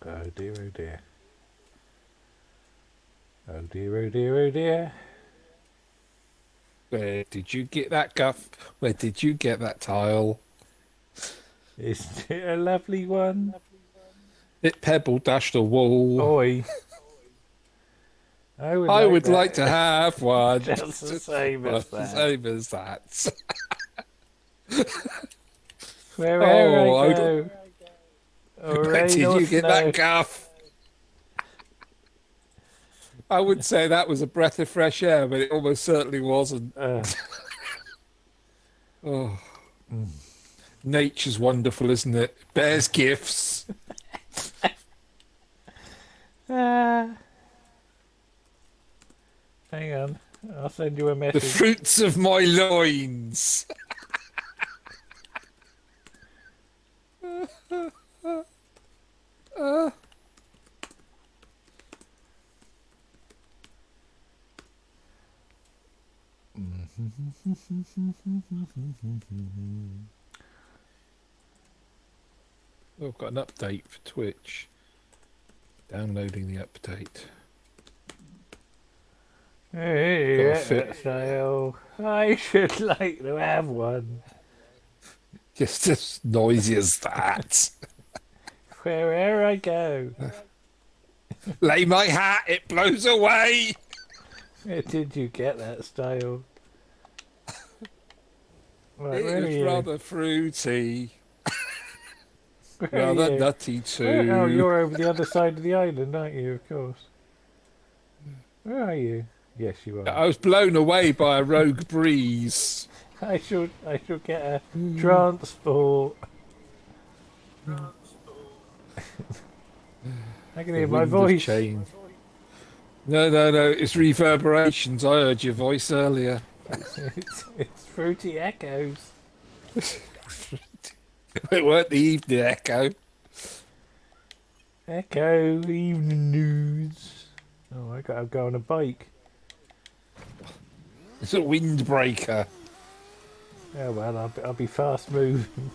Oh dear, oh dear. Oh dear, oh dear, oh dear. Where did you get that guff? Where did you get that tile? Isn't it a lovely one? It pebble dashed a wall. Oi, I would I like would like to that. have one Just the same as much the that. same as that. Wherever I Oh, go, or where rain did or you get snow. that guff? I would say that was a breath of fresh air, but it almost certainly wasn't. Uh, Oh, nature's wonderful, isn't it? Bears gifts. ah, hang on, I'll send you a The message. fruits of my loins. Oh, I've got an update for Twitch. Downloading the update. Hey, Got to that fit style. I should like to have one. just as noisy as that. Wherever I go. Lay my hat, it blows away. Where did you get that style? Right, It where are was you? rather fruity, Where are rather you? nutty Where? Oh, too. you're over the other side of the island, aren't you? Of course. Where are you? Yes, you are. I was blown away by a rogue breeze. I shall get a transport. I can The hear my wind of voice. change. No, no, no. It's reverberations. I heard your voice earlier. It's fruity echoes. It weren't the evening echo. Echo evening news. Oh, I gotta go on a bike. It's a windbreaker. Oh well, I'll be fast moving.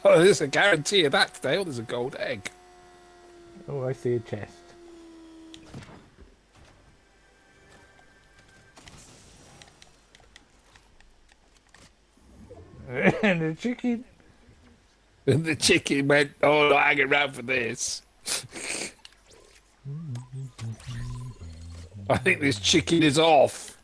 Oh, there's a guarantee of that today. Oh, there's a gold egg. Oh, I see a chest. And a chicken. And the chicken went, oh, not hanging around for this. I think this chicken is off.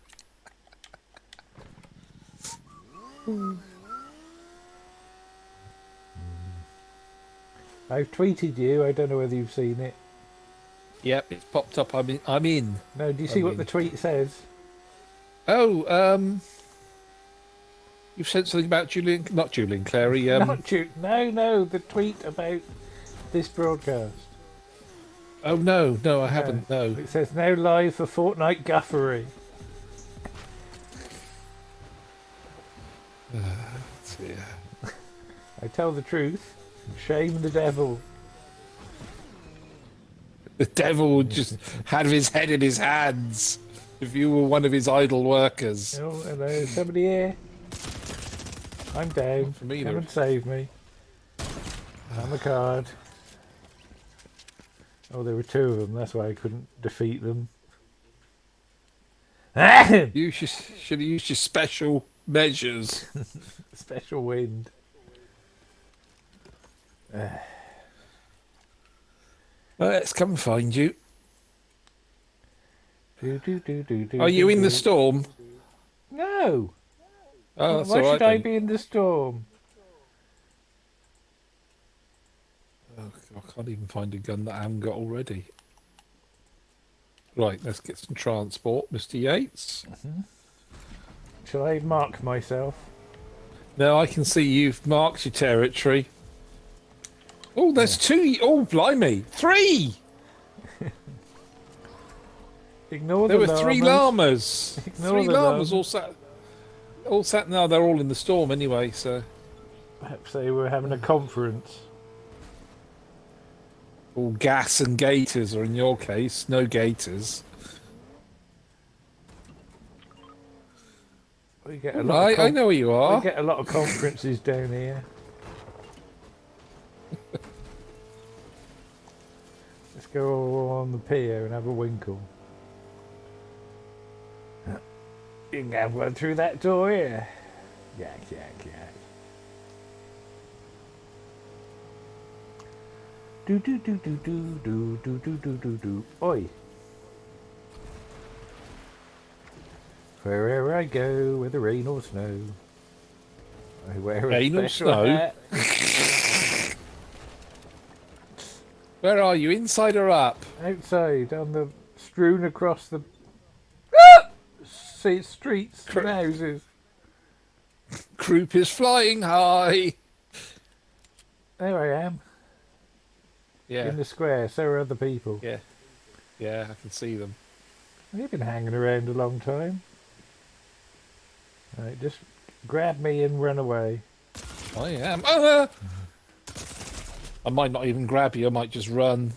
I've tweeted you. I don't know whether you've seen it. Yep, it's popped up. I'm in. No, do you see I'm what the in. tweet says? Oh, you've said something about Julian, not Julian Clary. Not you. No, the tweet about this broadcast. Oh no, no, I No. haven't. No. It says now live for Fortnite Guffery. Yeah. I tell the truth. Shame the devil. The devil would just have his head in his hands if you were one of his idle workers. Oh, hello, somebody here. I'm down. For me, Come there. and save me. I'm a card. Oh, there were two of them. That's why I couldn't defeat them. You should have used your special measures. Special wind. Let's come and find you. Are you in the Do. storm? No. Oh, that's Why all right should I then. be in the storm? Oh, I can't even find a gun that I haven't got already. Right, let's get some transport, Mr. Yates. Shall I mark myself? Now I can see you've marked your territory. Oh, there's two. Oh, blimey. Three! Ignore There the were three llamas. llamas. Ignore Three the llamas llamas. all sat now. They're all in the storm anyway, so. Perhaps they were having a conference. All gas and gators, or in your case, no gators. We get a lot of I know where you we are. get a lot of conferences down here. go on the pier and have a winkle. You can have one through that door here. Yak, yak, yak. Do do do do do do do do do do do. Oi. Wherever I go, whether rain or snow, I wear a Rain or special snow? hat. Where are you? Inside or up? Outside, on the strewn across the streets and houses. Croup is flying high. There I am, Yeah. in the square. So are other people. Yeah. Yeah, I can see them. You've been hanging around a long time. Right, just grab me and run away. I am. Ah! I might not even grab you. I might just run.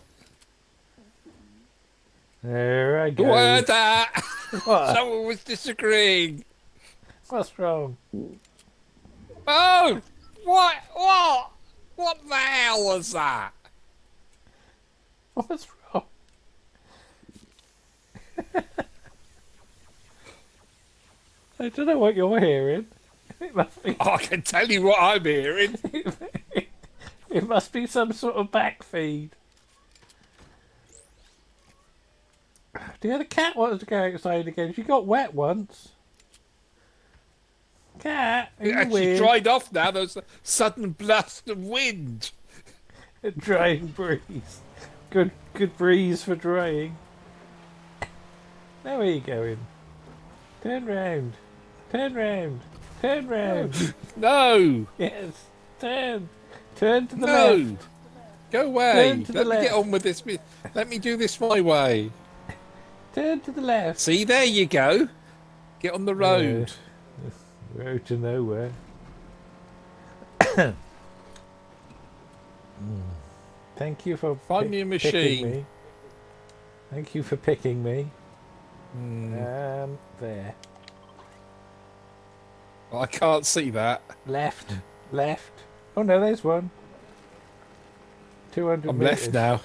There I go. What that? What? Someone was disagreeing. What's wrong? Oh! What? What? What the hell was that? What's wrong? I don't know what you're hearing. It must be. I can tell you what I'm hearing. It must be some sort of back feed. The other cat wants to go outside again. She got wet once. Cat, are It you actually weird? dried off now. There's a sudden blast of wind. A drying breeze. Good breeze for drying. Now where are you going? Turn round. Turn round. Turn round. No. Yes. Turn. Turn to the No. left. Go away. Turn to the Let me get left. on with this. Let me do this my way. Turn to the left. See, there you go. Get on the road. Road to nowhere. Thank you for Find me a picking machine. me. Thank you for picking me. There. I can't see that. Left. Left. Oh no, there's one. 200 I'm meters. left now.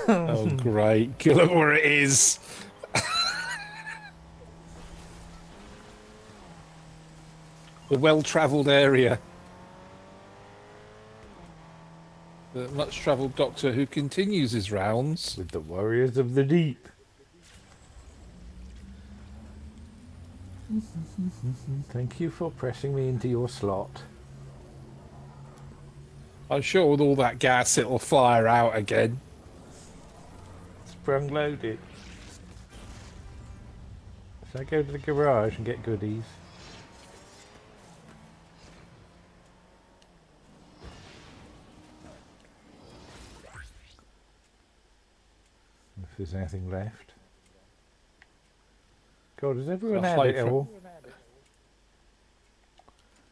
Oh, great. Look where it is. The well-travelled area. The much-travelled doctor who continues his rounds. With the warriors of the deep. Thank you for pressing me into your slot. I'm sure with all that gas it'll fire out again. Sprung loaded. Shall I go to the garage and get goodies? If there's anything left. God, has everyone had it all?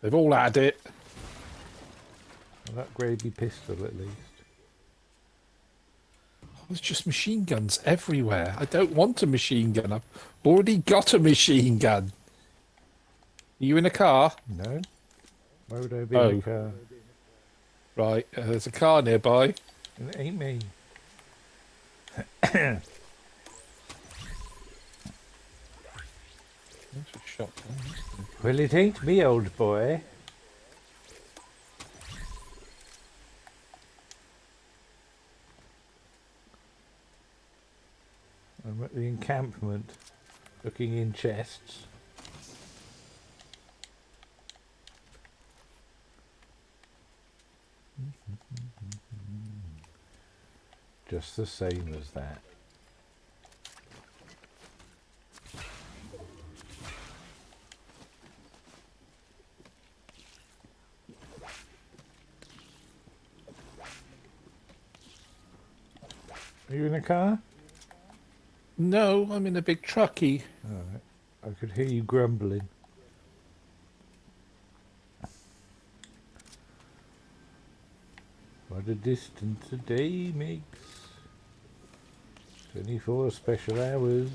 They've all had it. Well, that gravy pistol at least. There's just machine guns everywhere. I don't want a machine gun. I've already got a machine gun. Are you in a car? No. Why would I be in a car? Right, there's a car nearby. It ain't me. That's a shotgun. Well, it ain't me, old boy. I'm at the encampment, looking in chests. Just the same as that. Are you in a car? No, I'm in a big truckie. Alright. I could hear you grumbling. What a distance a day makes. 24 special hours.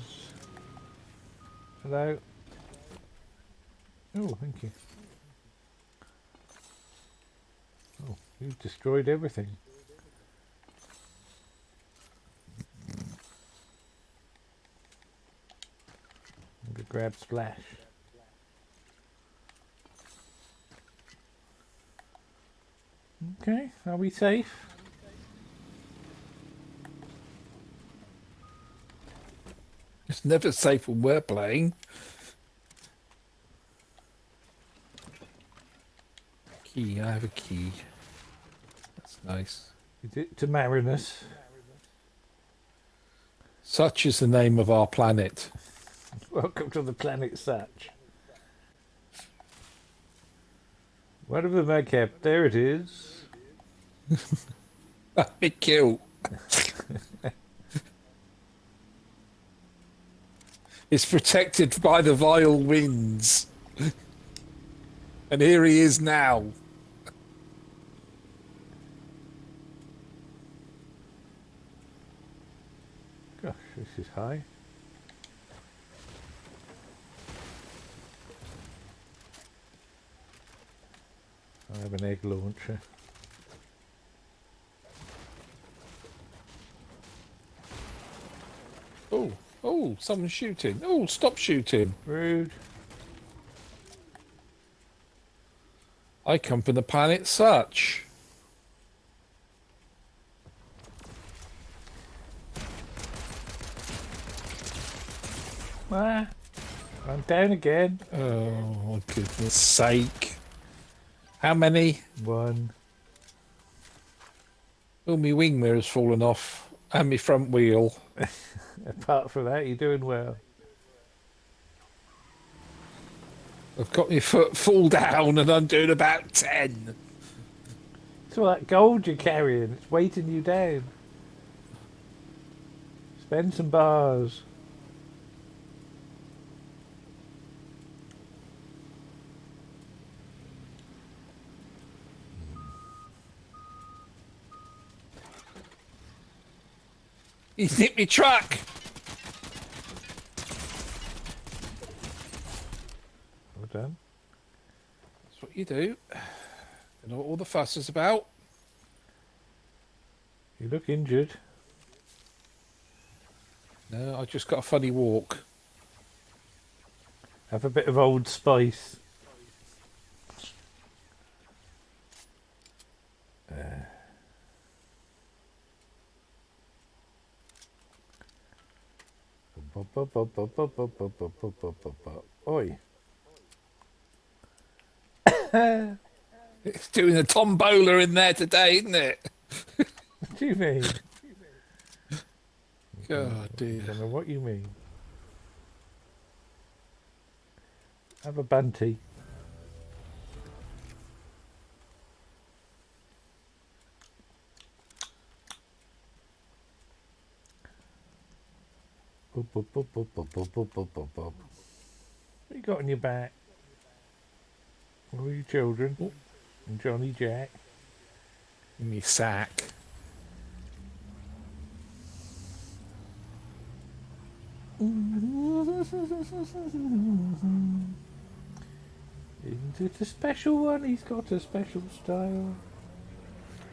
Hello. Oh, thank you. Oh, you've destroyed everything. I'm gonna grab Splash. Okay, are we safe? It's never safe when we're playing. Key, I have a key. That's nice. Is it to Marinus? Such is the name of our planet. Welcome to the planet Such. What of them I kept? There it is. Big kill. It's protected by the vile winds. And here he is now. Gosh, this is high. I have an egg launcher. Oh, oh, someone's shooting. Oh, stop shooting. Rude. I come from the planet Such. Ah, I'm down again. Oh, goodness sake. How many? One. Oh, my wing mirror's fallen off. And my front wheel. Apart from that, you're doing well. I've got my foot full down and I'm doing about 10. It's all that gold you're carrying. It's weighting you down. Spend some bars. He's hit me truck. Well done. That's what you do. You know what all the fuss is about? You look injured. No, I just got a funny walk. Have a bit of Old Spice. Oi. It's doing a tombola in there today, isn't it? What do you mean? God dear. I don't know what you mean. Have a bunty. What you got on your back? All your children? Oh. And Johnny Jack? In me sack. Isn't it a special one? He's got a special style.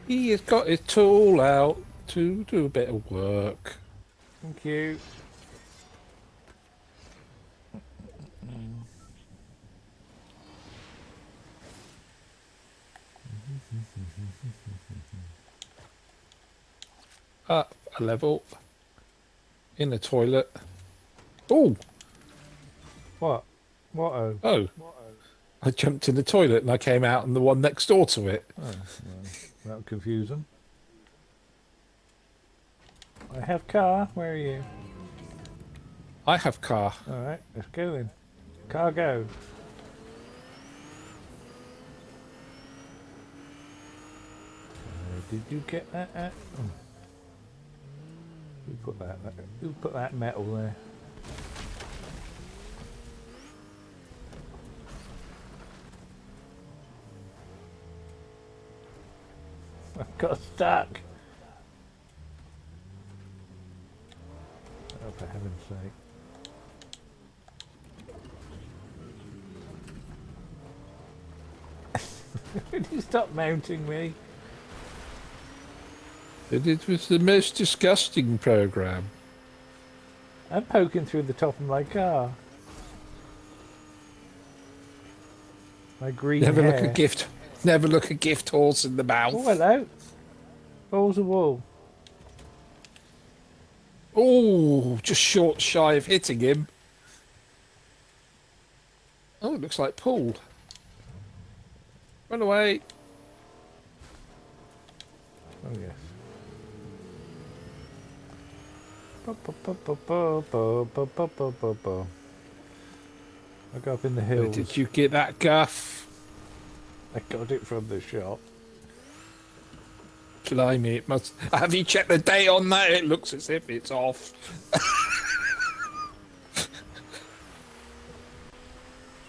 He has got his tool out to do a bit of work. Thank you. Up a level. In the toilet. Oh! What? What? Oh. Oh. I jumped in the toilet and I came out and the one next door to it. Oh, well, that'll confuse them. I have car. Where are you? I have car. Alright, let's go then. Car go. Did you get that? Oh. Who put that metal there? I got stuck. Oh, for heaven's sake. Would you stop mounting me? It was the most disgusting program. I'm poking through the top of my car. My green Never hair. look a gift. Never look a gift horse in the mouth. Oh, hello. Balls of wool. Oh, just short shy of hitting him. Oh, it looks like Paul. Run away. Oh, yes. I go up in the Where hills. did you get that guff? I got it from the shop. Blimey, it must. Have you checked the date on that? It looks as if it's off.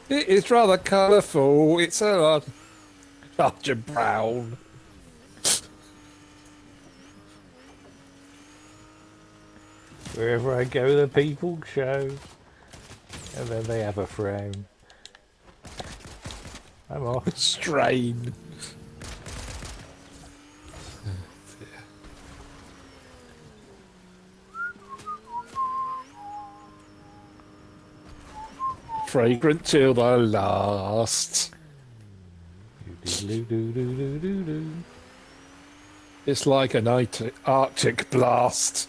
It is rather colourful. It's a larger brown. Wherever I go, the people show. And then they have a frown. I'm off. Strain. Fragrant till the last. Do-do-do-do-do-do-do. It's like an Arctic blast.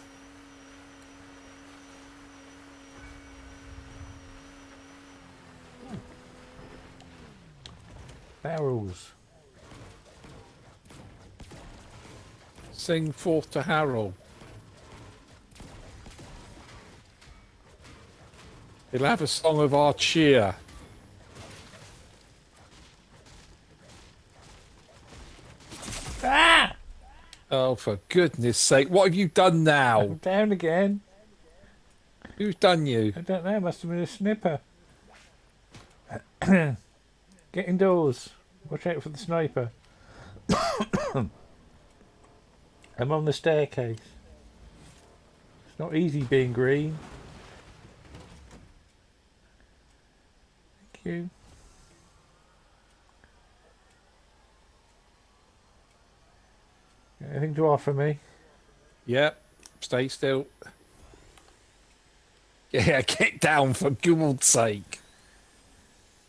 Barrels. Sing forth to Harold. He'll have a song of our cheer. Ah! Oh, for goodness sake. What have you done now? I'm down again. Who's done you? I don't know, must have been a snipper. Get indoors. Watch out for the sniper. I'm on the staircase. It's not easy being green. Thank you. Got anything to offer me? Yep. Stay still. Yeah, get down for God's sake.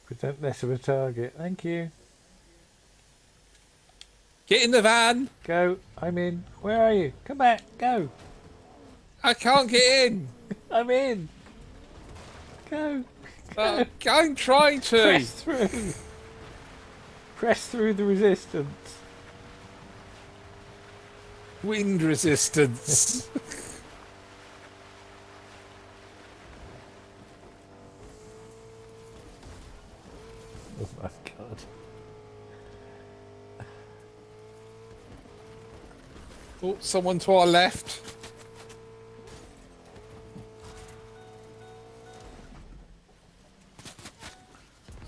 Present less of a target. Thank you. Get in the van. Go. I'm in. Where are you? Come back. Go. I can't get in. I'm in. Go. I'm trying to. Press through. Press through the resistance. Wind resistance. Oh my god. Oh, someone to our left.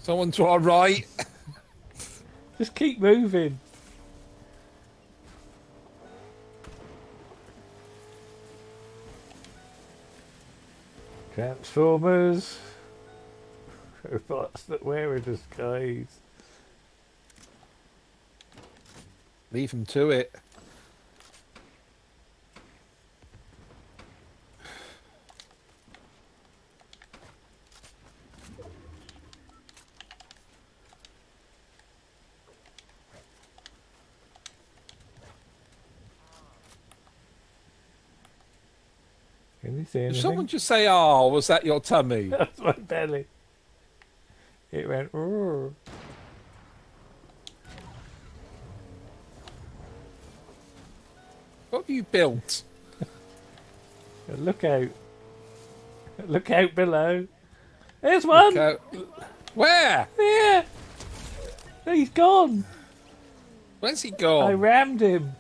Someone to our right. Just keep moving. Transformers. Robots that wear a disguise. Leave them to it. Can you see Did anything? someone just say, "Oh, was that your tummy?" That's my belly. It went. Roar. What have you built? Look out! Look out below! There's one. Go- Where? There. He's gone. Where's he I gone? rammed him.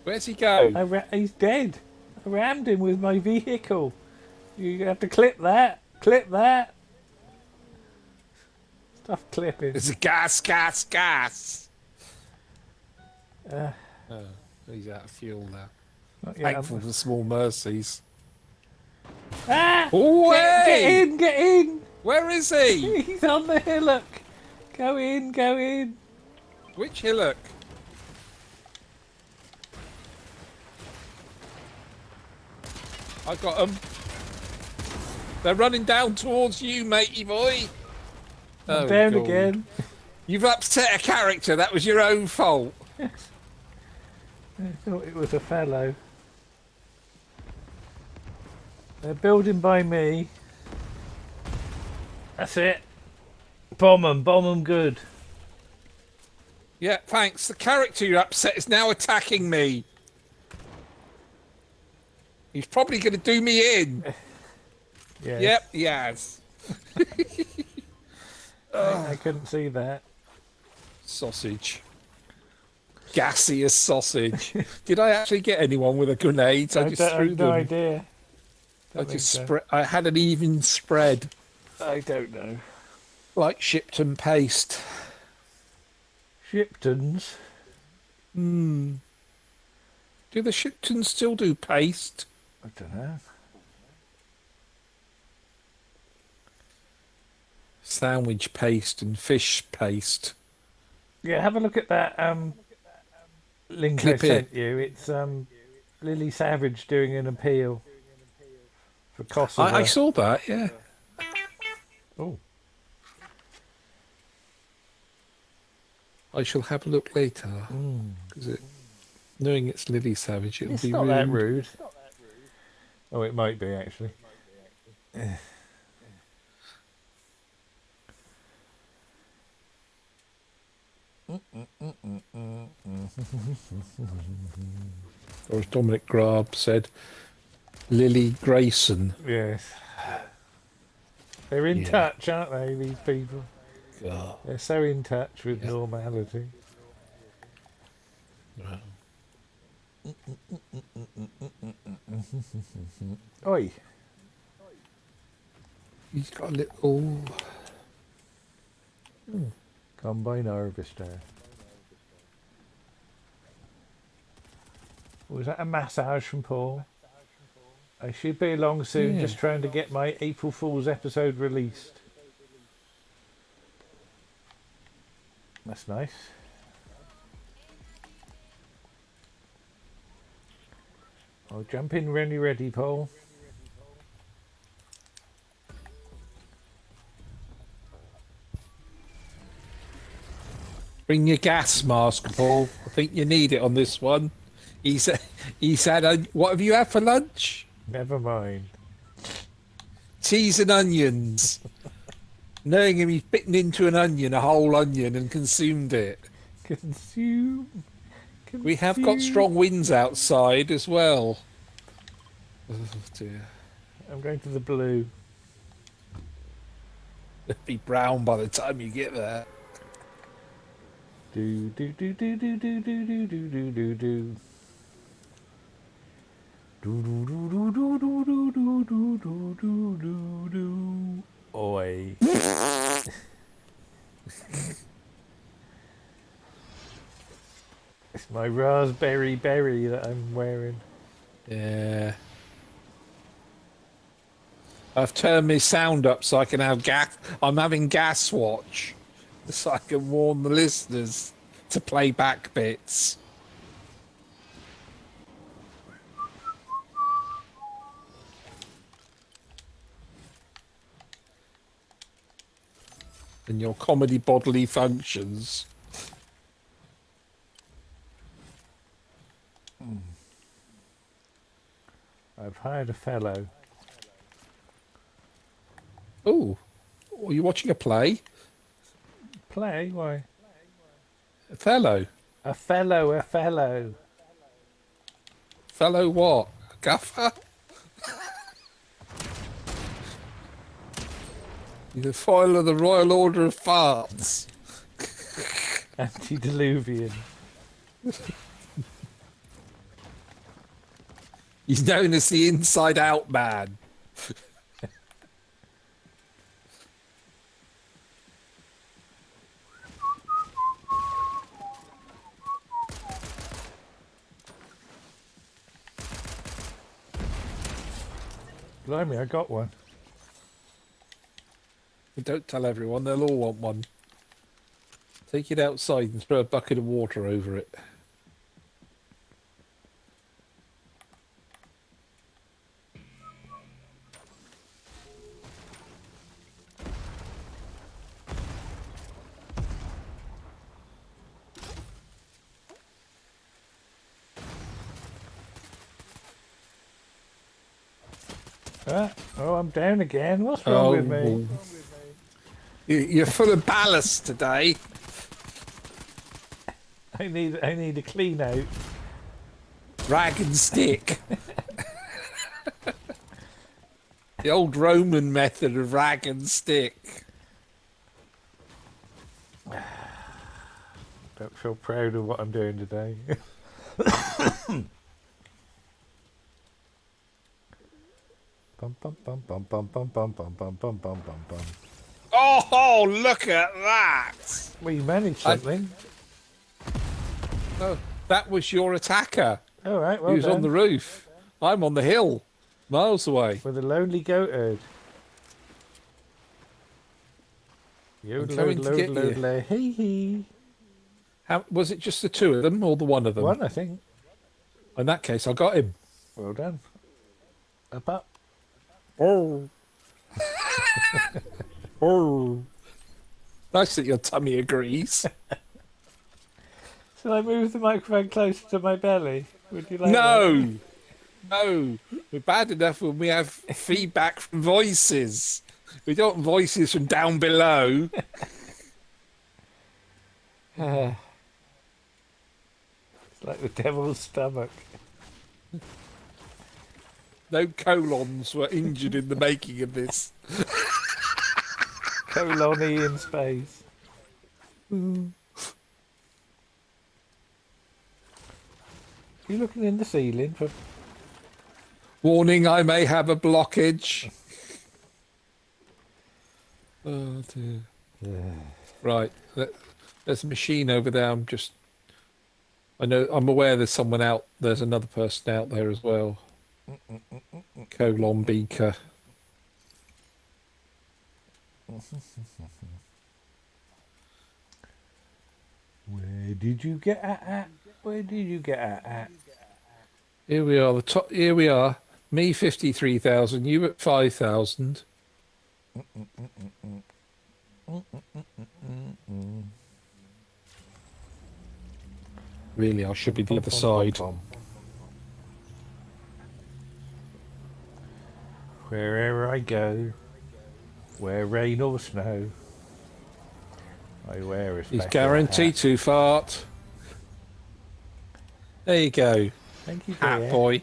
Where's he go? He's dead. I rammed him with my vehicle. You have to clip that. Clip that. Stuff clipping. It's a gas. Uh, Oh, he's out of fuel now. not yet. Thankful for small mercies. Ah! Oh, Get hey! in! Get in! Where is he? He's on the hillock. Go in! Go in! Which hillock? I got them. They're running down towards you, matey boy. I'm Oh, down God. again. You've upset a character. That was your own fault. I thought it was a fellow. They're building by me. That's it. Bomb 'em good. Yeah, thanks. The character you upset is now attacking me. He's probably going to do me in. Yes. Yep, he has. I couldn't see that. Sausage. Gaseous sausage. Did I actually get anyone with a grenade? I just threw have them. no idea. I just spread. I had an even spread, I don't know. like Shipton paste. Shiptons. Do the Shiptons still do paste? I don't know. Sandwich paste and fish paste. Yeah, have a look at that link Clip I sent you. It's Lily Savage doing an appeal for Kosovo. I saw that. Yeah. Oh, I shall have a look later because knowing it's Lily Savage, it'll it's be not rude. that rude. Oh, it might be actually. Or as Dominic Grab said, Lily Grayson. Yes. They're in Yeah. touch, aren't they, these people? God. They're so in touch with normality. Wow. Oi. He's got a little. Combine harvester. Was that a massage from Paul? I should be along soon, Yeah. just trying to get my April Fool's episode released. That's nice. I'll jump in when you're ready, Paul. Bring your gas mask, Paul. I think you need it on this one. He said, what have you had for lunch? Never mind. Cheese and onions. Knowing him, he's bitten into an onion, a whole onion, and consumed it. Consume. We have got strong winds outside as well. Oh dear. I'm going to the blue. It'll be brown by the time you get there. Do do do do do do do do do do do do. Do do do do do do do do do do do do do. Oi. It's my raspberry berry that I'm wearing. Yeah. I've turned my sound up so I can have gas. I'm having gas watch, so I can warn the listeners to play back bits. And your comedy bodily functions. I've hired a fellow. Oh, are you watching a play? Play? Why? A fellow. A fellow, a fellow. Fellow what? A gaffer? You're the foil of the Royal Order of Farts. Antediluvian. He's known as the Inside Out Man. Blimey, I got one. But don't tell everyone, they'll all want one. Take it outside and throw a bucket of water over it. Oh, I'm down again. What's wrong with me? You're full of ballast today. I need a clean out. Rag and stick. The old Roman method of rag and stick. Don't feel proud of what I'm doing today. Bum bum bum bum bum bum bum bum bum bum bum bum bum. Oh, look at that! Well, you managed something. Oh, that was your attacker. All right, well He was done. on the roof. I'm on the hill, miles away. With a lonely goat herd. I'm coming to get you. Hee hee. How, was it just the two of them or the one of them? One, I think. In that case, I got him. Well done. Up. Oh. Oh. Nice that your tummy agrees. Shall I move the microphone closer to my belly? Would you like No. that? No. We're bad enough when we have feedback from voices. We don't want voices from down below. It's like the devil's stomach. No colons were injured in the making of this. Colony in space. You looking in the ceiling for... Warning, I may have a blockage. Oh dear. Right, there's a machine over there. I'm aware there's someone out. There's another person out there as well. Colon beaker. Where did you get at? Where did you get at? Here we are. The top. Here we are. Me 53,000. You at 5,000. Really, I should be the other side. Wherever I go, where rain or snow, I wear a special He's guaranteed hat. to fart. There you go. Thank you, Hat dear. boy.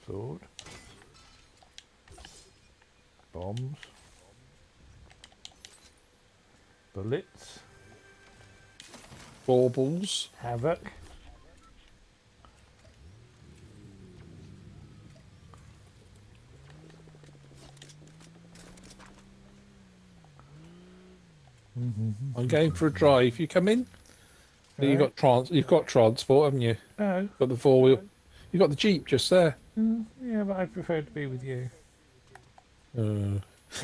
Sword. Bombs. Bullets. Baubles. Havoc. I'm going for a drive. You come in? You've got transport, haven't you? No. Got the four wheel. You've got the Jeep just there. Yeah, but I prefer to be with you.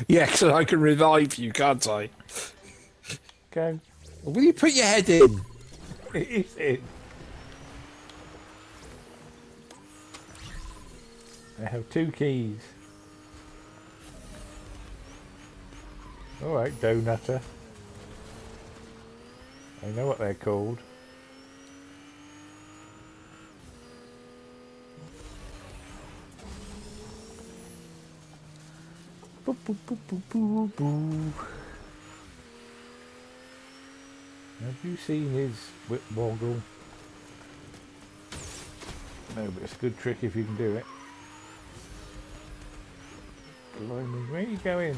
Yeah, so I can revive you, can't I? Go. Will you put your head in? It is it. I have 2 keys. Alright, donutter. I know what they're called. Boo, boo, boo, boo, boo, boo. Have you seen his whip woggle? No, but it's a good trick if you can do it. Blimey, where are you going?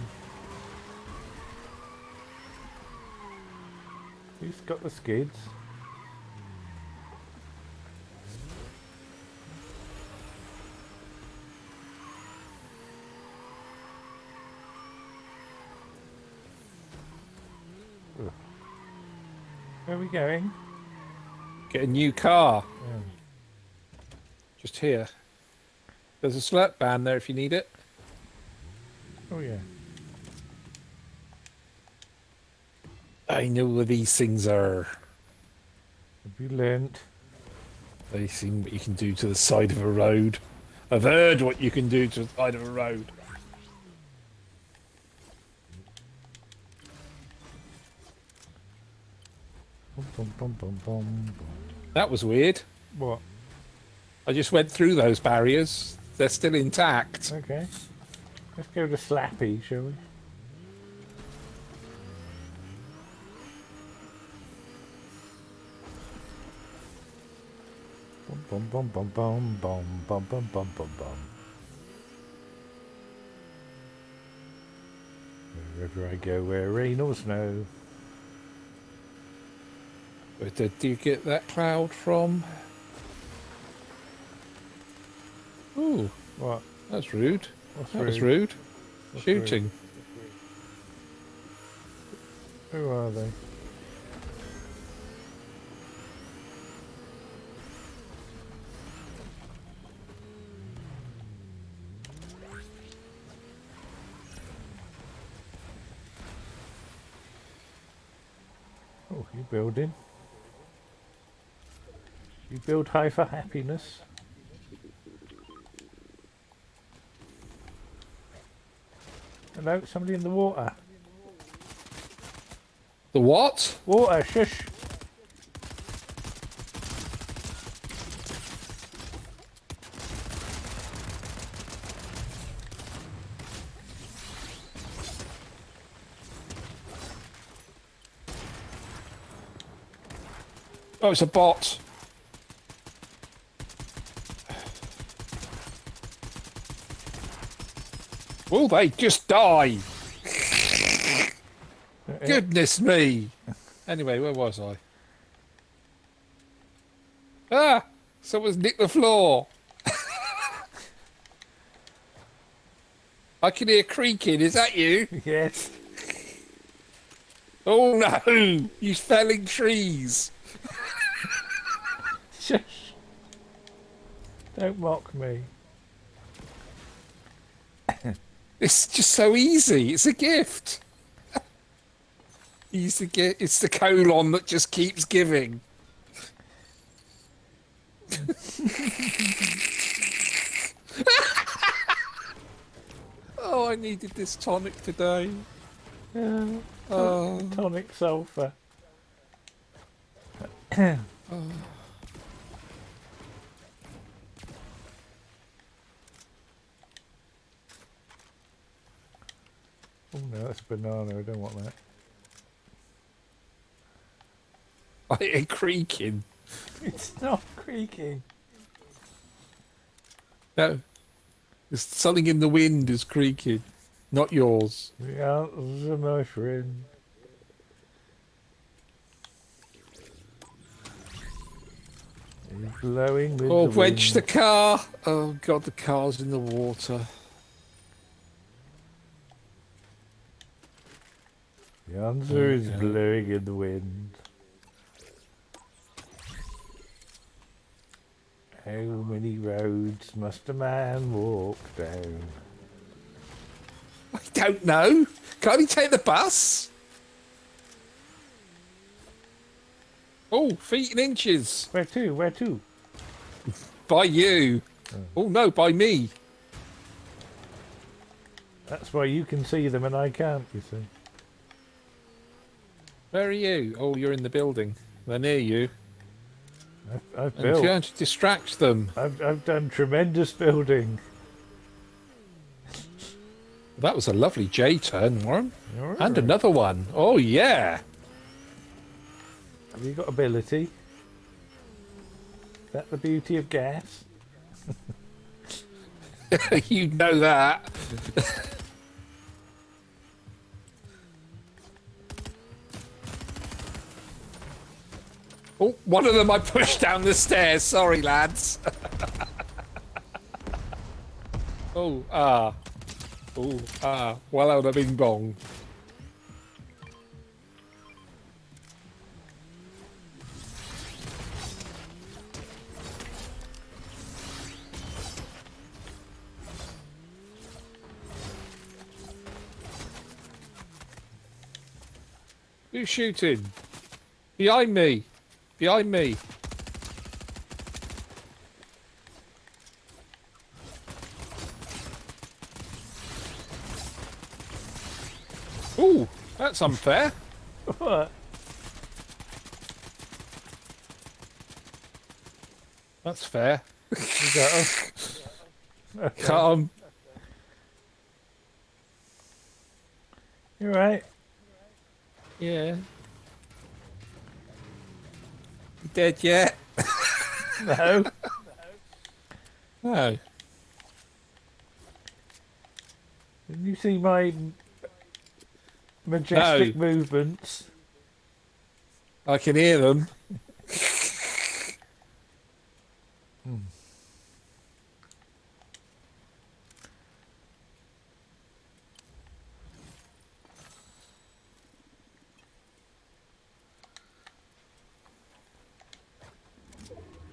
Who's got the skids? Ugh. Where are we going? Get a new car. Just here. There's a slurp band there if you need it. Oh yeah. I know where these things are. Have you learnt? They seem what you can do to the side of a road. I've heard what you can do to the side of a road. Bum, bum, bum, bum, bum. That was weird. What? I just went through those barriers. They're still intact. Okay. Let's go to Slappy, shall we? Bum bum bum bum bum bum bum bum bum bum. Wherever I go, where rain or snow. Where did you get that cloud from? Ooh, What? that's rude. What's That was rude? rude. What's Shooting. Who are they? Oh, you building? You build high for happiness. Hello, somebody in the water. The what? Water, shush. Oh, it's a bot. Will they just die? Goodness me. Anyway, where was I? Ah! Someone's nicked the floor. I can hear creaking. Is that you? Yes. Oh no! You felling trees. Shush. Don't mock me. It's just so easy. It's a gift. It's the colon that just keeps giving. Oh, I needed this tonic today. Oh. Tonic sulfur. Oh no, that's a banana. I don't want that. I hear creaking. It's not creaking. No. There's something in the wind is creaking. Not yours. The answer, my friend. Is blowing with Oh, the wedge the wind. car. Oh, God, the car's in the water. The answer is Okay. blowing in the wind. How many roads must a man walk down? I don't know. Can't he take the bus? Oh, feet and inches. Where to? Where to? By you. Oh, no, by me. That's why you can see them and I can't, you see. Where are you? Oh, you're in the building. They're near you. I've And if you're built. going to distract them. I've done tremendous building. That was a lovely J-turn, Warren. All right. And another one. Oh, yeah. Have you got ability? Is that the beauty of gas? You know that. Oh, one of them I pushed down the stairs. Sorry, lads. Oh, ah. Oh, ah. Well out of bing bong. Who's shooting? Behind me. Behind me. Ooh, that's unfair. What? That's fair. You got 'em? Okay. Come. You right? Yeah. You dead yet? No. No. Didn't you see my No. majestic movements? I can hear them.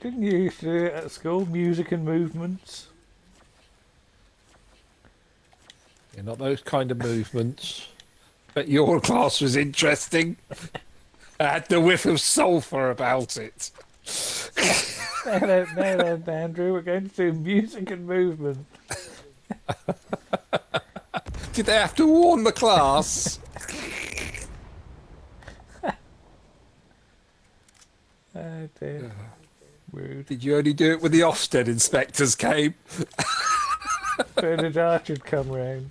Didn't you used to do it at school? Music and movements? Yeah, not those kind of movements. But your class was interesting. I had the whiff of sulphur about it. No, Andrew, we're going to do music and movement. Did they have to warn the class? Oh dear. Rude. Did you only do it when the Ofsted inspectors came? Bernard Archer'd come round.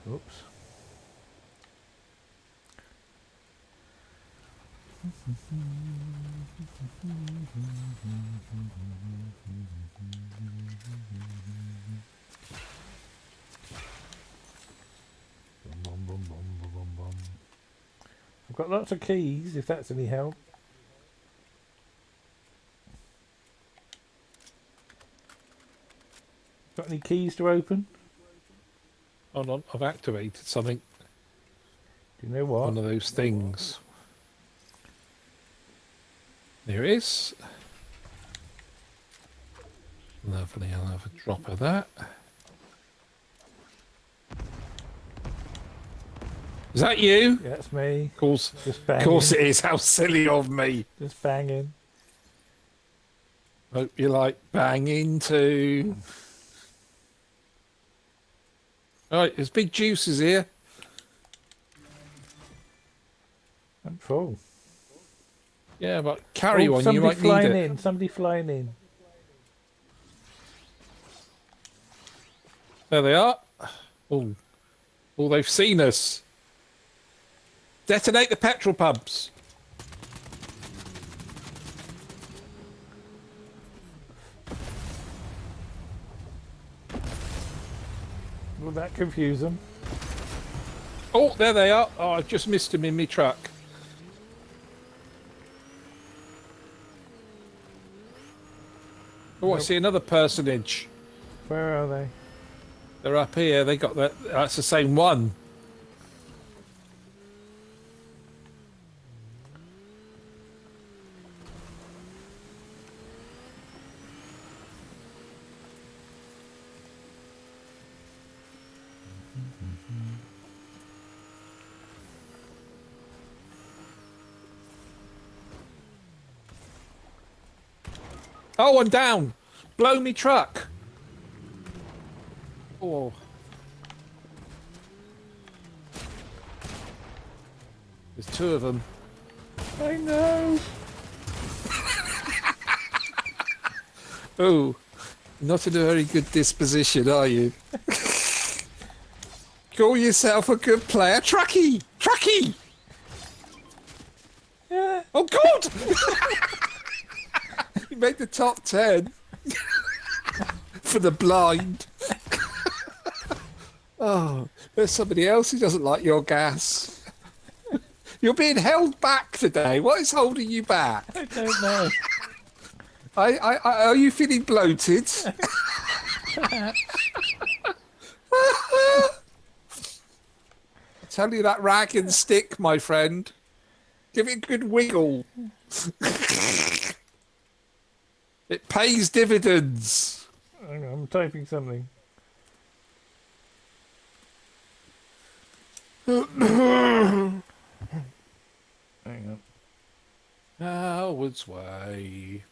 Oops. Bum, bum, bum, bum, bum, bum. I've got lots of keys, if that's any help. Got any keys to open? Hold on, I've activated something. Do you know what? One of those things. There it is. Lovely, I'll have a drop of that. Is that you? Yeah, that's me. Of Just banging. course it is. How silly of me. Just banging. Hope you like banging too. Alright, there's big juices here. I'm full. Yeah, but carry on, you somebody might need flying it. in. Somebody flying in. There they are. Oh, they've seen us. Detonate the petrol pumps. Will that confuse them? Oh, there they are. Oh, I've just missed them in my truck. Oh, I see another personage. Where are they? They're up here. They got that. That's the same one. Oh, I'm down. Blow me truck. Oh. There's two of them. I know. Oh, not in a very good disposition, are you? Call yourself a good player. Trucky! Trucky! Yeah. Oh, God! You made the top 10 for the blind. Oh, there's somebody else who doesn't like your gas. You're being held back today. What is holding you back? I don't know. Are you feeling bloated? I tell you that rag and stick, my friend. Give it a good wiggle. It pays dividends. Hang on, I'm typing something. Hang on. Howard's way.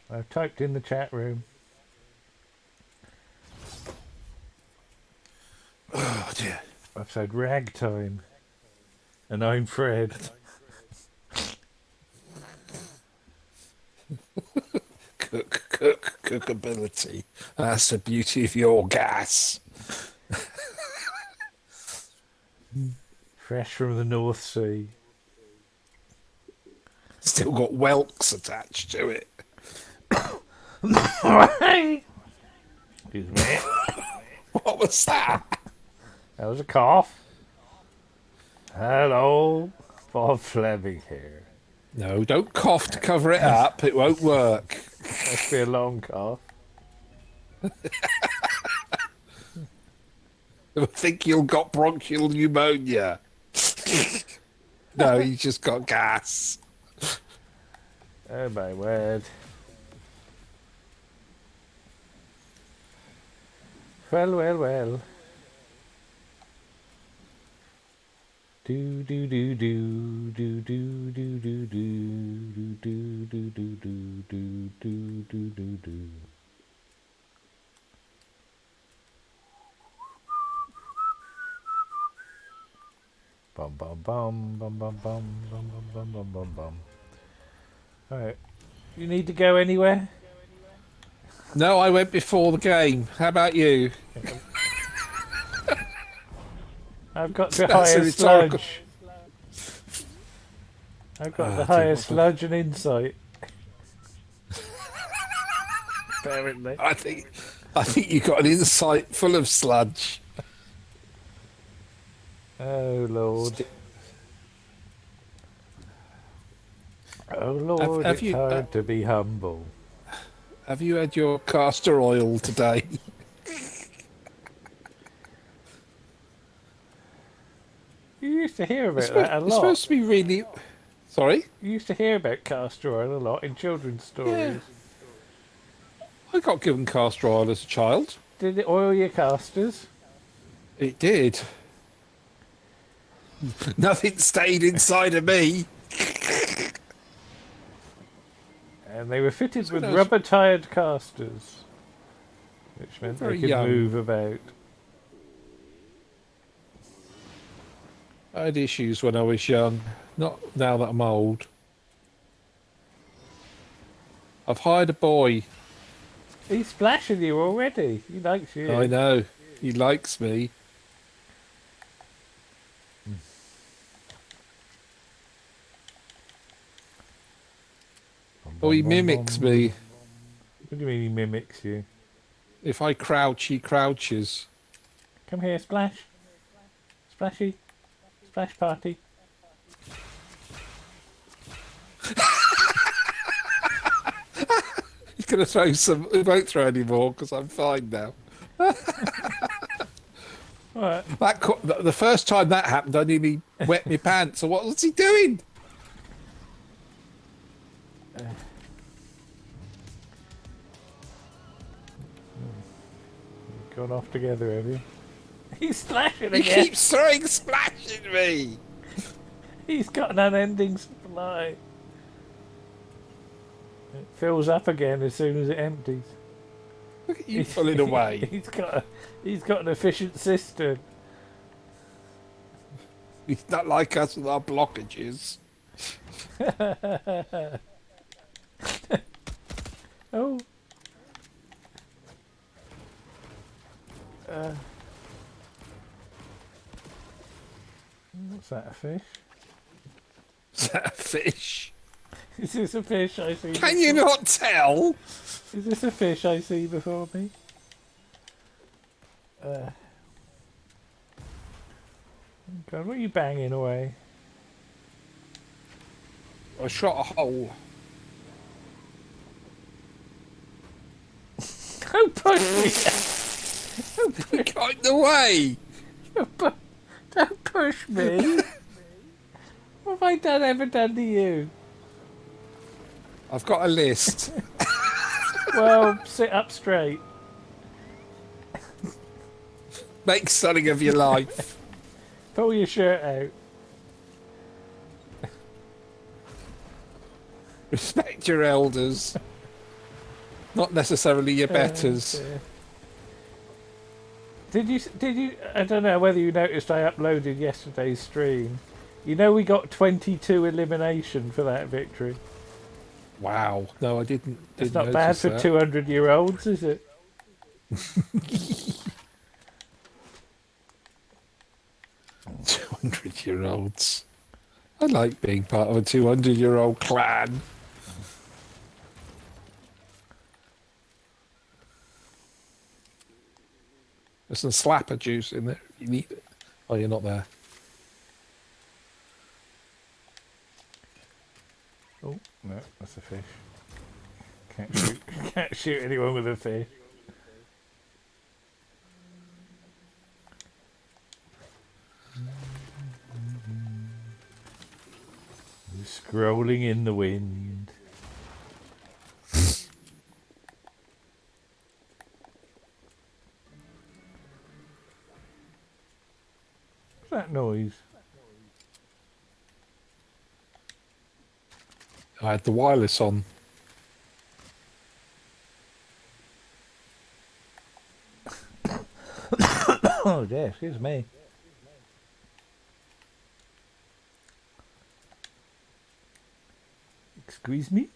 I've typed in the chat room. Oh dear. I've said ragtime. And I'm Fred. Cookability. That's the beauty of your gas. Fresh from the North Sea. Still got whelks attached to it. Excuse me. What was that? That was a cough. Hello, Bob Fleming here. No, don't cough to cover it up. It won't work. Must be a long cough. I think you've got bronchial pneumonia. No, you just got gas. Oh my word. Well, well, well. Do do do do do do do do do do do do do do do do do do do. Bum bum bum bum bum bum bum bum bum bum bum bum. Alright. You need to go anywhere? No, I went before the game. How about you? I've got the That's a highest rhetorical- sludge. I've got the highest sludge and insight. Apparently. I think you got an insight full of sludge. Oh Lord. Oh Lord, Have it's you- hard to be humble. Have you had your castor oil today? You used to hear about that a It's lot. supposed to be really. Sorry? You used to hear about castor oil a lot in children's stories. I got given castor oil as a child. Did it oil your casters? It did. Nothing stayed inside of me. And they were fitted with those- rubber-tired casters, which meant Very they could young. move about. I had issues when I was young. Not now that I'm old. I've hired a boy. He's splashing you already. He likes you. I know. He likes me. Oh, he mimics me. What do you mean he mimics you? If I crouch, he crouches. Come here, Splash. Splashy. Splash party. He's going to throw some... He won't throw any more because I'm fine now. What? The first time that happened, I nearly wet my pants. So what was he doing? Gone off together, have you? He's splashing He again. keeps throwing splash at me. He's got an unending supply. It fills up again as soon as it empties. Look at you pulling away. He's got an efficient system. He's not like us with our blockages. Oh. What's that, a fish? Is that a fish? Is this a fish I see? Can you not tell? Is this a fish I see before me? God, what are you banging away? I shot a hole. Don't push me! Got in the way. Don't push me! What have I ever done to you? I've got a list. Well, sit up straight. Make something of your life. Pull your shirt out. Respect your elders. not necessarily your betters. Dear. Did you? I don't know whether you noticed. I uploaded yesterday's stream. You know we got 22 elimination for that victory. Wow. No, I It's didn't not bad notice for that. 200-year-olds, is it? 200-year-olds. I like being part of a 200-year-old clan. There's some slapper juice in there if you need it. Oh, you're not there. Oh no, that's a fish. Can't shoot. Can't shoot anyone with a fish. Scrolling in the wind. What's that noise? I had the wireless on. Oh dear, excuse me. Excuse me?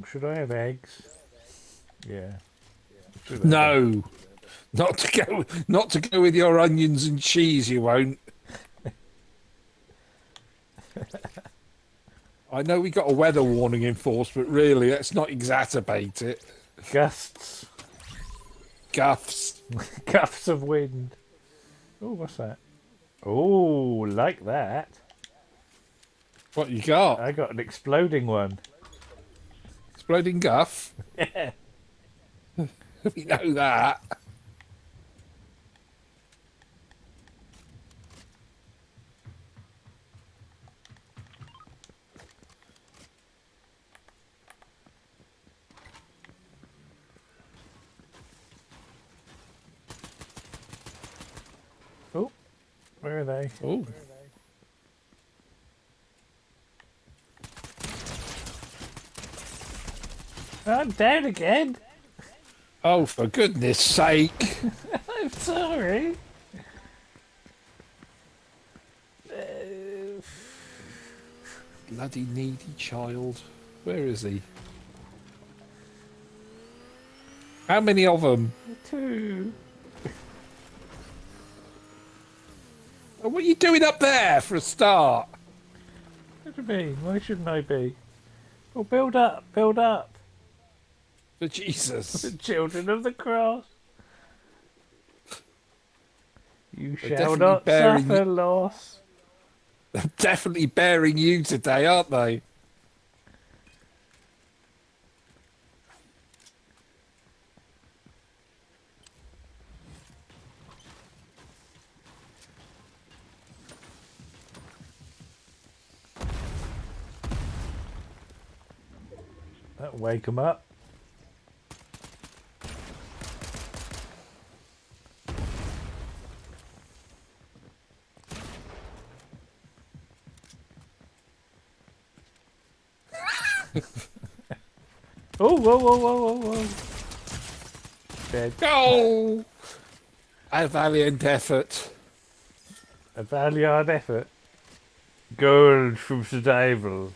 Should I have eggs? Yeah. Should I have eggs? No, not to go with your onions and cheese. You won't. I know we got a weather warning in force, but really, let's not exacerbate it. Gusts. Guffs. Gusts of wind. Oh, what's that? Oh, like that. What you got? I got an exploding one. Exploding guff. Yeah. We know that. Oh, where are they? Oh, I'm down again. oh, for goodness sake! I'm sorry. Bloody needy child. Where is he? How many of them? Two. Oh, what are you doing up there for a start? What do you mean? Why shouldn't I be? Oh, build up, build up. For The Jesus. children of the cross. You They're shall definitely not bearing suffer loss. They're definitely bearing you today, aren't they? That'll wake them up. Oh, whoa, whoa, whoa, whoa, whoa. Dead. Go! A valiant effort. A valiant effort. Gold from survival.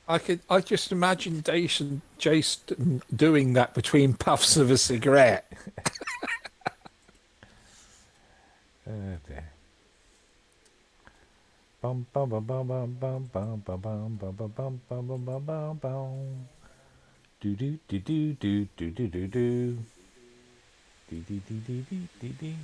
I just imagine Jason doing that between puffs of a cigarette. Oh dear. Bum bum bum bum bum bum bum bum bum bum bum bum bum bum bum bum bum. Do do do do do do do do do. Do do do do do do do.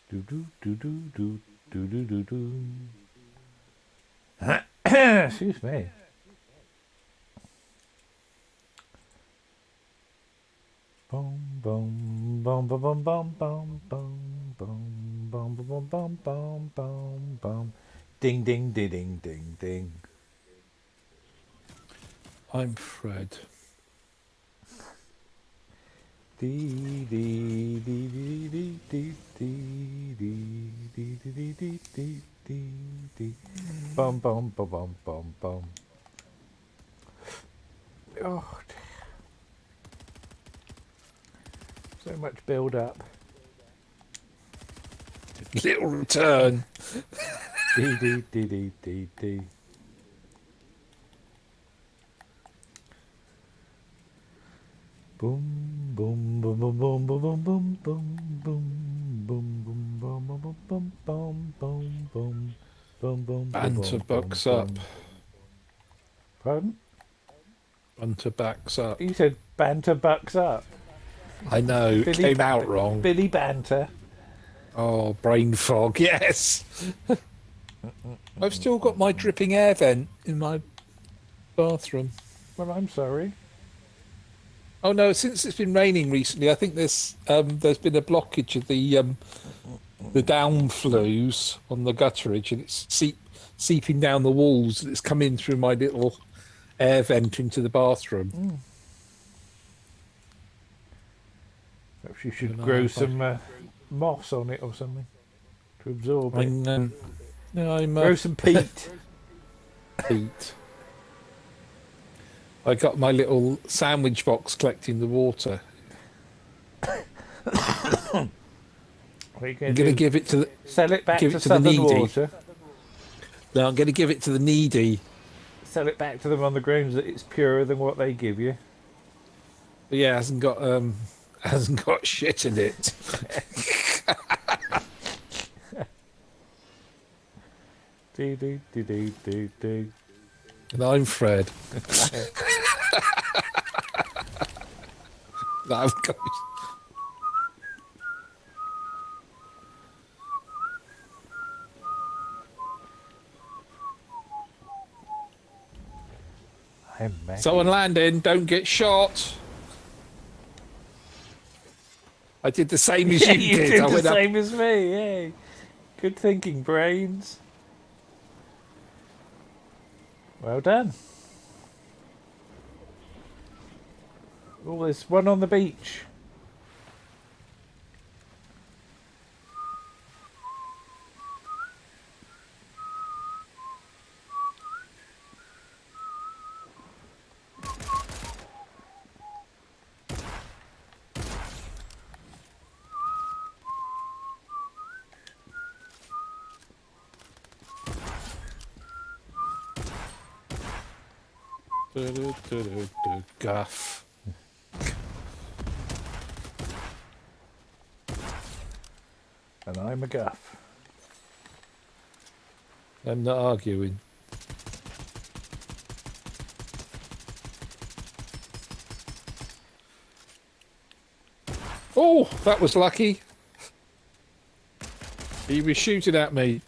Do do do do do do do do do. Excuse me. Boom, boom, boom, boom, boom, boom, boom, boom, boom, boom, boom, boom, boom, boom, boom. Ding, ding, ding, ding, ding, ding. I'm Fred. Dee, dee, dee, dee, dee, dee, dee, dee, dee, dee, dee, dee, dee, dee. Bum, bum, bum, bum, bum, bum. Oh, so much build up. Little return. Dee, dee, dee, dee, dee, dee. Boom, boom, boom, boom, boom, boom, boom, boom, boom, boom, boom, boom, boom, boom, boom, boom, boom, boom, boom, boom, Banter boom, boom, bucks up. boom. Pardon? Banter backs up. You said banter bucks up. I know, it Billy, came out wrong. Billy Banter. Oh, brain fog, yes. I've still got my dripping air vent in my bathroom. Well, I'm sorry. Oh no, since it's been raining recently, I think there's been a blockage of the down flues on the gutterage, and it's seeping down the walls, and it's come in through my little air vent into the bathroom. Perhaps you should And grow some moss on it or something to absorb it. I'm no, I'm Grow some peat. Pete. I got my little sandwich box collecting the water. What are you I'm going going to to do? give it to the Sell it back give to it to the Southern needy. Water. No, I'm going to give it to the needy. Sell it back to them on the grounds that it's purer than what they give you. But yeah, hasn't got shit in it. Do do do do do do. And I'm Fred. No, I've got. I'm Maggie. Someone landing, don't get shot. I did the same as Yeah, you you did. did I the went up. same as me. Yay! Good thinking, brains. Well done. Oh, there's one on the beach. Guff. And I'm a guff. I'm not arguing. Oh, that was lucky. He was shooting at me.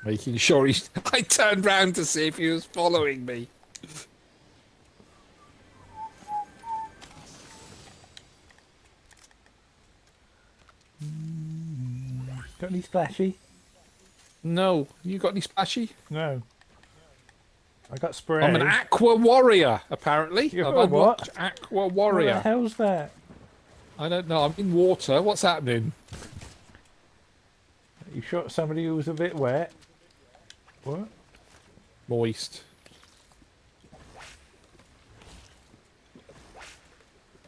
Making sure he... I turned round to see if he was following me. Got any splashy? No. You got any splashy? No. I got spray. I'm an Aqua Warrior, apparently. You're I've a unlocked what? Aqua What the Warrior. hell's that? I don't know. I'm in water. What's happening? You shot somebody who was a bit wet. What? Moist.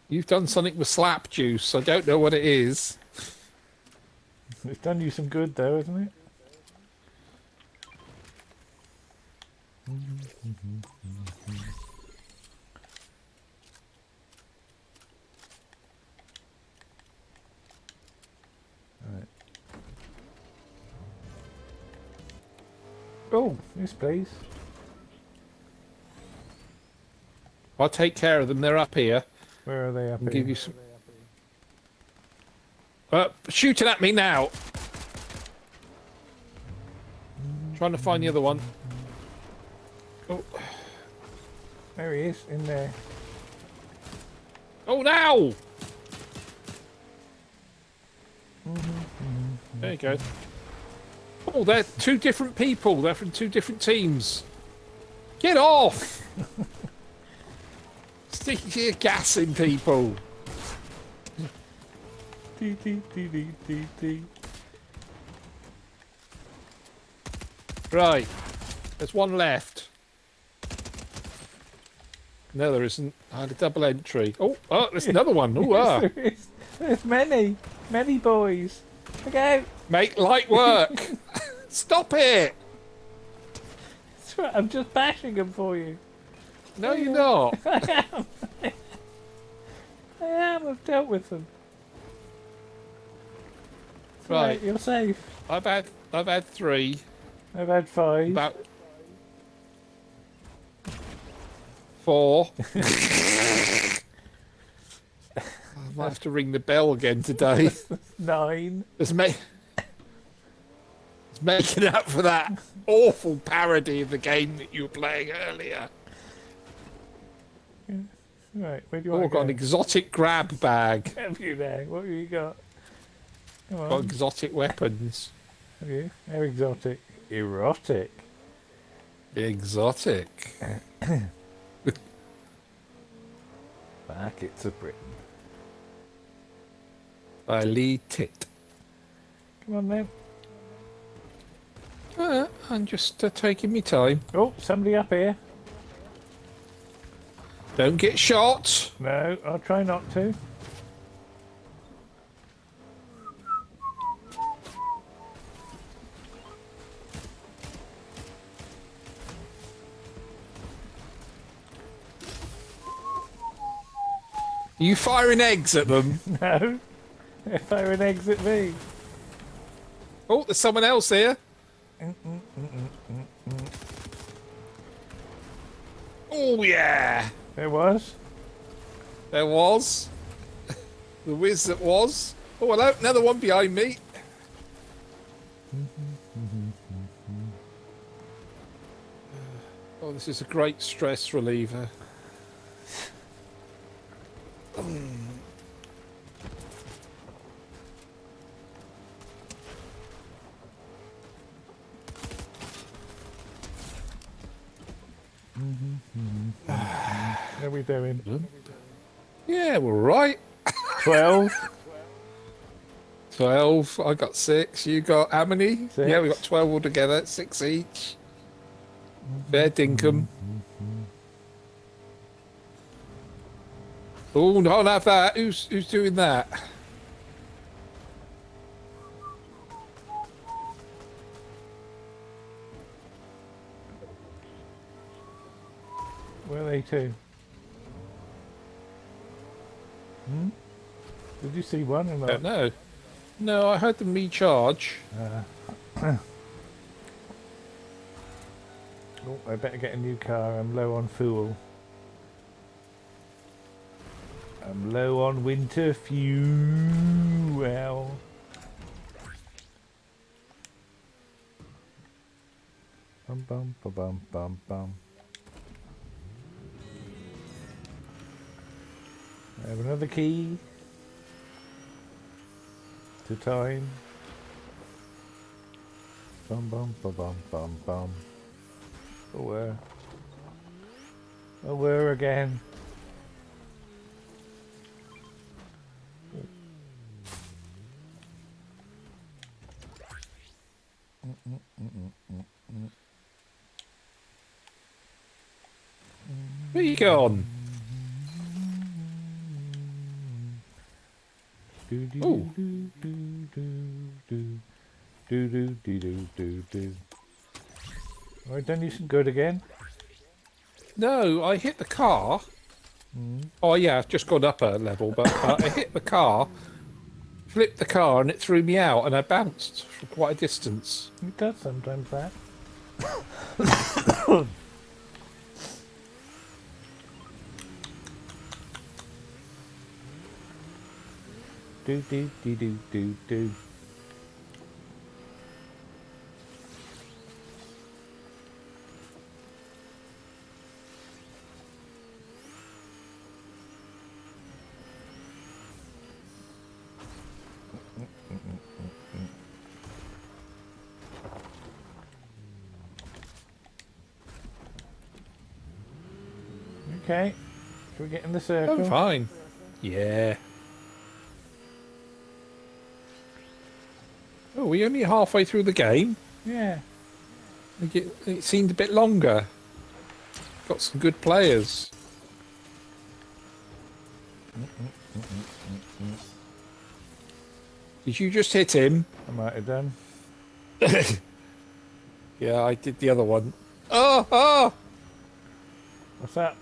You've done something with slap juice. I don't know what it is. It's done you some good though, hasn't it? Right. Oh, yes please. I'll take care of them. They're up here. Where are they up I'll here? give you some... shooting at me now. Trying to find the other one. Oh, There he is, in there. oh now! There you go. Oh, they're two different people. They're from two different teams. Get off! Stick your gas in people. Dee, dee, dee, dee, dee, dee. Right. There's one left. No, there isn't. I had a double entry. Oh, there's another one. Oh, Yes, there is. There's many boys. Look out! Make light work. Stop it. That's right, I'm just bashing them for you. No, you're not. I am. I've dealt with them. It's all Right. you're safe. I've had 3. I've had 5. About 4. I might have to ring the bell again today. 9. It's making up for that awful parody of the game that you were playing earlier. Right, where do you Oh, want I've to got go? an exotic grab bag. Have you now? What have you got? Come Got on. exotic weapons. Have you? How exotic? Erotic. Exotic. Markets of Britain. I lead it. Come on then. I'm just taking me time. Oh, somebody up here. Don't get shot. No, I'll try not to. Are you firing eggs at them? No. They're firing eggs at me. Oh, there's someone else here. Oh, yeah. There was. There was. The whiz that was. Oh, hello. Another one behind me. Oh, this is a great stress reliever. How are we doing? Yeah, we're right. 12. 12. I got 6. You got how many? 6. Yeah, we got 12 altogether. 6 each. Fair dinkum. Oh, no, not that. Who's doing that? Where are they to? Did you see one or not? No. No, I heard them recharge. Oh, I better get a new car. I'm low on fuel. I'm low on winter fuel. Bum bum ba bum bum bum. I have another key to time. Bum bum ba bum bum bum. Oh where? Oh where again? Where you gone? Do do Ooh. do do do do do do do do do. Have I done you some good again? No, I hit the car. Oh, yeah, I've just gone up a level, but I hit the car, flipped the car, and it threw me out, and I bounced from quite a distance. It does sometimes that. Do do do do do do. Okay. Should we get in the I'm circle? fine. Yeah. Oh, we only halfway through the game. Yeah. It seemed a bit longer. Got some good players. Did you just hit him? I might have done. Yeah, I did the other one. Oh, oh! What's that?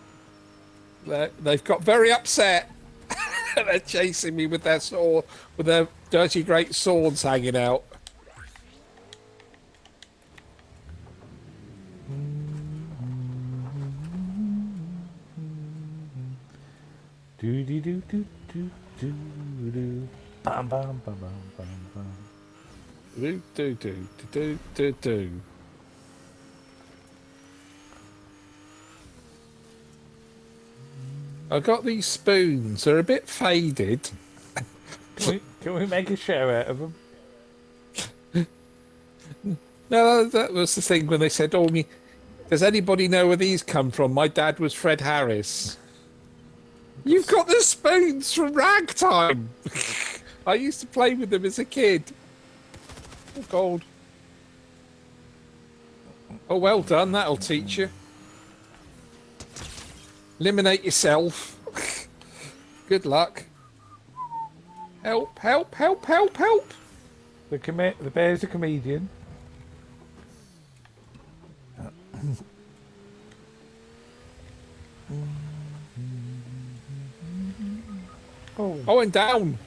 They've got very upset. They're chasing me with their sword, with their dirty great swords hanging out. Do do do do do do do. Bam bam bam bam bam bam. Do do do do do do. I got these spoons. They're a bit faded. Can we make a show out of them? No, that was the thing when they said, "Oh, me, does anybody know where these come from?" My dad was Fred Harris. You've got the spoons from Ragtime. I used to play with them as a kid. Oh, gold. Oh, well done. That'll teach you. Eliminate yourself. Good luck. Help, help, help, help, help. The bear's a comedian. Oh, and down.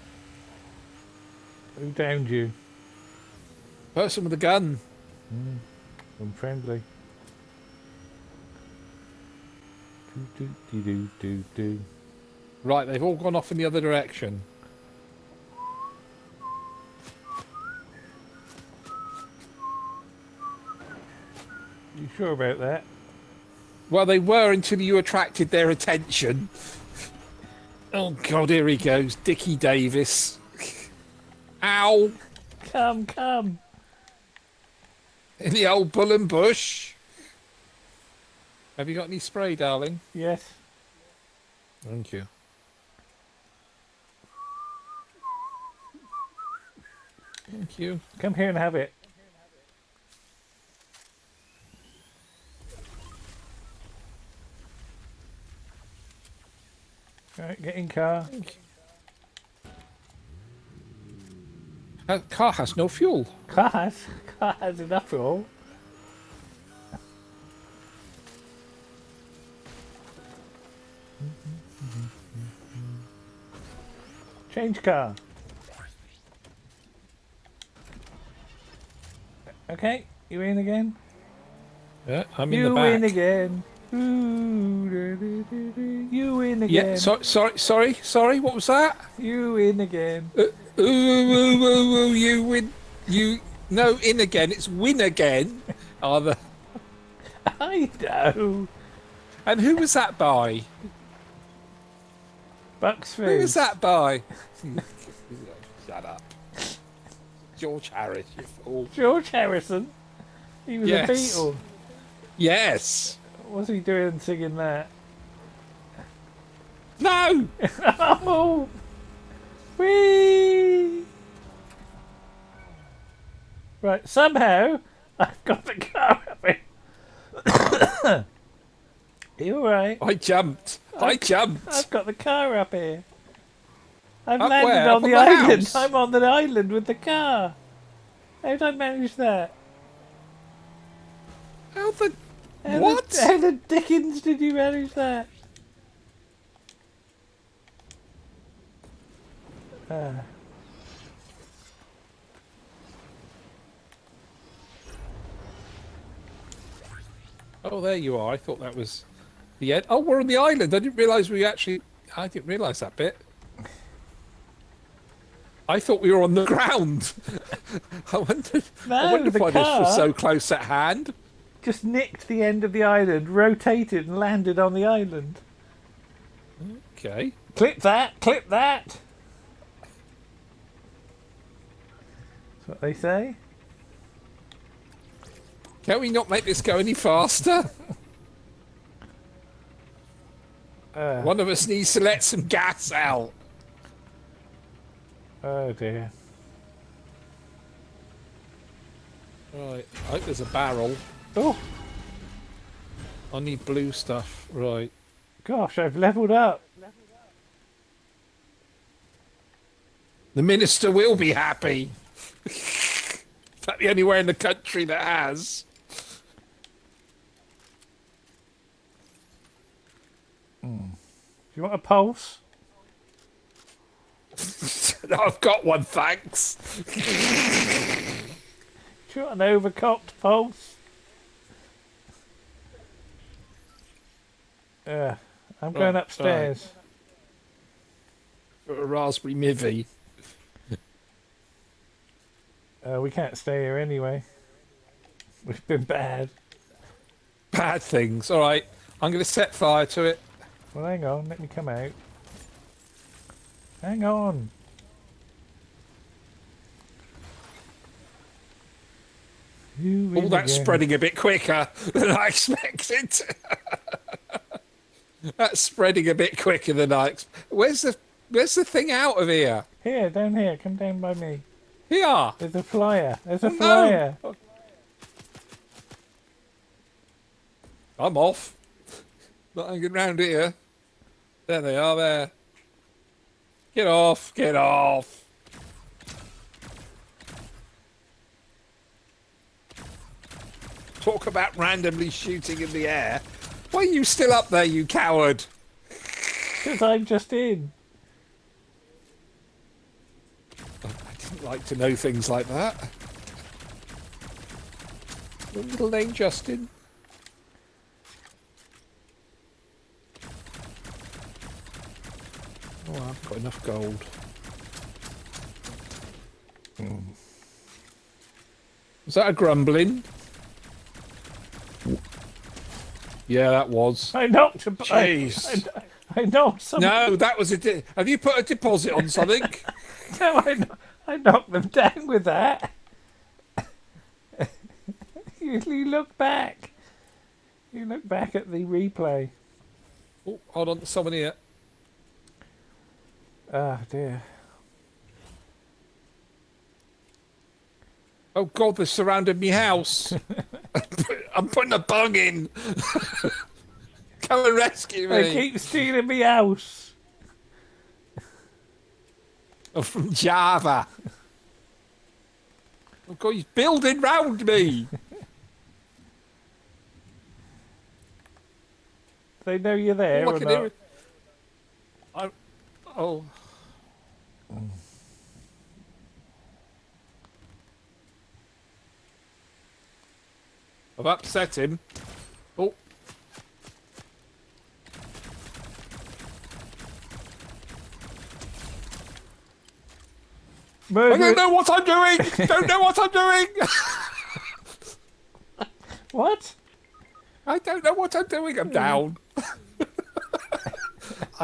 Who downed you? Person with a gun. Unfriendly. Do do do do do. Right, they've all gone off in the other direction. You sure about that? Well, they were until you attracted their attention. Oh, God, here he goes. Dickie Davis. Ow. Come. In the old bull and bush. Have you got any spray, darling? Yes. Thank you. Thank you. Come here and have it. Right, get in car. Thank you. Car has no fuel. Car has enough fuel. Change car. Okay, you in again? Yeah, I'm in You the back. win again. You win again. Yeah, sorry. What was that? You win again. You win. You no in again. It's win again. Are the I know. and who was that by? Bucks Who was Fizz. that by? Shut up, George Harris. You fool. George Harrison. He was Yes. a Beatle. Yes. What's he doing singing that? No. Oh! Whee! Right, somehow I've got the car up here. You alright? I jumped. I've got the car up here. I've Up landed where? on Up the on the island. house? I'm on the island with the car. How did I manage that? How the How what? how the dickens did you manage that? Oh, there you are. I thought that was the end. Oh, we're on the island. I didn't realise we actually. I didn't realise that bit. I thought we were on the ground. I wondered No, the why this was car- so close at hand. Just nicked the end of the island, rotated and landed on the island. Okay. Clip that! Clip that! That's what they say. Can we not make this go any faster? Uh, One of us needs to let some gas out. oh dear. Right, I hope there's a barrel. Oh, I need blue stuff. Right. gosh, I've leveled up. The minister will be happy. That's the only way in the country that has. Do you want a pulse? No, I've got one, thanks. Do you want an overcocked pulse? I'm going Right, upstairs. Got a raspberry mivvy. We can't stay here anyway. We've been bad. Bad things. All right, I'm going to set fire to it. Well, hang on. Let me come out. Hang on. You All win that's again. spreading a bit quicker than I expected. That's spreading a bit quicker than I expected. Where's the thing out of here? Here, down here. Come down by me. Here. There's a flyer. There's a Oh, flyer. no. I'm off. Not hanging round here. There they are there. Get off. Get off. Talk about randomly shooting in the air. Why are you still up there, you coward? Because I'm just in. I didn't like to know things like that. Your little name, Justin. Oh, I've got enough gold. Was that a grumbling? Yeah, that was. I knocked a... Jeez. I knocked some... No, that was a... Have you put a deposit on something? No, I knocked them down with that. You look back. You look back at the replay. Oh, hold on, there's someone here. Ah, dear. Oh, God, they've surrounded me house. I'm putting a bung in. Come and rescue me. They keep stealing me house. I'm from Java. Oh, God, he's building round me. They know you're there Oh, I or can not? hear it. Oh. I've upset him. Oh. I Murder... don't know what I'm doing. Don't know what I'm doing. What? I don't know what I'm doing. I'm down.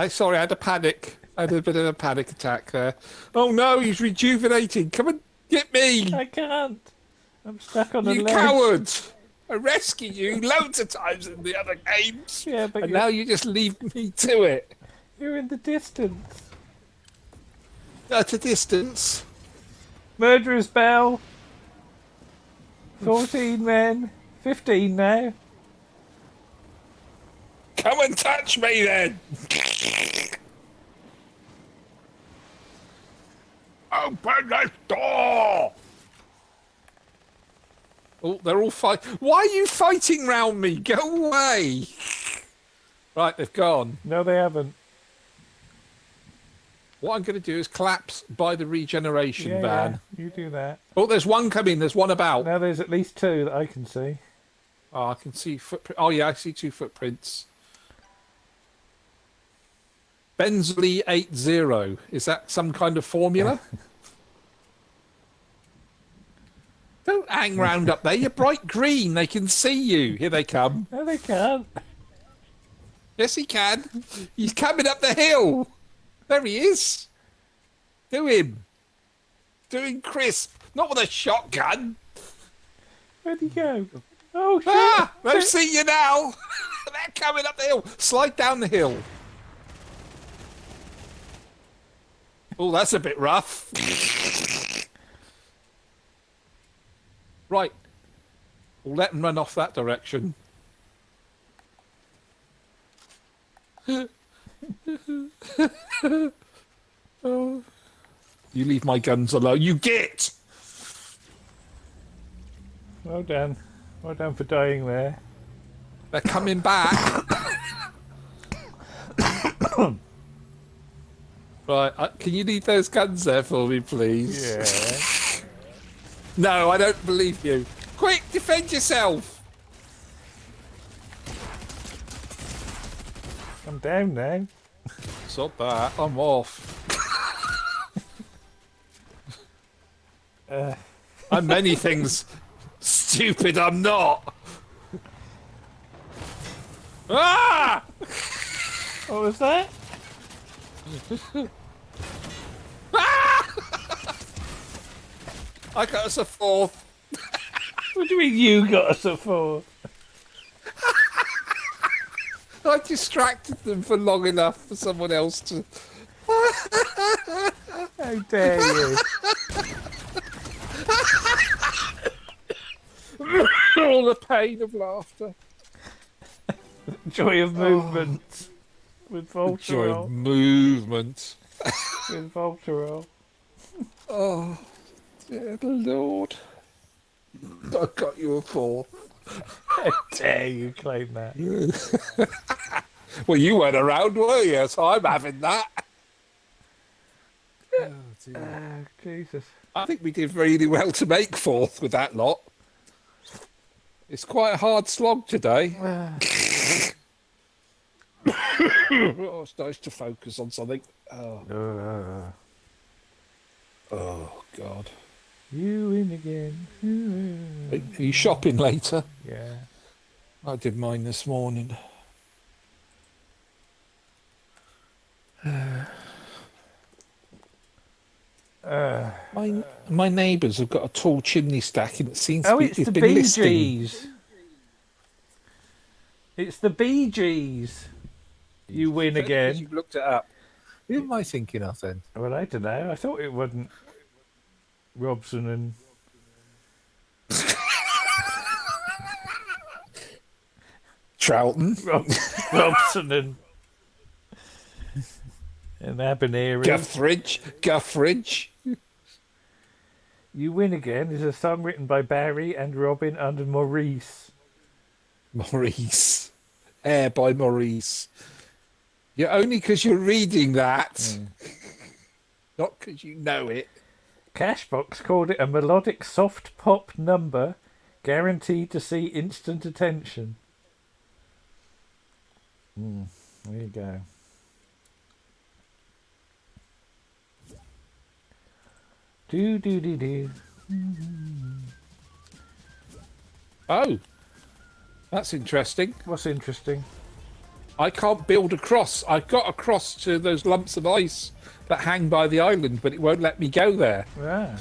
Sorry, I had a panic. I had a bit of a panic attack there. Oh no, he's rejuvenating. Come and get me. I can't. I'm stuck on a You ledge. coward. I rescued you loads of times in the other games. Yeah, but And now you just leave me to it. you're in the distance. At a distance. Murderer's bell. 14 men. 15 now. Come and touch me then. Open this door. Oh, they're all fighting. Why are you fighting round me? Go away. Right, they've gone. No, they haven't. What I'm going to do is collapse by the regeneration van. Yeah, you do that. Oh, there's one coming. There's one about. Now there's at least 2 that I can see. Oh, I can see footprint. Oh, yeah, I see 2 footprints. Bensley 80. Is that some kind of formula? Don't hang round up there. You're bright green. They can see you. Here they come. No, they can't. Yes, he can. He's coming up the hill. There he is. Do him. Doing crisp. Not with a shotgun. Where'd he go? Oh, shit. Ah! They've seen you now. They're coming up the hill. Slide down the hill. Oh, that's a bit rough. Right. We'll let them run off that direction. Oh, you leave my guns alone. You git! Well done. Well done for dying there. They're coming back. Right. Can you leave those guns there for me, please? Yeah. No, I don't believe you. Quick, defend yourself. I'm down now. Stop that. I'm off. I'm many things. Stupid, I'm not. Ah! What was that? I got us a fourth. What do you mean you got us a fourth? I distracted them for long enough for someone else to. How dare you? All the pain of laughter. Joy of movement. With The joy of Voltarol. movement. With Voltarol. Oh, dear Lord. I got you a fourth. How dare you claim that? Well, you weren't around, were you? So I'm having that. Oh, dear. Oh, Jesus. I think we did really well to make fourth with that lot. It's quite a hard slog today. Oh, it's nice to focus on something. Oh, oh God. You win again. Are you shopping later? Yeah. I did mine this morning. My neighbours have got a tall chimney stack and it seems to Oh, be, it's the been Bee listing. Gees. It's the Bee Gees. You win again. You've looked it up. Who am I thinking of then? Well, I don't know. I thought it wasn't Robson and Troughton. Robson and Abernary. Guthridge. You Win Again is a song written by Barry and Robin and Maurice. Maurice. Air by Maurice. Yeah, only because you're reading that. Not because you know it. Cashbox called it a melodic soft pop number guaranteed to see instant attention. There you go. Do do do do. Oh, that's interesting. What's interesting? I can't build a cross. I've got a cross to those lumps of ice that hang by the island, but it won't let me go there. Ah.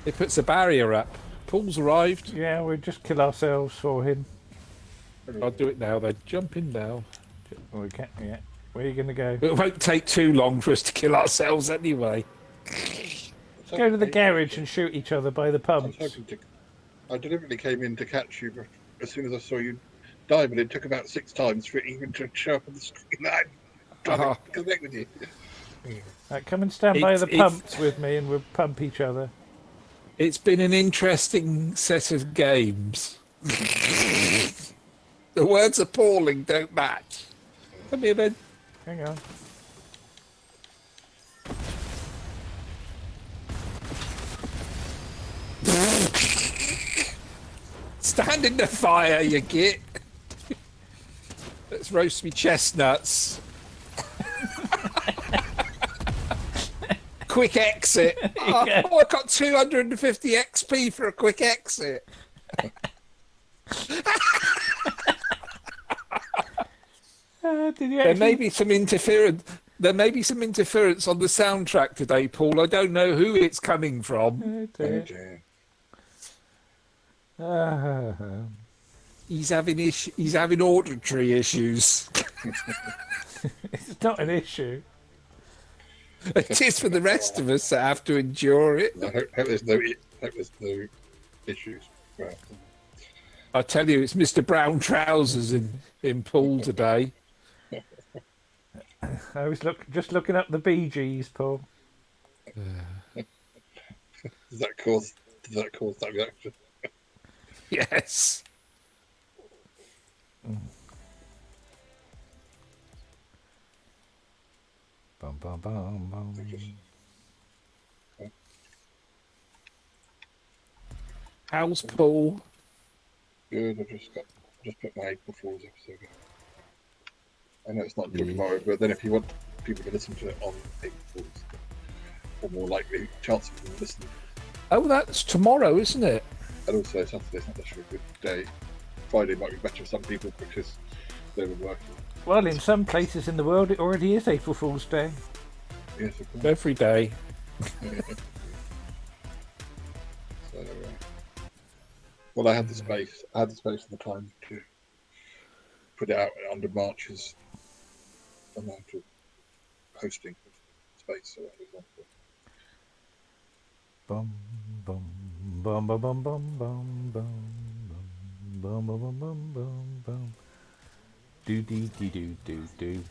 It puts a barrier up. Paul's arrived. Yeah, we'll just kill ourselves for him. I'll do it now then. Jump in now. We can't. Yeah. Where are you going to go? It won't take too long for us to kill ourselves anyway. Let's go to the garage and shoot each other by the pumps. I deliberately came in to catch you, but as soon as I saw you die, but it took about 6 times for it even to show up on the screen. I'm trying to connect with you. Right, come and stand by the pumps with me and we'll pump each other. It's been an interesting set of games. The words appalling don't match. Come here then. Hang on. Stand in the fire, you git. Let's roast me chestnuts. Quick exit. Oh, I got 250 XP for a quick exit. There may be some interference. There may be some interference on the soundtrack today, Paul. I don't know who it's coming from. He's having auditory issues. It's not an issue. It is for the rest of us that have to endure it. I hope there's no issues. Right. I tell you, it's Mr. Brown Trousers in pool today. I was just looking up the Bee Gees, Paul. Does that cause that reaction? Yes. Bum bum bum bum. How's Paul? Good. I've just put my April Fool's episode out. I know it's not until tomorrow, but then if you want people to listen to it on April Fool's, or more likely chance of them listening. Oh, that's tomorrow, isn't it? And also Saturday's not necessarily a good day. Friday might be better for some people because they were working. Well, in some places in the world, it already is April Fool's Day. Yes, of course. Every day. So, well, I had the space. I had the space and the time to put it out under March's amount of hosting space. So that was wonderful. Bum bum bum bum bum bum bum bum bum bum bum bum bum bum. Do do do do do do.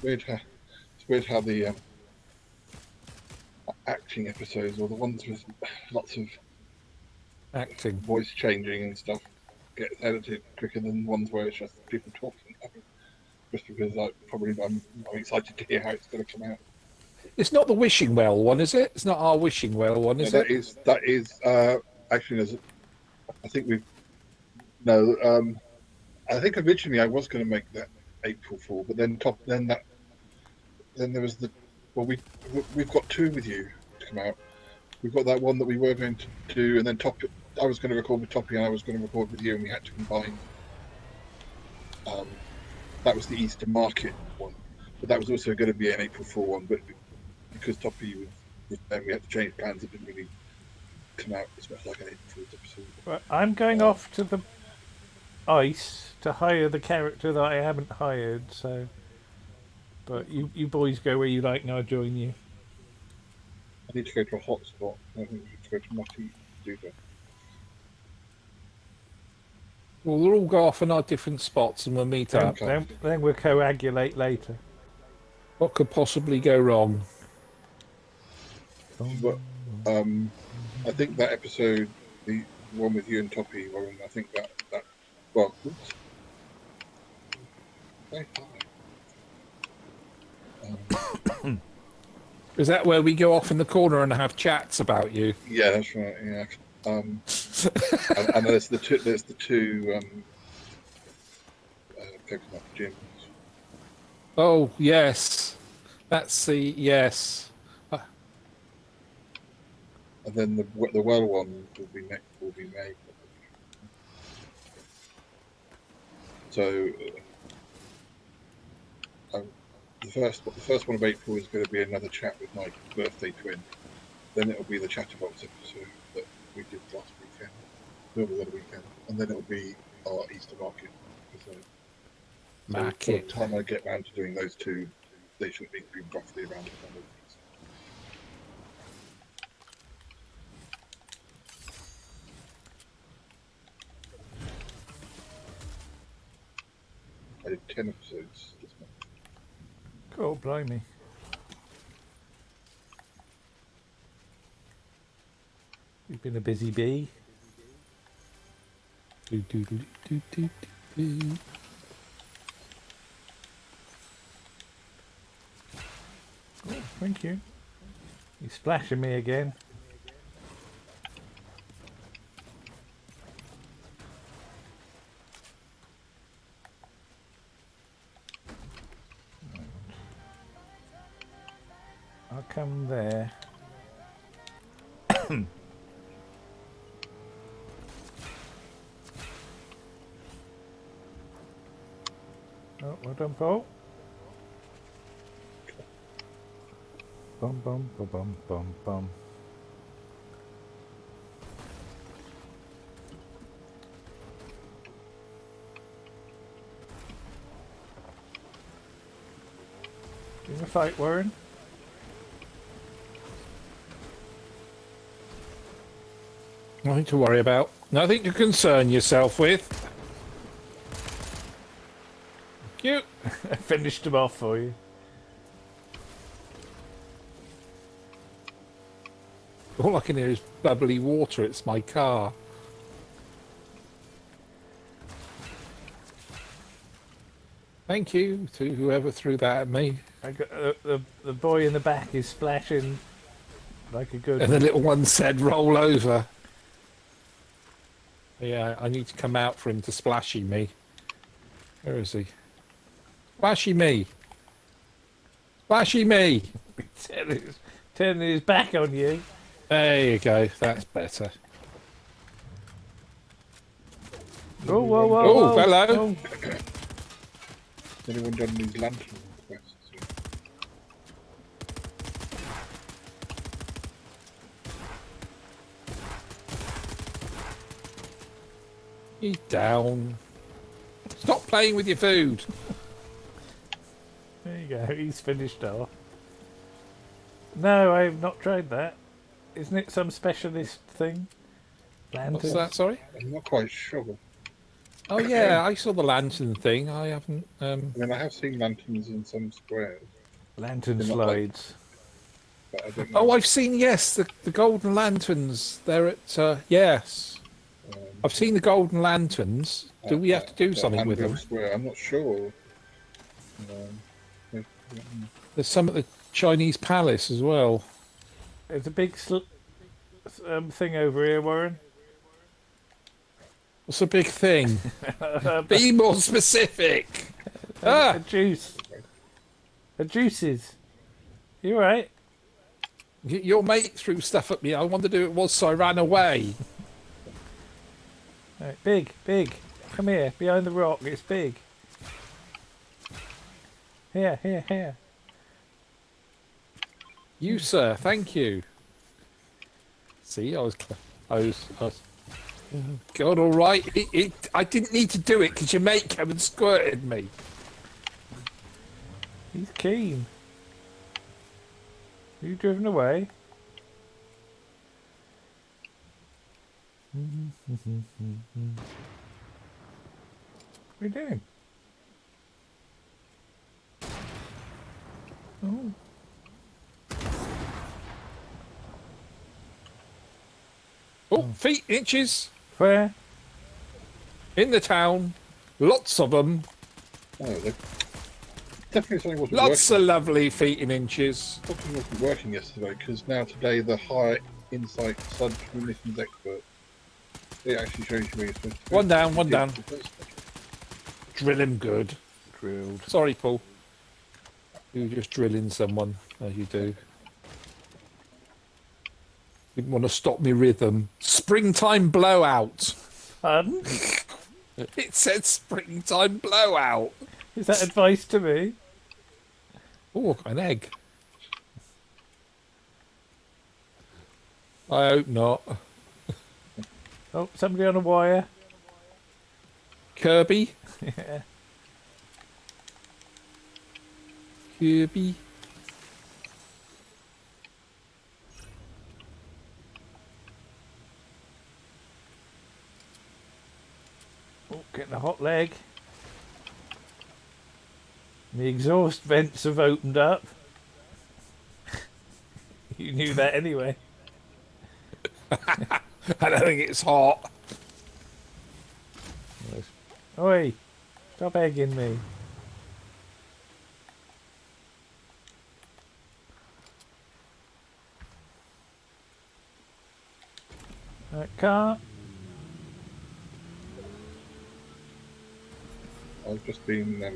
It's weird how the acting episodes, or the ones with lots of Acting. voice changing and stuff, get edited quicker than ones where it's just people talking. Just because I'm excited to hear how it's going to come out. It's not the Wishing Well one, is it? It's not our Wishing Well one, is No, it? that is actually. I think we've no. I think originally I was going to make that April Fool, but then there was the we've got two with you to come out. We've got that one that we were going to do, and then I was going to record with Toppy, and I was going to record with you, and we had to combine. That was the Easter Market one, but that was also going to be an April Fool one, but because Toppy was then we had to change plans. It didn't really come out as much like an April Fool's episode. Right, I'm going off to the ice to hire the character that I haven't hired. So, but you boys go where you like, and I'll join you. I need to go to a hotspot. I think we need to go to Mutty to do that. Well, we'll all go off in our different spots and we'll meet up. Then we'll coagulate later. What could possibly go wrong? But I think that episode, the one with you and Toppy, Warren, I think that well, oops. Okay, Is that where we go off in the corner and have chats about you? yeah, that's right. Yeah, and there's the two coconut gyms. Oh, yes. That's the yes. And then the well one will be May. So the first one of April is going to be another chat with my birthday twin. Then it'll be the Chatterbox episode that we did last weekend, the other weekend, and then it'll be our Easter Market episode. So by the time I get round to doing those two, they should be roughly around the time of Easter. I did 10 episodes this month. Cool, blimey. You've been a busy bee. Do, do, do, do, do, do, do. Oh, thank you. You're splashing me again. I'll come there. Oh, well done, Paul. Bum bum bum bum bum bum. You in a fight, Warren? Nothing to worry about. Nothing to concern yourself with. Thank you. I finished him off for you. All I can hear is bubbly water. It's my car. Thank you to whoever threw that at me. I got the boy in the back is splashing like a good. And the little one said, roll over. Yeah, I need to come out for him to splashy me. Where is he? Splashy me. Splashy me. Turning his back on you. There you go. That's better. Oh, whoa, whoa, Oh, whoa. hello. Oh. Has anyone done these lantern quests? He's down. Stop playing with your food. There you go. He's finished off. No, I've not tried that. Isn't it some specialist thing? Lanterns? What's that? Sorry. I'm not quite sure. Oh yeah, I saw the lantern thing. I haven't. I mean, I have seen lanterns in some squares, Lantern They're not like- slides. but I don't know. Oh, I've seen, yes, the golden lanterns. They're at yes. I've seen the golden lanterns. Do we have to do something with them? Square. I'm not sure. There's some at the Chinese palace as well. There's a big thing over here, Warren. What's a big thing? Be more specific. A juice. A juices. You alright? Your mate threw stuff at me. I wanted to do it was, so I ran away. Right, big, big. Come here, behind the rock. It's big. Here, here, here. You, sir. Thank you. See, I was God, all right. I didn't need to do it because your mate came and squirted me. He's keen. Are you driven away? What are you doing? Oh. Oh, feet, inches Where? in the town. Lots of them. Oh, definitely something wasn't Lots working. of lovely feet in inches. Something wasn't working yesterday because now today the high insight sludge munitions expert, it actually shows you where you're supposed to go. One down, one down. Drill him good. Drilled. Sorry, Paul. You were just drilling someone, as you do. Didn't want to stop me rhythm. Springtime blowout. Pardon? It said springtime blowout. Is that advice to me? Oh, an egg. I hope not. Oh, somebody on a wire. Kirby. Yeah. Kirby. Oh, getting a hot leg. The exhaust vents have opened up. You knew that anyway. I don't think it's hot. Oi, stop egging me. Car. I've just been. The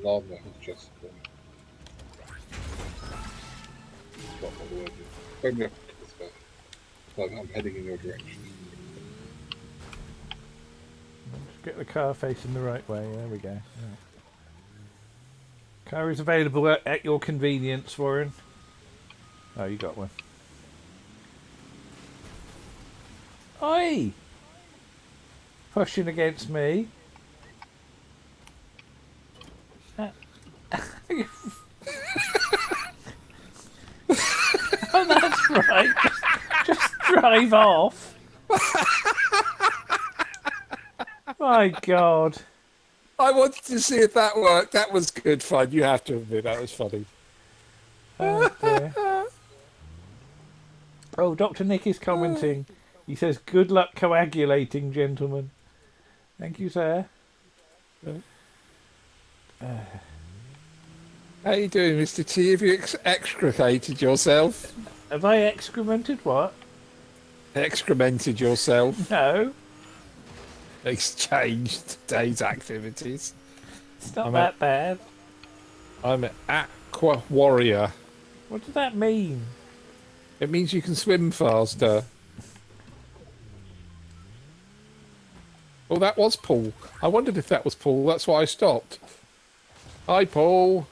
llama has just. Got what the word is. Phone me up to this guy. So I'm heading in your direction. Just get the car facing the right way. There we go. Right. Car is available at your convenience, Warren. Oh, you got one. Oi! Pushing against me. Right, just drive off. My God. I wanted to see if that worked. That was good fun. You have to admit that was funny. Oh dear. Oh, Dr. Nick is commenting. He says, "Good luck coagulating, gentlemen." Thank you, sir. How you doing, Mr. T? Have you excreted yourself? Have I excremented what? Excremented yourself? No, Exchanged today's activities. it's not I'm that bad. I'm an aqua warrior. What does that mean? It means you can swim faster. Oh, that was Paul. I wondered if that was Paul. That's why I stopped. Hi, Paul.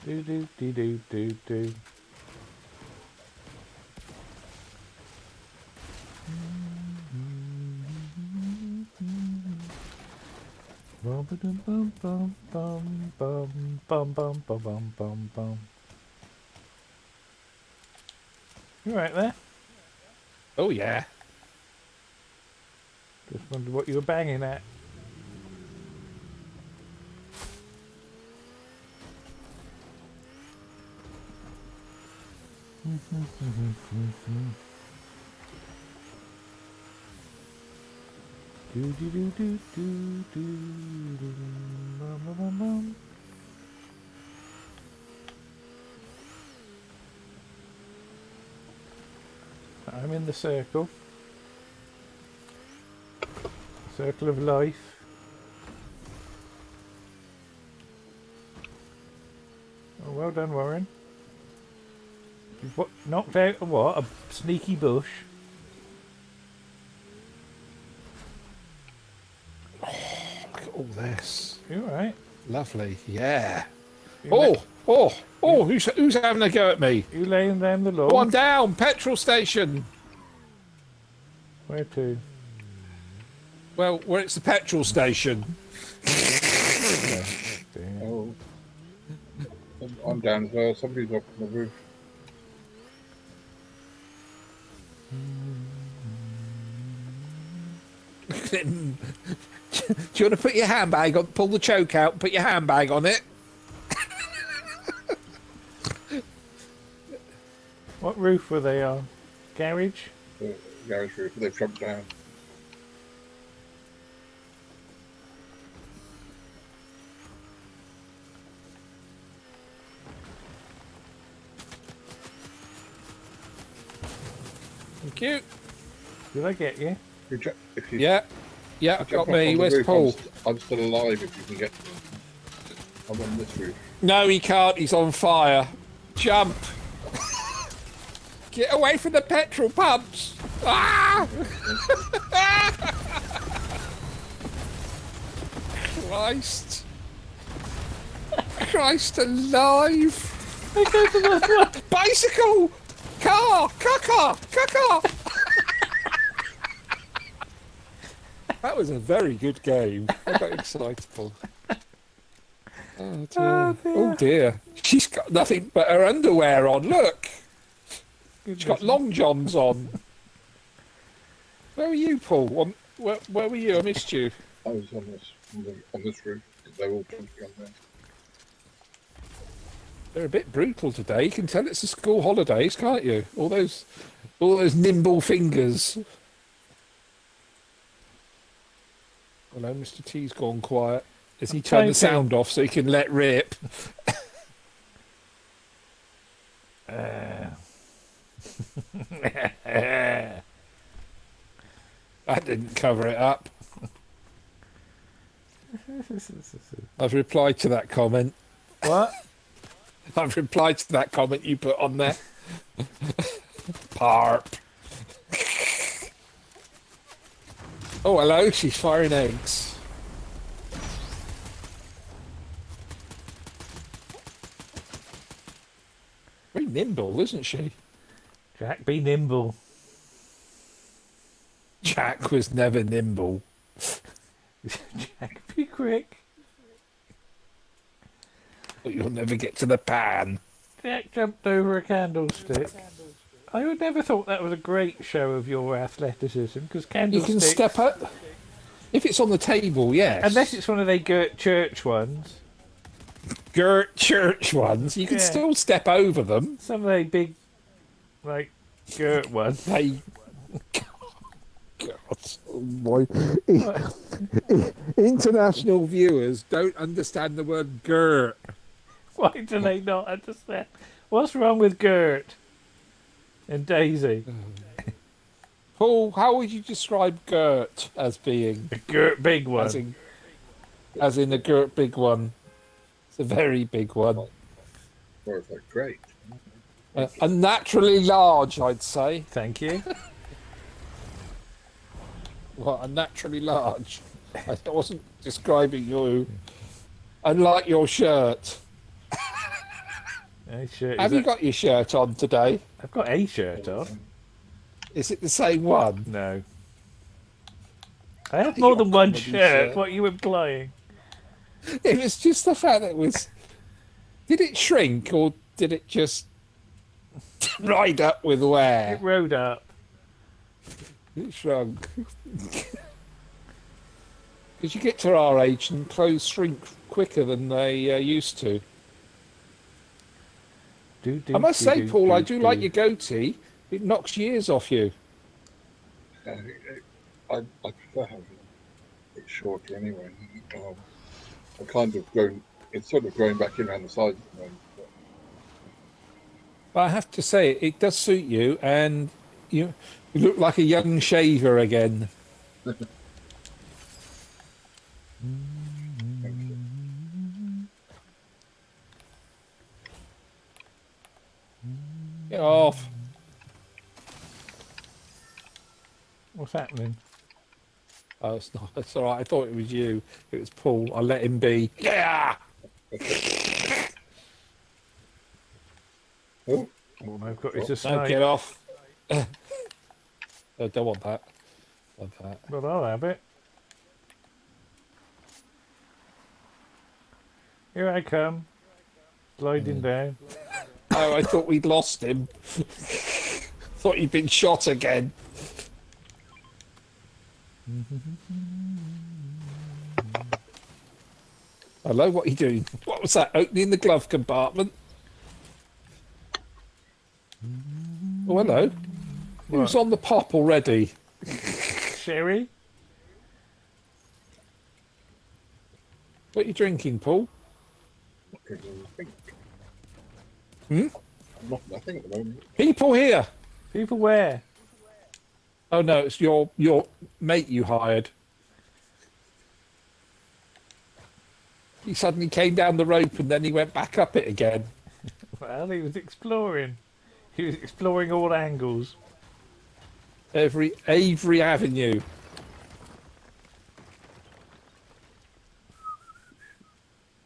Do do do do do do. Bum bum bum bum bum bum bum bum bum bum bum. You right there? Oh, yeah. Just wondered what you were banging at. Do do do do do do do bum bum bum bum. I'm in the circle. Circle of life. Oh, well done, Warren. You've knocked out a what? A sneaky bush. Look at all this. You alright? Lovely. Yeah. You Who's having a go at me? you laying down the law? Oh, I'm down. Petrol station. Where to? Well, where it's the petrol station. Dear. Oh, I'm down as well. Somebody's up on the roof. Do you want to put your handbag on? Pull the choke out and put your handbag on it. What roof were they on? Garage? The garage roof. They've jumped down. Thank you. Did I get you? If you Yeah. Yeah, jump got up me. on the Where's roof, Paul? I'm still alive if you can get to me. I'm on this roof. No, he can't. He's on fire. Jump. Get away from the petrol pumps. Ah! Christ. Christ alive. Bicycle. Car. Car. That was a very good game. I got excitable. Oh dear. Oh dear. She's got nothing but her underwear on. Look. She's got long johns on. Where were you, Paul? Where were you? I missed you. I was on this roof. They're all jumping on there. They're a bit brutal today. You can tell it's the school holidays, can't you? All those nimble fingers. Hello, Mr. T's gone quiet. Has he turned the sound off so he can let rip? That didn't cover it up. I've replied to that comment. What? I've replied to that comment you put on there. Parp. Oh, hello. She's firing eggs. Very nimble, isn't she? Jack, be nimble. Jack was never nimble. Jack, be quick. but you'll never get to the pan. Jack jumped over a candlestick. I would never thought that was a great show of your athleticism, because You can step candlesticks, up. If it's on the table, unless yes. it's one of they Gert church ones, Girt church ones, you can yeah, still step over them. some of they big, like, Gert ones. They. God, oh boy. What? International viewers don't understand the word girt. Why do they not understand? What's wrong with Gert and Daisy? Paul, how would you describe girt as being? A Gert big As one. in a girt big one. It's a very big one. Or is that great? Unnaturally large, I'd say. Thank you. Well, unnaturally large. I wasn't describing you. Unlike your shirt. Have you got your shirt on today? I've got a shirt on. Is it the same one? No. I have more than one comedy shirt. shirt. What are you implying? It was just the fact that it was. Did it shrink or did it just ride up with It wear? rode up. It shrunk. Because you get to our age and clothes shrink quicker than they used to. I must say, Paul, I do like your goatee. It knocks years off you. I prefer having it shorter anyway. I kind of grown. It's sort of growing back in around the sides at the moment. But I have to say, it does suit you, and you look like a young shaver again. Get off. What's happening? Oh, it's not. It's all right. I thought it was you. It was Paul. I let him be. Yeah. Oh, All I've got is a No, snipe. get off. I don't want that. Want that. Well, I'll have it. Here I come. Sliding down. Oh, I thought we'd lost him. Thought he'd been shot again. Hello, what are you doing? What was that? Opening the glove compartment? Oh, hello. Who's on the pop already? Sherry? What are you drinking, Paul? nothing. Hmm? Nothing at the moment. People here. People where? Oh no, it's your mate you hired. He suddenly came down the rope and then he went back up it again. Well, he was exploring. He was exploring all angles. Every Avery Avenue.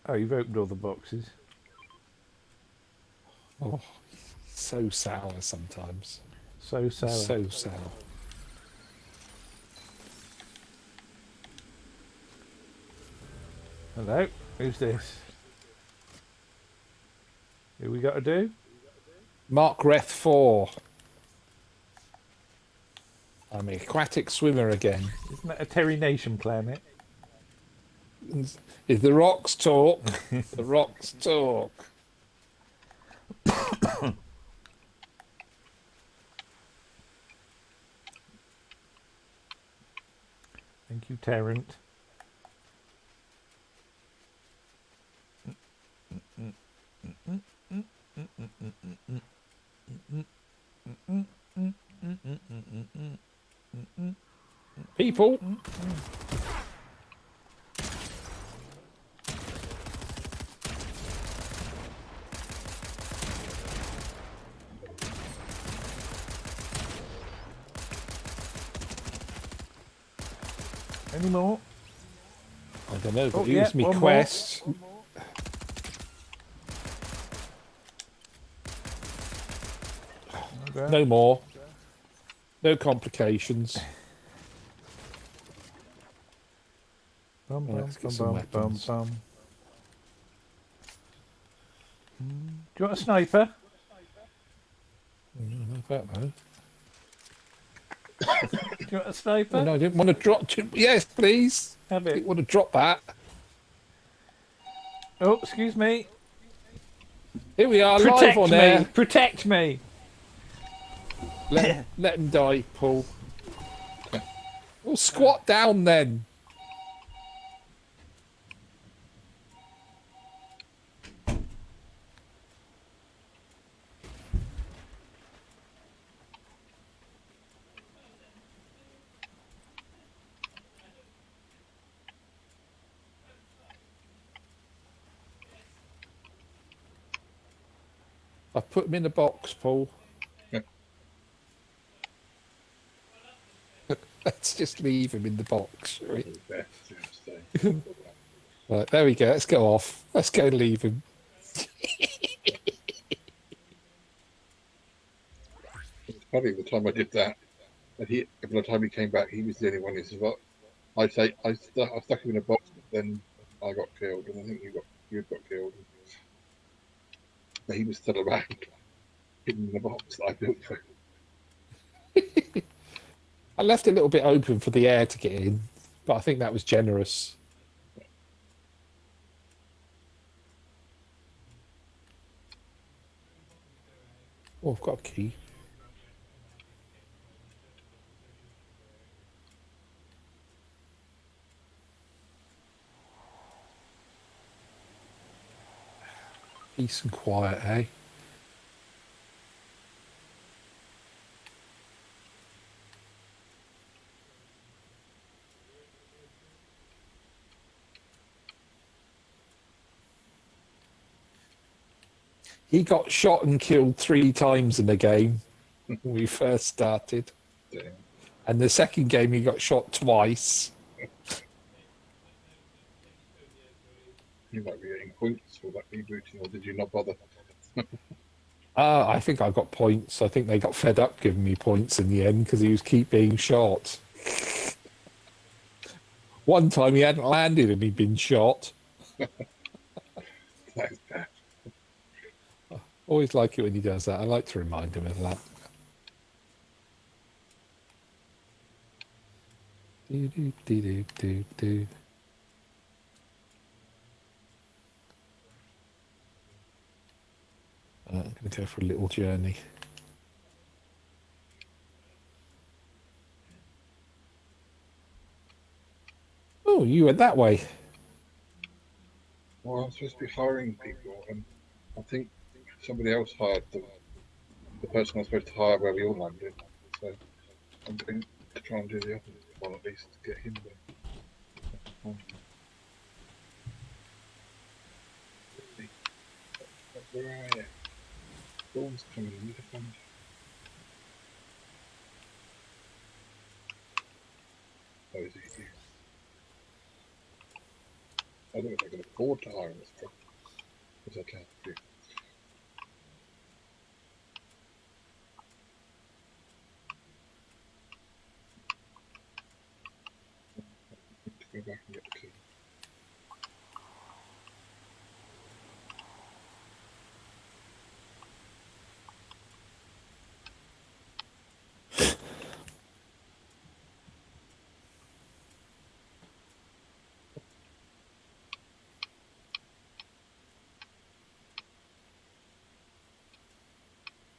Oh, you've opened all the boxes. Oh, so sour sometimes. So sour. So sour. Hello? Who's this? Who we got to do? Mark Reth 4. I'm an aquatic swimmer again. Isn't that a Terry Nation planet? If the rocks talk, the rocks talk. Thank you, Terrant. People. Any more? I don't know, but Oh, here's yeah, me one more. quest. Okay. No more. No complications. Bum, bum, Let's get bum, some bum, bum, weapons. bum. you want a sniper? I don't know. Do you want a Oh, sniper? no, I didn't want to drop. Yes, please. Have I it. didn't want to drop that. Oh, excuse me. Here we are, live Protect on me! air. Protect me! Let him die, Paul. Well, squat down then. I've put him in the box, Paul. Yeah. Let's just leave him in the box, shall we? There, so. Right, there we go. Let's go off. Let's go leave him. It's funny, the time I did that, and by the time he came back, he was the only one who says, "Well, I stuck him in a box, but then I got killed, and I think you got killed." But he was still around, hidden in the box that I built for him. I left it a little bit open for the air to get in, but I think that was generous. Oh, I've got a key. Peace and quiet, eh? He got shot and killed 3 times in the game when we first started. Damn. And the second game, he got shot twice. You might be getting points for that rebooting, or did you not bother? I think I got points. I think they got fed up giving me points in the end because he was keep being shot. One time he hadn't landed and he'd been shot. That is bad. Always like it when he does that. I like to remind him of that. Do, do, do, do, do, do. I'm going to go for a little journey. Oh, you went that way. Well, I'm supposed to be hiring people, and I think somebody else hired the person I was supposed to hire where we all landed. So I'm going to try and do the other one at least to get him there. Where are you? Dawn's coming. You need to find. Oh, is it you? I don't know if I can afford to hire this truck because I can't do. I need to go back and get the key.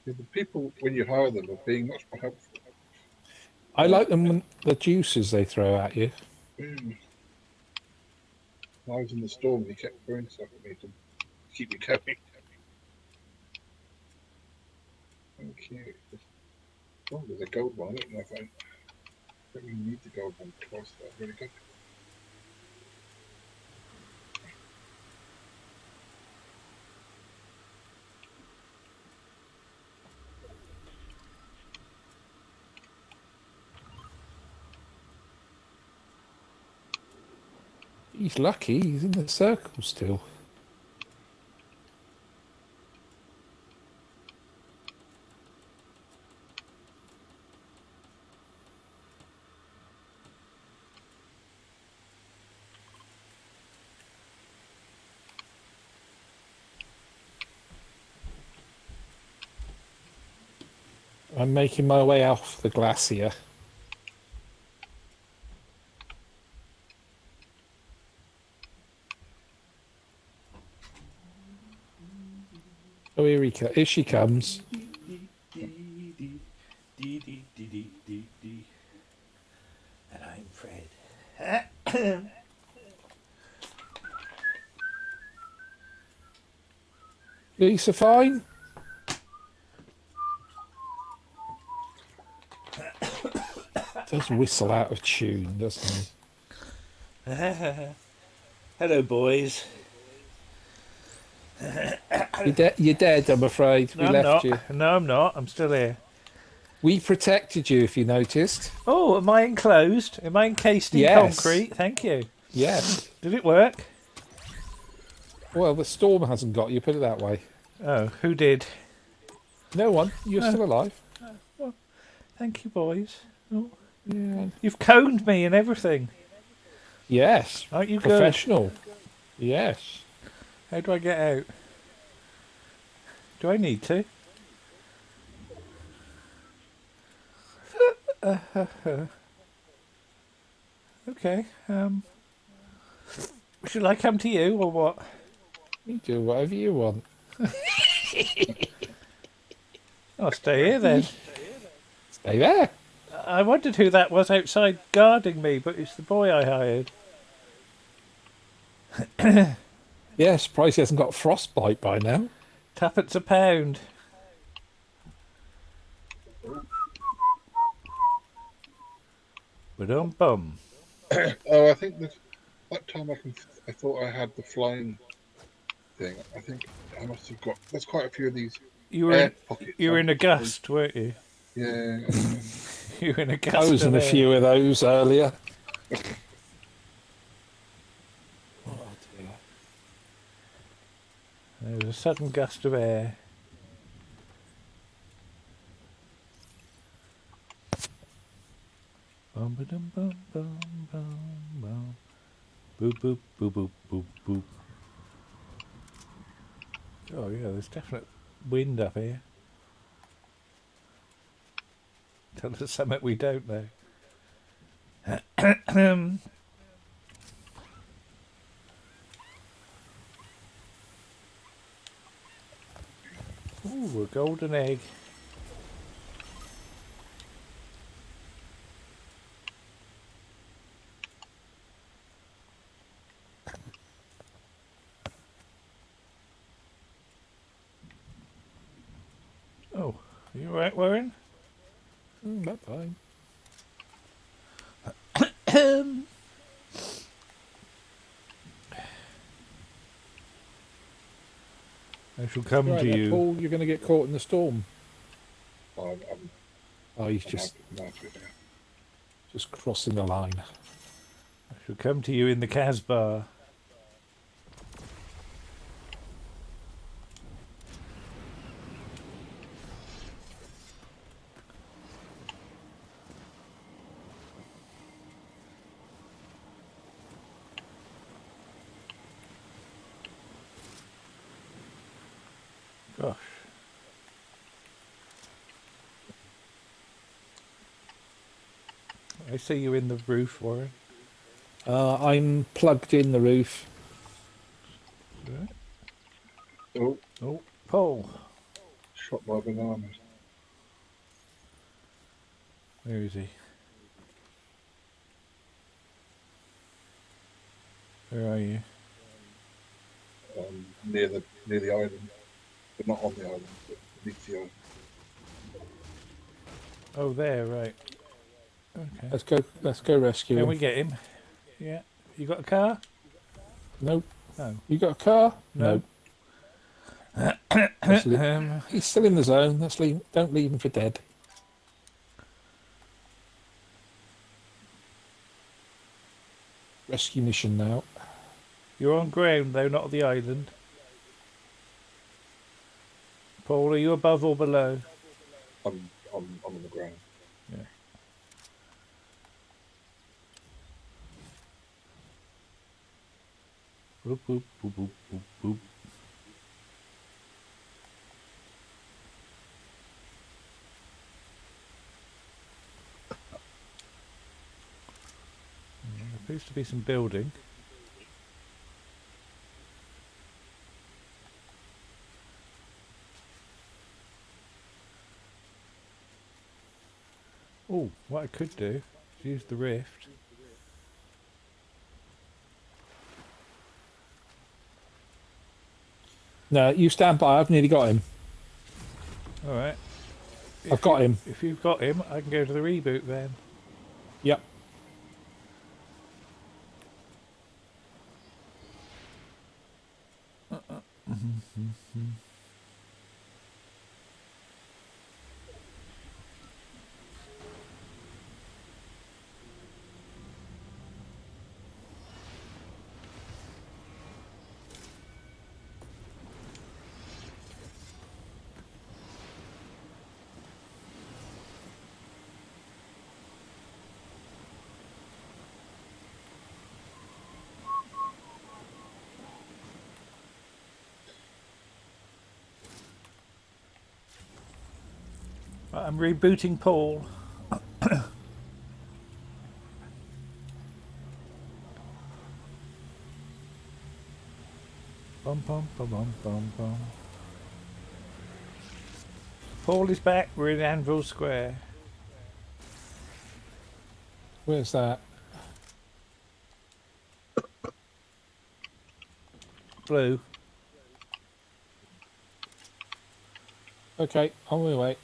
Yeah, the people when you hire them are being much more helpful. I like them when the juices they throw at you. Mm. I was in the storm and he kept throwing stuff at me to keep me going. Thank you. Oh, there's a gold one. I don't know if I don't really need the gold one twice. That's really good. He's lucky. He's in the circle still. I'm making my way off the glacier. Oh, here she comes. And I'm Fred. Lisa fine? Does whistle out of tune, doesn't he? Hello, boys. You're dead, I'm afraid. No, We I'm left not. you. No, I'm not. I'm still here. We protected you, if you noticed. Oh, am I enclosed? Am I encased in Yes. concrete? Thank you. Yes. Did it work? Well, the storm hasn't got you, put it that way. Oh, who did? No one. You're still alive. Well, thank you, boys. Oh, Yeah. you've coned me and everything. Yes. Aren't you good? Professional. Yes. How do I get out? Do I need to? Okay. Should I come to you or what? You do whatever you want. I'll stay here then. Stay there. I wondered who that was outside guarding me, but it's the boy I hired. Yeah, surprised he hasn't got frostbite by now. Tuppence a pound. Ba-dum-bum. Oh, I think that time I thought I had the flying thing. I think I must have got. There's quite a few of these You were air in, pockets. you were in a gust, weren't you? Yeah. You were in a gust. I was in a of air. few of those earlier. Oh dear. There was a sudden gust of air. Bum ba dum bum bum bum bum. Boop boop boop boop boop boop. Oh yeah, there's definite wind up here. Tell us something we don't know. Ooh, a golden egg. Oh, are you alright, Warren? Not fine. I shall come Right to there, you. Paul, you're going to get caught in the storm. I'm Oh, he's just crossing the line. I shall come to you in the Casbah. Gosh. I see you in the roof, Warren. I'm plugged in the roof. Right. Oh, Oh, Paul. shot by bananas. Where is he? Where are you? Near the island, but not on the island, but beneath the island. Oh, there, right. Okay. Let's go rescue Can him. we get him? Yeah. You got a car? Nope. No. You got a car? No. He's still in the zone. Don't leave him for dead. Rescue mission now. You're on ground, though, not the island. Paul, are you above or below? I'm on the ground. Yeah. Boop, boop, boop, boop, boop, boop. Seems to be some building. Oh, what I could do is use the rift. No, you stand by. I've nearly got him. All right. I've got him. If you've got him, I can go to the reboot then. Yep. Right, I'm rebooting Paul. Bum bum bum bum bum bum. Paul is back. We're in Anvil Square. Where's that? Blue. Okay, on my way.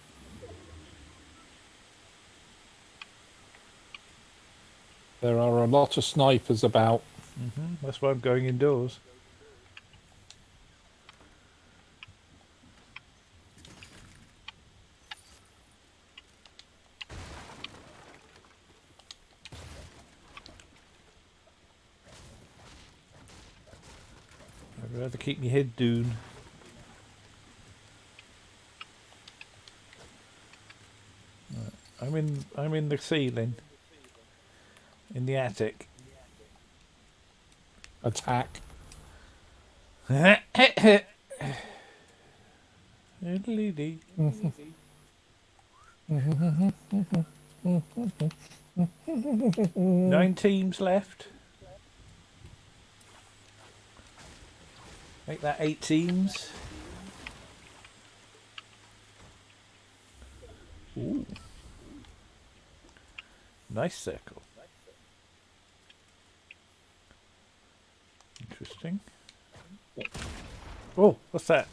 There are a lot of snipers about. That's why I'm going indoors. I'd rather keep my head down. Right. I'm in the ceiling. In the attic. Attack. Diddly-dee. 9 teams left. Make that 8 teams. Ooh. Nice circle. Interesting. Oh, what's that?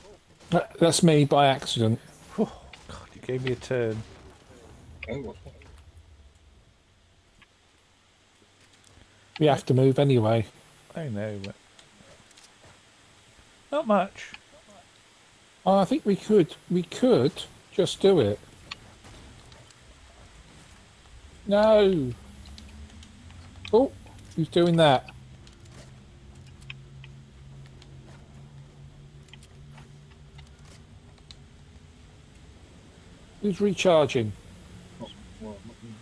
That's me by accident. Oh, God, you gave me a turn. Oh, what's that? We have to move anyway. I know, but not much. Oh, I think we could just do it. No. Oh, who's doing that? Who's recharging? Well, not really.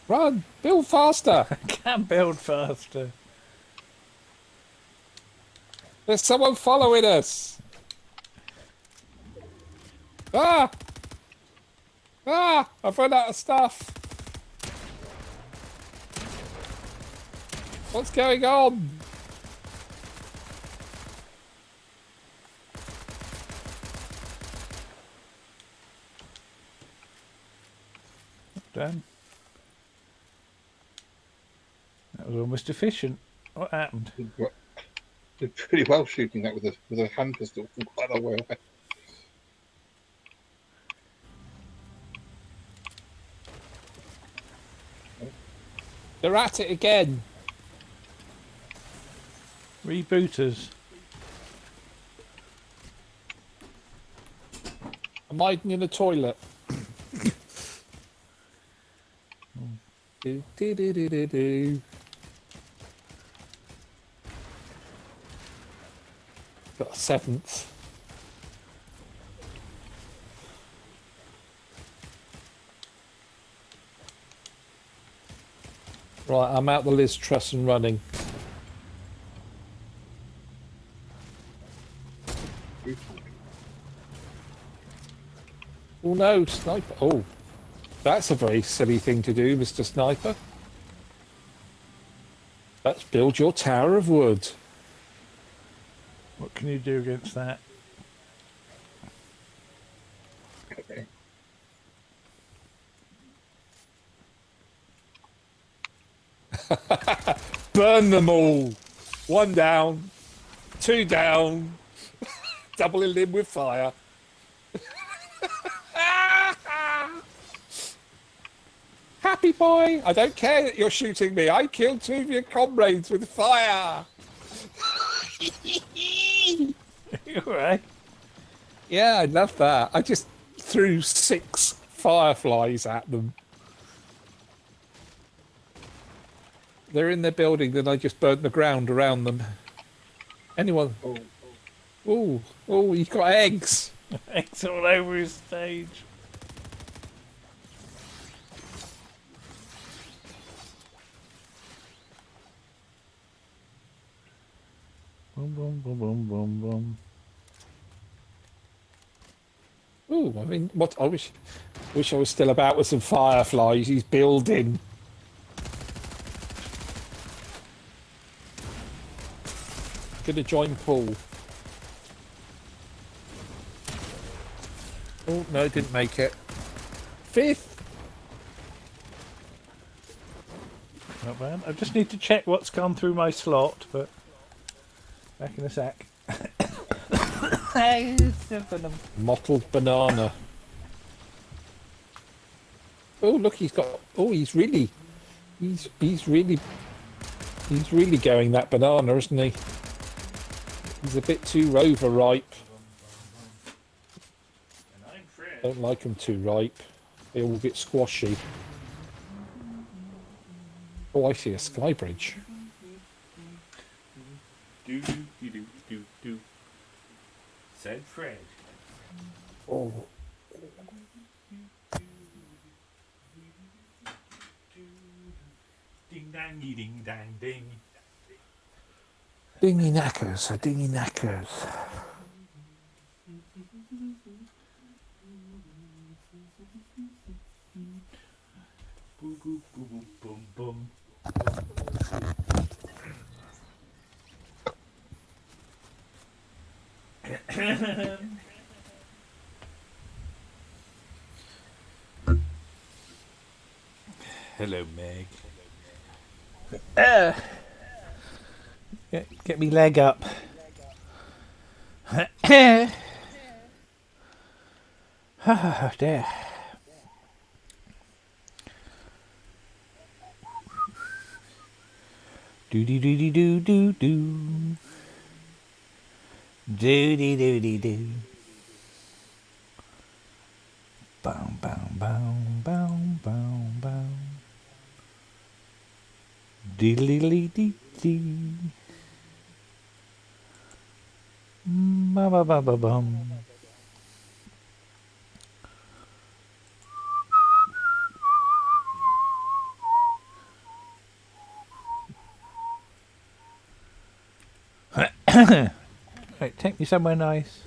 Run! Build faster! I can build faster. There's someone following us! Ah! Ah! I've run out of stuff! What's going on? Done. That was almost efficient. What happened? Did pretty well shooting that with a hand pistol from quite a way away. They're at it again. Rebooters. I'm hiding in the toilet. Do, do, do, do, do, do. Got a 7th. Right, I'm out the Liz Truss and running. Oh no, sniper. Oh, That's a very silly thing to do, Mr. Sniper. Let's build your tower of wood. What can you do against that? Okay. Burn them all. One down, two down, doubling them with fire. Happy boy, I don't care that you're shooting me. I killed two of your comrades with fire. You alright? Yeah, I love that. I just threw 6 fireflies at them. They're in their building, then I just burnt the ground around them. Anyone? Oh, Oh, he's got eggs. Eggs all over his stage. Boom, boom, boom, boom, boom, boom. Oh, I mean, what? I wish I was still about with some fireflies. He's building. Gonna join Paul. Oh no, didn't make it. 5th. Not bad. I just need to check what's gone through my slot, but back in a sec. Mottled banana. Oh look, he's got. Oh, he's really going that banana, isn't he? He's a bit too overripe. Don't like them too ripe. They all get squashy. Oh, I see a sky bridge. Do do do do do do. Said Fred. Oh, Ding dang ding dang ding. dingy knackers, dingy knackers. Boom boom boom boom boom. Hello, Meg. Get me leg up. Oh, dear. Do do do do do do do. Do do do do do. Bow bow bow bow bow bow. Diddly dee dee. Ba ba ba ba bum. Right, take me somewhere nice.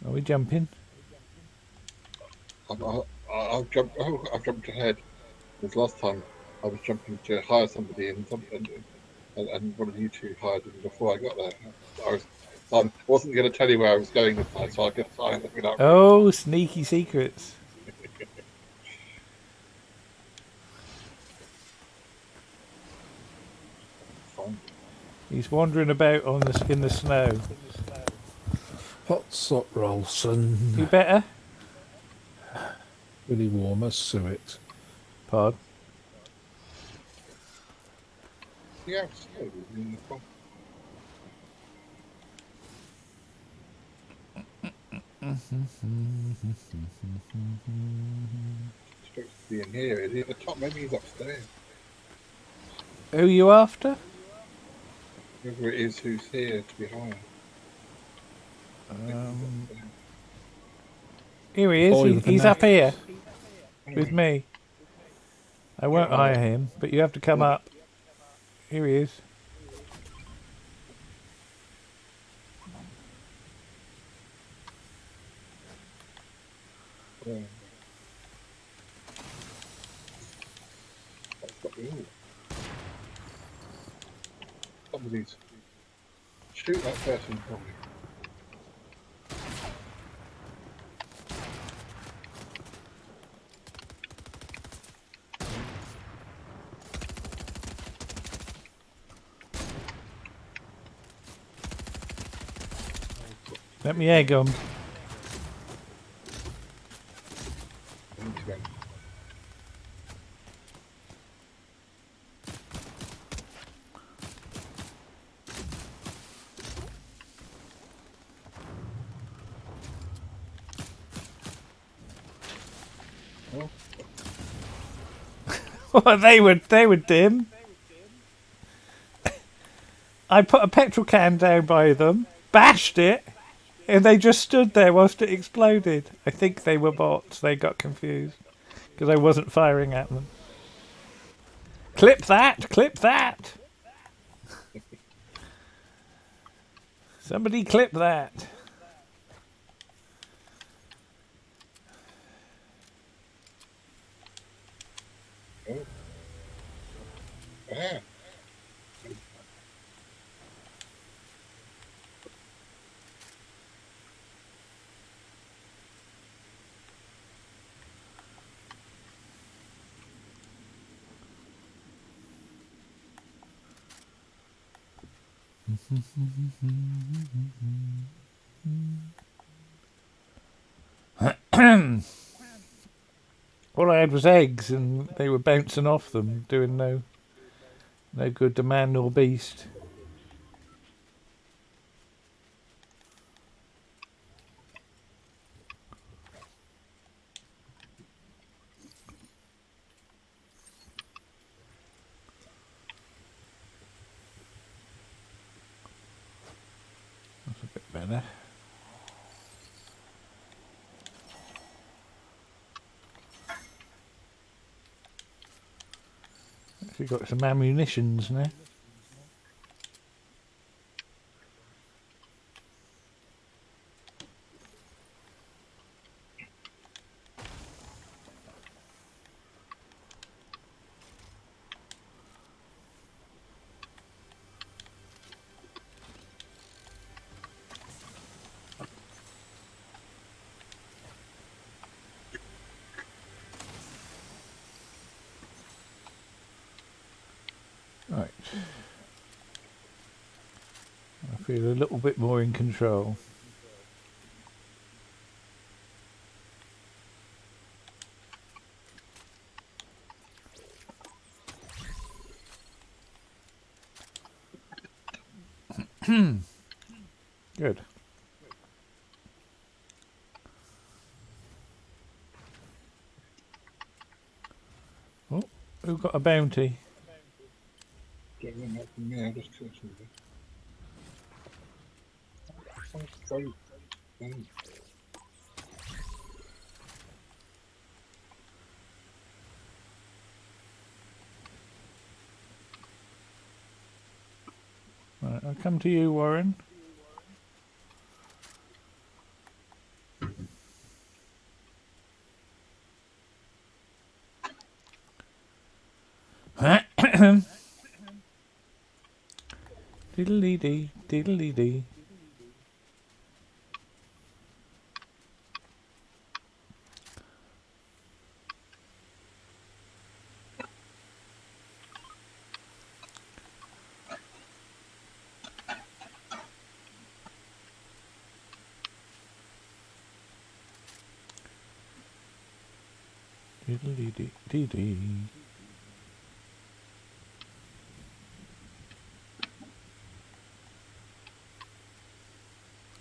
Are we jumping? I've jumped. Oh, I've jumped ahead. Because last time I was jumping to hire somebody, and one of you two hired them before I got there. I wasn't going to tell you where I was going this time, so I guess I ended up without. Oh, sneaky secrets. Fine. He's wandering about on in the snow. Hot sot Rolson. You better? Really warm as suet. Pod. Yeah, so in the front. Supposed to be in here. Is he at the top? Maybe he's upstairs. Who are you after? Whoever it is who's here to be hired. Here he is. Boy with the He's up knack. here with me. I won't hire him, but you have to come up. Here he is. Yeah. That's got me. Ooh, somebody's shoot that person probably. Let me egg 'em. I need to go. Oh, Oh, they were dim. I put a petrol can down by them, bashed it, and they just stood there whilst it exploded. I think they were bots. They got confused because I wasn't firing at them. Clip that! Clip that! Somebody clip that! oh, ah. All I had was eggs, and they were bouncing off them, doing no good to man nor beast. That's a bit better. Actually got some ammunitions now. Right. I feel a little bit more in control. Good. Oh, who got a bounty? Don't know that from me. I just killed somebody. Someone's very. Right, I'll come to you, Warren. Diddly dee, diddly dee. Diddly dee dee dee.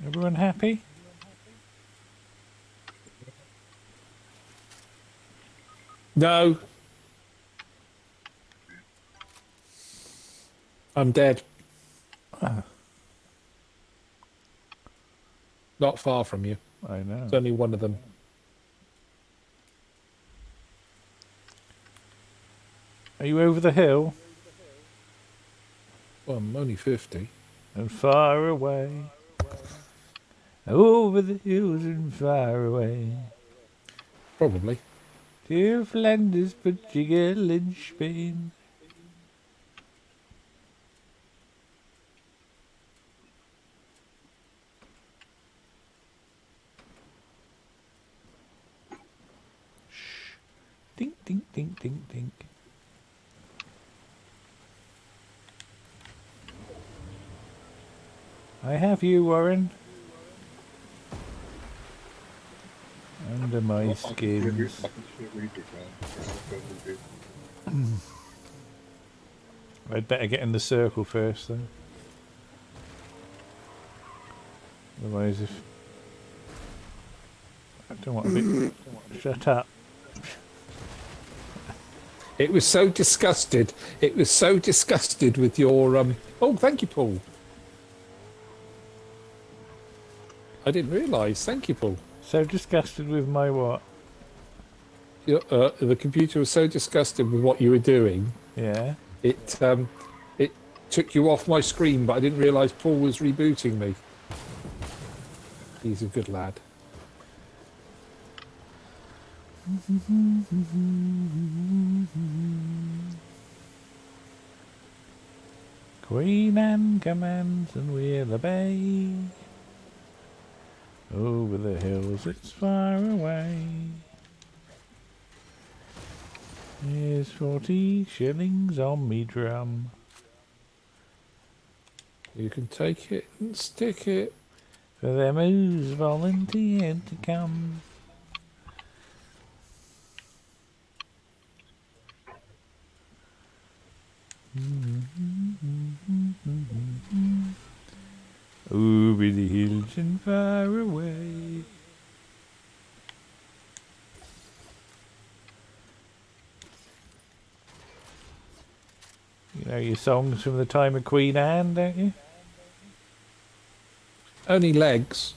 Everyone happy? No, I'm dead. Not far from you. I know. It's only one of them. Are you over the hill? Well, I'm only 50. And far away. Over the hills and far away. Probably. Dear Flanders, Portugal and Spain. Shh. Dink, dink, dink, dink, dink. I have you, Warren. Under my I can see skins. I can see a reboot now. I'd better get in the circle first, though. Otherwise, if... I don't want to be... Shut up. It was so disgusted. It was so disgusted with your Oh, thank you, Paul. I didn't realise. Thank you, Paul. So disgusted with my what? The computer was so disgusted with what you were doing. Yeah. It took you off my screen, but I didn't realise Paul was rebooting me. He's a good lad. Queen Anne commands and we'll obey. Over the hills it's far away. Here's 40 shillings on me drum. You can take it and stick it. For them who's volunteered to come. Over the hills and far away. You know your songs from the time of Queen Anne, don't you? Only legs.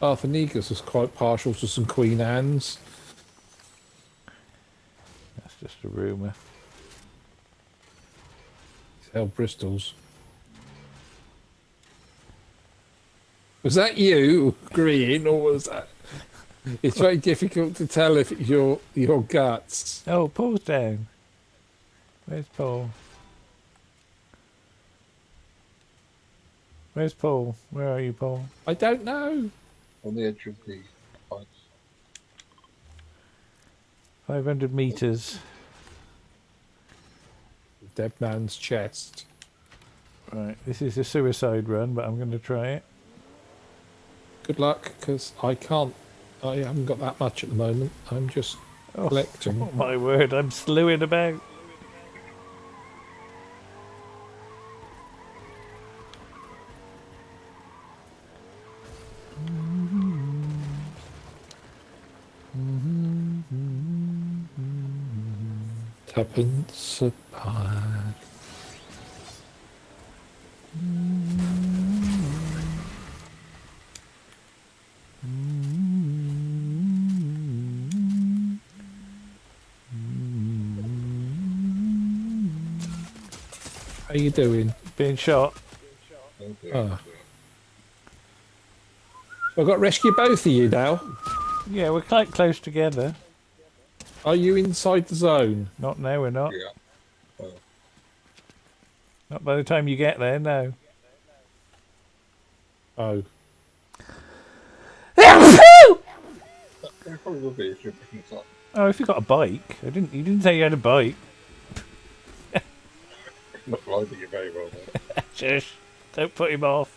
Arthur Negus was quite partial to some Queen Anne's. That's just a rumour. Hell, Bristol's. Was that you, Green, or was that? It's very difficult to tell if it's your guts. Oh, Paul's down. Where's Paul? Where's Paul? Where are you, Paul? I don't know. On the edge of the heights. 500 metres. Dead man's chest. Right, this is a suicide run, but I'm going to try it. Good luck, because I haven't got that much at the moment. I'm just collecting. Oh my word, I'm slewing about. Tuppence a pie. How you doing? Being shot. Okay. Oh. I've got to rescue both of you now. Yeah, we're quite close together. Are you inside the zone? Not now, we're not. Yeah. Well, Not by the time you get there, no. Oh. there probably will be if you're picking this up. Oh, if you got a bike. You didn't say you had a bike. I'm not riding it very well though. Shush. Don't put him off.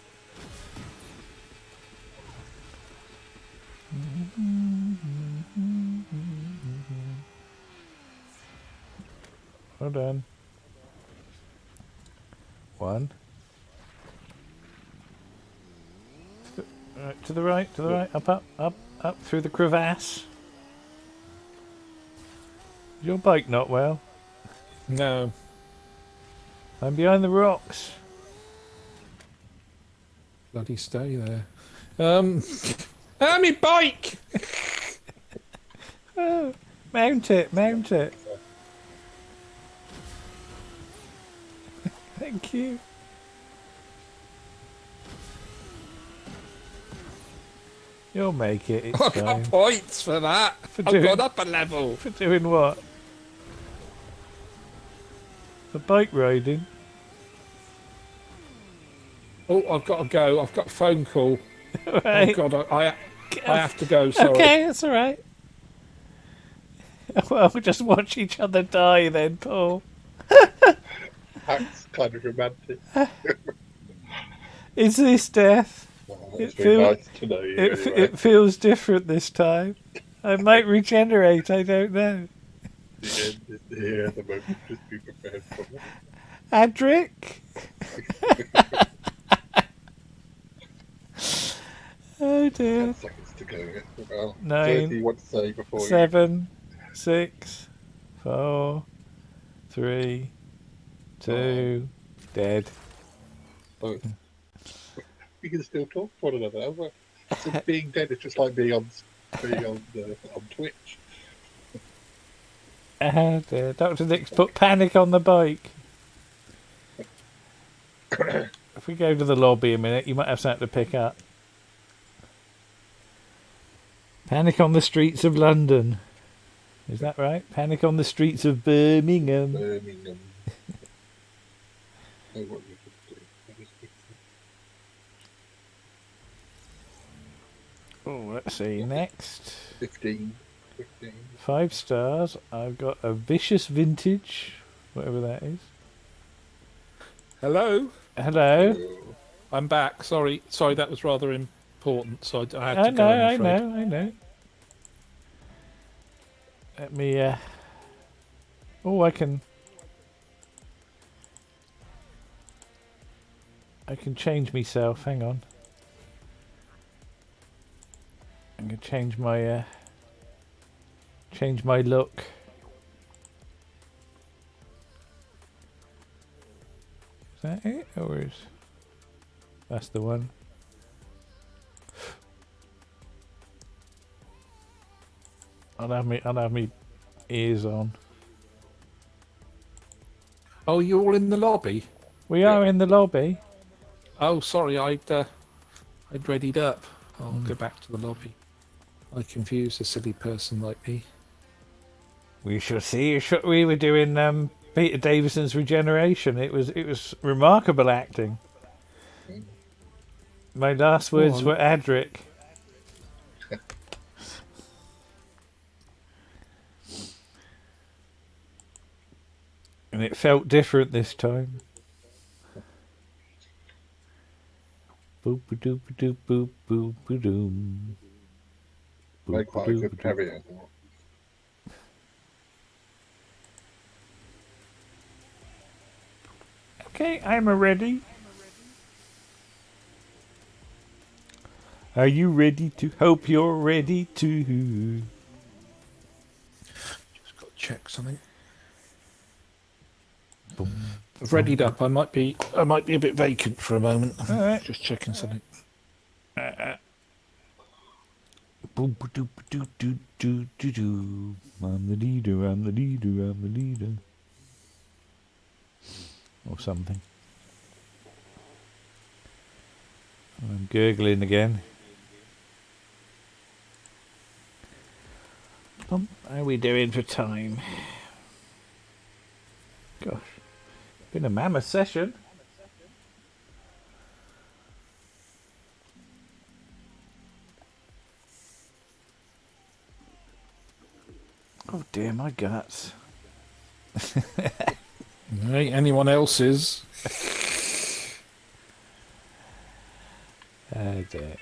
Well done. One. Right, to the right, up, through the crevasse. Is your bike not well? No. I'm behind the rocks. Bloody stay there. My bike! Oh, mount it. Thank you. You'll make it. It's I got fine. points for that. For I've doing gone up a level. for doing what? For bike riding. Oh, I've got to go. I've got a phone call. Oh Right. God, I have to go. Sorry. Okay, that's all right. Well, we'll just watch each other die then, Paul. That's kind of romantic. Is this death? Oh, It it's very feels nice to know you anyway. it feels different this time. I might regenerate. I don't know. The end is here at the moment. Just be prepared for it. Adric. Oh 10 dear. seconds to go. Well, is there 9, anything you want to say before 7, 6, 4, 3, 2, dead. Oh, we can still talk to one another. So being dead is just like being on Twitch. Dear. Dr. Nick's put panic on the bike. If we go to the lobby a minute, you might have something to pick up. Panic on the streets of London. Is that right? Panic on the streets of Birmingham. Birmingham. Oh, what we could do. Oh, let's see. Next. 15. 5 stars. I've got a vicious vintage, whatever that is. Hello. Hello. I'm back. Sorry, that was rather important. So I had I to go. know, I'm I afraid. know. Let me. Oh, I can change myself. Hang on. I'm gonna change my look. Is that it, or is that's the one? I'll have me ears on. Oh, you're all in the lobby. We are in the lobby. Oh, sorry, I'd readied up. I'll go back to the lobby. I confused a silly person like me. We shall see. We were doing Peter Davison's Regeneration. It was remarkable acting. My last words were Adric. And it felt different this time. Boop a doop a doop boop boop a doom. Make quite a good carry, I thought. Okay, I'm ready. Are you ready to? Hope you're ready to. Just got to check something. Boom. I've readied up. I might be a bit vacant for a moment. All right. Just checking something. Boom ba doop ba doo doo doo doo doo. I'm the leader. I'm the leader. I'm the leader. Or something. I'm gurgling again. How are we doing for time? Gosh, been a mammoth session. Oh dear, my guts. Right, anyone else's? Oh dear.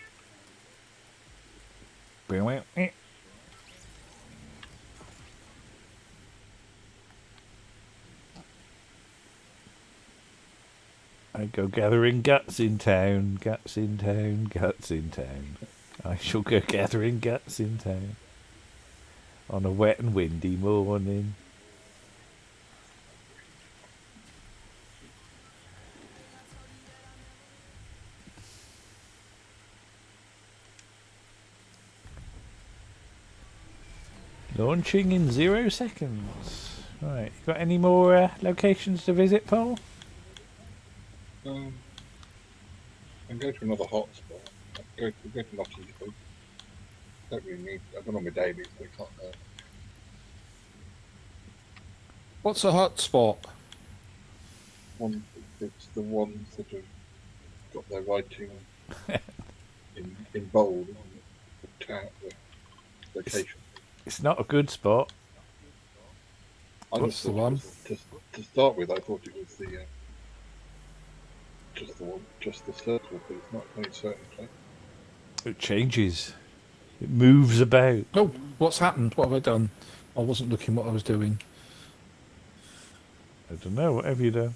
I go gathering guts in town, guts in town, guts in town. I shall go gathering guts in town on a wet and windy morning. Launching in 0 seconds. Right, got any more locations to visit, Paul? And go to another hotspot. Go to Nottingham. don't really need. I've been on my daily, so I can't. What's a hot spot? One, it's the ones that have got their writing in bold, isn't it? The town, the location. It's not a good spot. I What's just the thought it one? was, to start with, I thought it was just the one, just the circle, but it's not any certain place. It changes. It moves about. Oh, what's happened? What have I done? I wasn't looking what I was doing. I don't know. What have you done?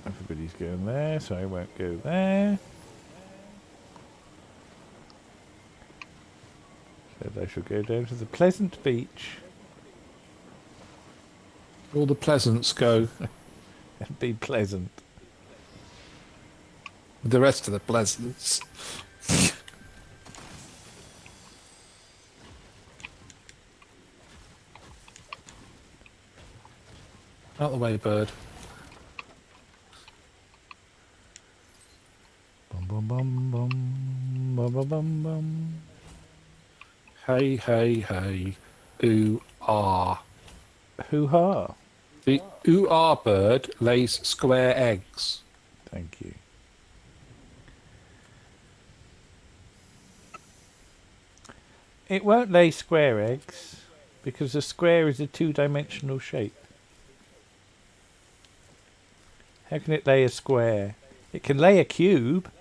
Everybody's going there, so I won't go there. Said I shall go down to the pleasant beach All the pleasants go. and be pleasant. With the rest of the pleasants. Out the way, bird. Bum bum bum bum bum bum bum bum. Hey, hey, hey. Ooh, ah. Hoo ha! The ooh, ah bird lays square eggs. Thank you. It won't lay square eggs because a square is a two-dimensional shape. How can it lay a square? It can lay a cube.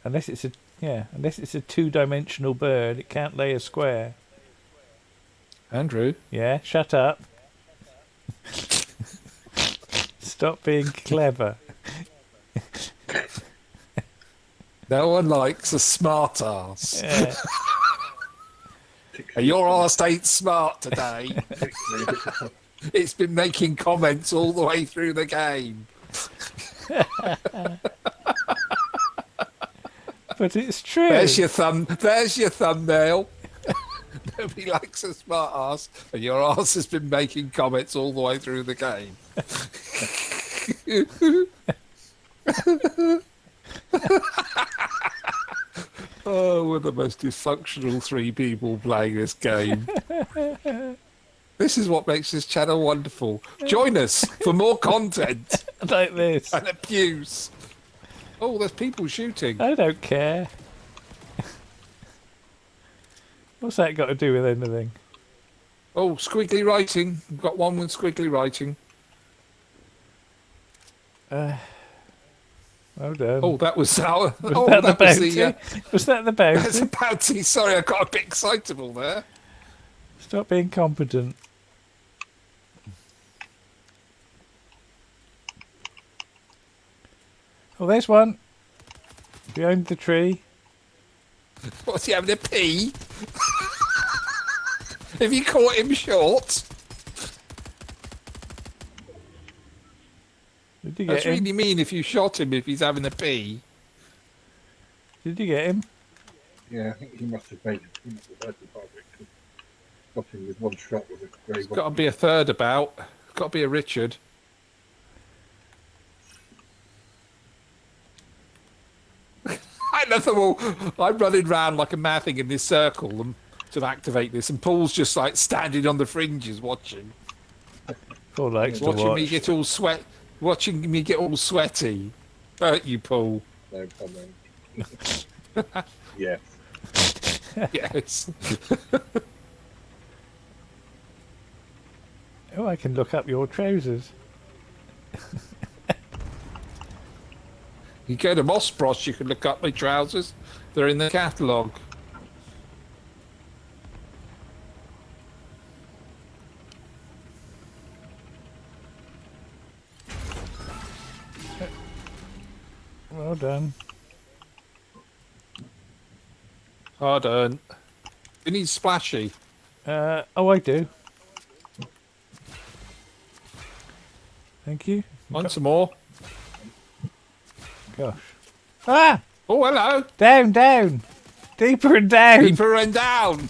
Unless it's a two-dimensional bird, it can't lay a square. Andrew? Yeah, shut up. Stop being clever. No one likes a smart ass. Yeah. And your ass ain't smart today. It's been making comments all the way through the game. But it's true. There's your thumbnail. Nobody likes a smart ass, and your ass has been making comments all the way through the game. Oh, we're the most dysfunctional three people playing this game. This is what makes this channel wonderful. Join us for more content Like this. and abuse. Oh, there's people shooting. I don't care. What's that got to do with anything? Oh, squiggly writing. We've got one with squiggly writing. Well done. Oh, that was our. was Oh, that the that was bounty? the. Was that the That's a bounty? bounty. Sorry, I got a bit excitable there. Stop being competent. Oh, there's one. Behind the tree. What's he having a pee? Have you caught him short? Did you get That's him? really mean if you shot him if he's having a pee. Did you get him? Yeah, I think he must have made it. He must have had the target. Got him with one shot with a grey Got to be a third about. Got to be a Richard. I love them all. I'm running round like a mad thing in this circle to activate this, and Paul's just like standing on the fringes watching. Paul likes to Watching watch. me get all watching me get all sweaty. Hurt you, Paul? No comment. Yes. Yes. Oh, I can look up your trousers. You go to Mossbros, you can look up my trousers. They're in the catalogue. Well done. Hard earned. You need splashy. Oh, I do. Thank you. Want some more? Gosh. Ah! Oh, hello. Down, down. Deeper and down. Deeper and down.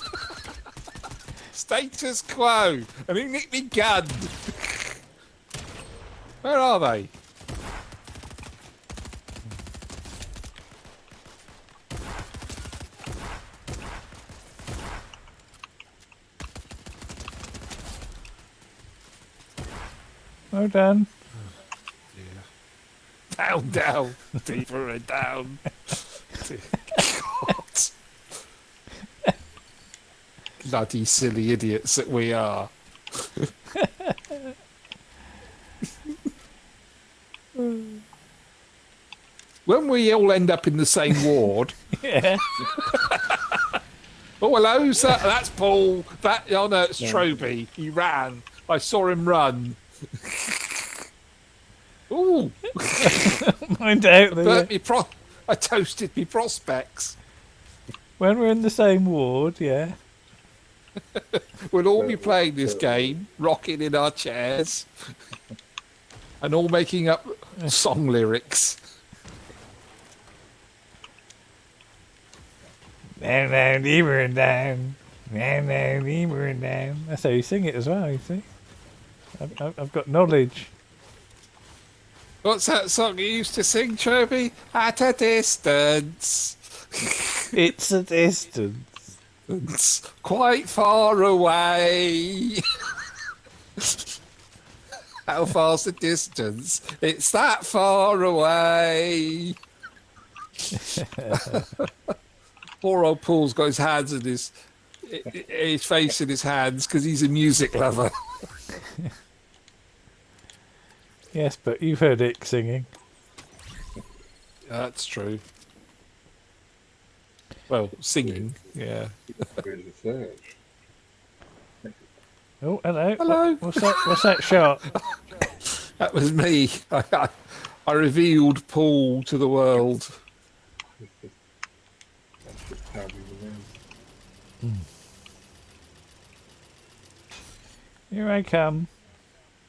Status quo. And he nicked me gun. Where are they? Well done. Down, down, deeper and down. God. Bloody silly idiots that we are. When we all end up in the same ward. Yeah. Oh, hello, sir. That's Paul. Oh no, it's Trowby. He ran. I saw him run. Ooh, Mind out I toasted me prospects. when we're in the same ward, yeah. We'll all be playing this game, rocking in our chairs, and all making up song lyrics. Down, down, deeper and down. Down, down, deeper and down. That's how you sing it as well, you see. I've got knowledge. What's that song you used to sing, Trowby? At a distance. It's a distance. It's quite far away. How far's the distance? It's that far away. Poor old Paul's got his hands in his face in his hands because he's a music lover. Yes, but you've heard Ick singing. That's true. Well, singing, yeah. Here's the search. Oh, hello. Hello. What's that shot? That was me. I revealed Paul to the world. That's just how we were in. Here I come.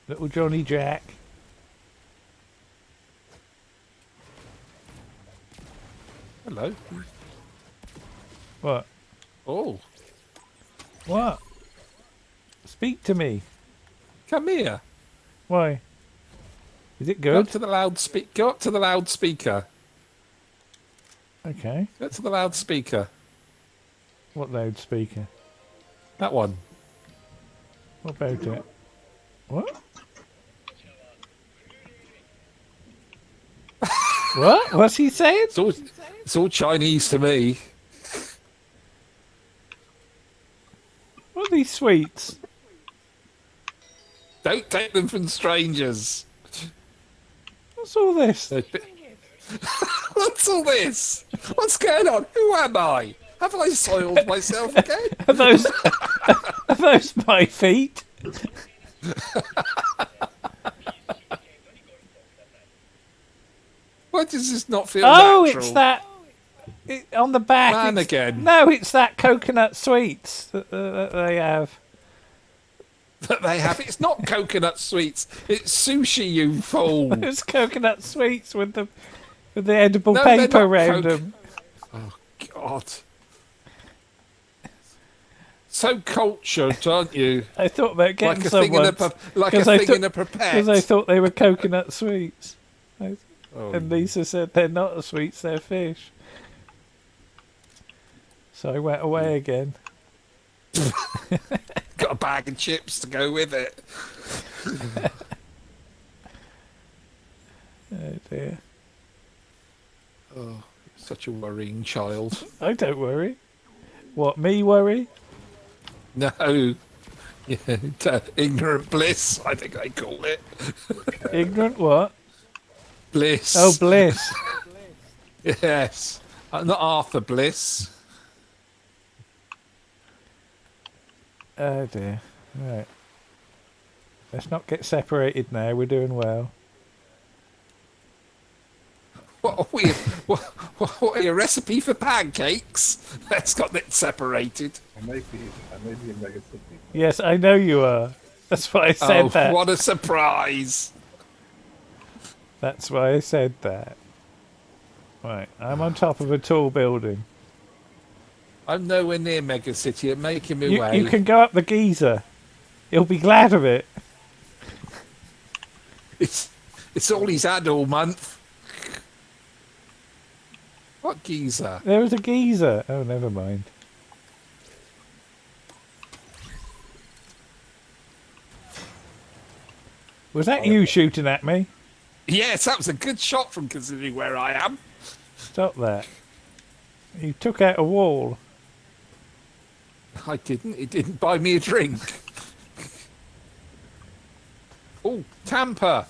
Little Johnny Jack. Hello. What? Oh, What? Speak to me. come here. Why? Is it Go up good? to the Go up to the loudspeaker. Okay. Go to the loudspeaker. What loudspeaker? That one. What about it? What? What? What's he saying? It's all Chinese to me. What are these sweets? Don't take them from strangers. What's all this? What's all this? What's going on? Who am I? Have I soiled myself again? Are those are those my feet? Why does this not feel Oh, natural? it's that on the back. Man it's- again. No, it's that coconut sweets that they have. That they have. It's not coconut sweets. It's sushi, you fool. It's coconut sweets with the edible No, they're paper not around coke- them. God. So cultured, aren't you? I thought about getting Like a some thing in a once, like a 'cause I thing thought- in a pipette. because I thought they were coconut sweets. Oh, And Lisa said they're not sweets, they're fish. So I went away again. got a bag of chips to go with it. Oh dear. Oh, such a worrying child. I don't worry. What, me worry? No. Yeah, ignorant bliss, I think they call it. Ignorant what? Bliss. Oh, bliss. Yes. Not Arthur Bliss. Oh dear. Right. Let's not get separated now. We're doing well. What are we? What are you, a recipe for pancakes? Let's got it separated. I may be in Mega City. Yes, I know you are. That's why I said that. What a surprise. That's why I said that. Right. I'm on top of a tall building. I'm nowhere near Mega City. I'm making my way. You can go up the geyser. He'll be glad of it. It's all he's had all month. What geezer? There was a geyser. Oh, never mind. Was that you shooting at me? Yes, that was a good shot from considering where I am. Stop that. You took out a wall. I didn't. It didn't buy me a drink. Oh, Tampa.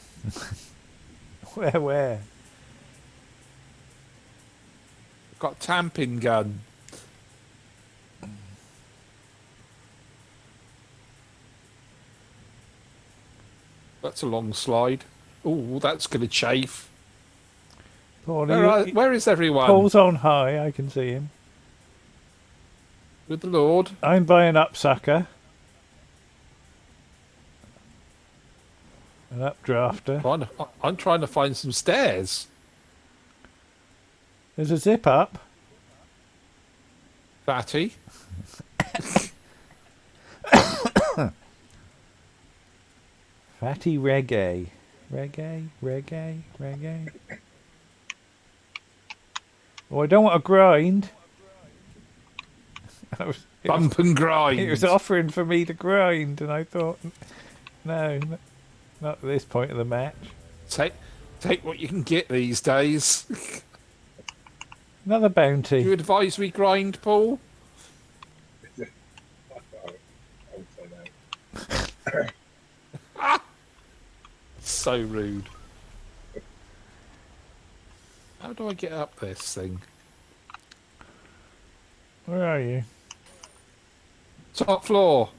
Where? Got tamping gun. That's a long slide. Oh, that's going to chafe. Paul, Where is everyone? Paul's on high, I can see him. With the Lord. I'm buying up sucker. An updrafter. I'm trying to find some stairs. There's a zip up. Fatty. Fatty reggae. Reggae. Oh, I don't want to grind. Bump and grind. It was offering for me to grind, and I thought, no, not at this point of the match. Take what you can get these days. Another bounty. Do you advise we grind, Paul? I would say no. So rude. How do I get up this thing? Where are you? Top floor.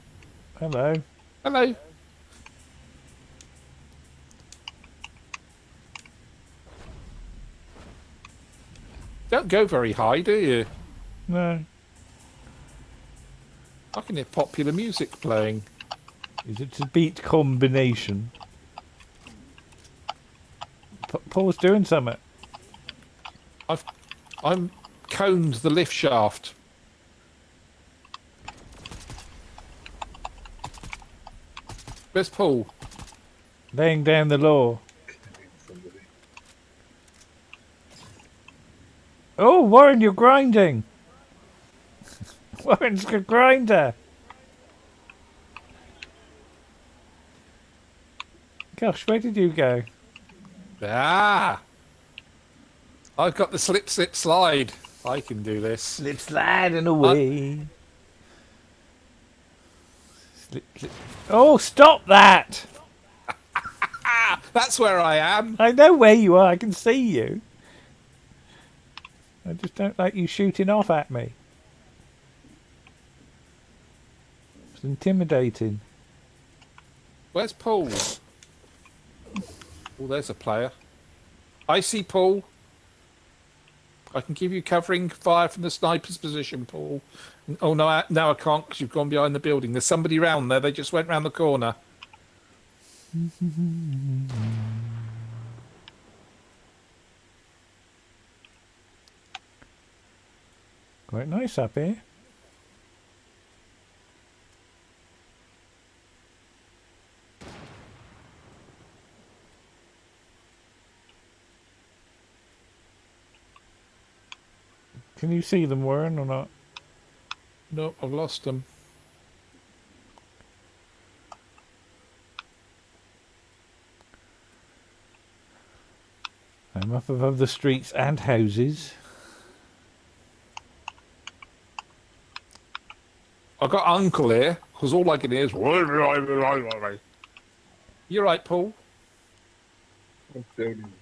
Hello. Hello. Don't go very high, do you? No. I can hear popular music playing. Is it a beat combination? Paul's doing something. I'm coned the lift shaft. Where's Paul? Laying down the law. Oh, Warren, you're grinding. Warren's a grinder. Gosh, where did you go? Ah! I've got the slip, slide. I can do this. Slip sliding away. Slip. Oh, stop that! That's where I am. I know where you are. I can see you. I just don't like you shooting off at me. It's intimidating. Where's Paul? Oh, there's a player. I see Paul. I can give you covering fire from the sniper's position, Paul. Oh, no, now I can't because you've gone behind the building. There's somebody round there. They just went round the corner. Quite nice up here. Can you see them, Warren, or not? No, I've lost them. I'm up above the streets and houses. I've got Uncle here, because all I can hear is... You're right, Paul. Building.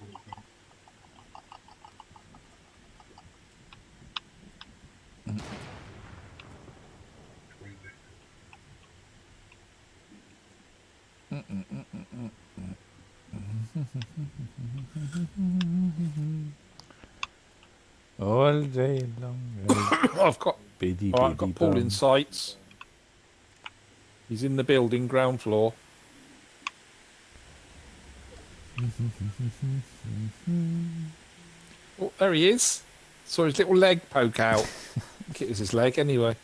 All day long. I've got Biddy, All right, I've got Paul in sights. He's in the building, ground floor. Oh, there he is. Saw his little leg poke out. I think it was his leg anyway.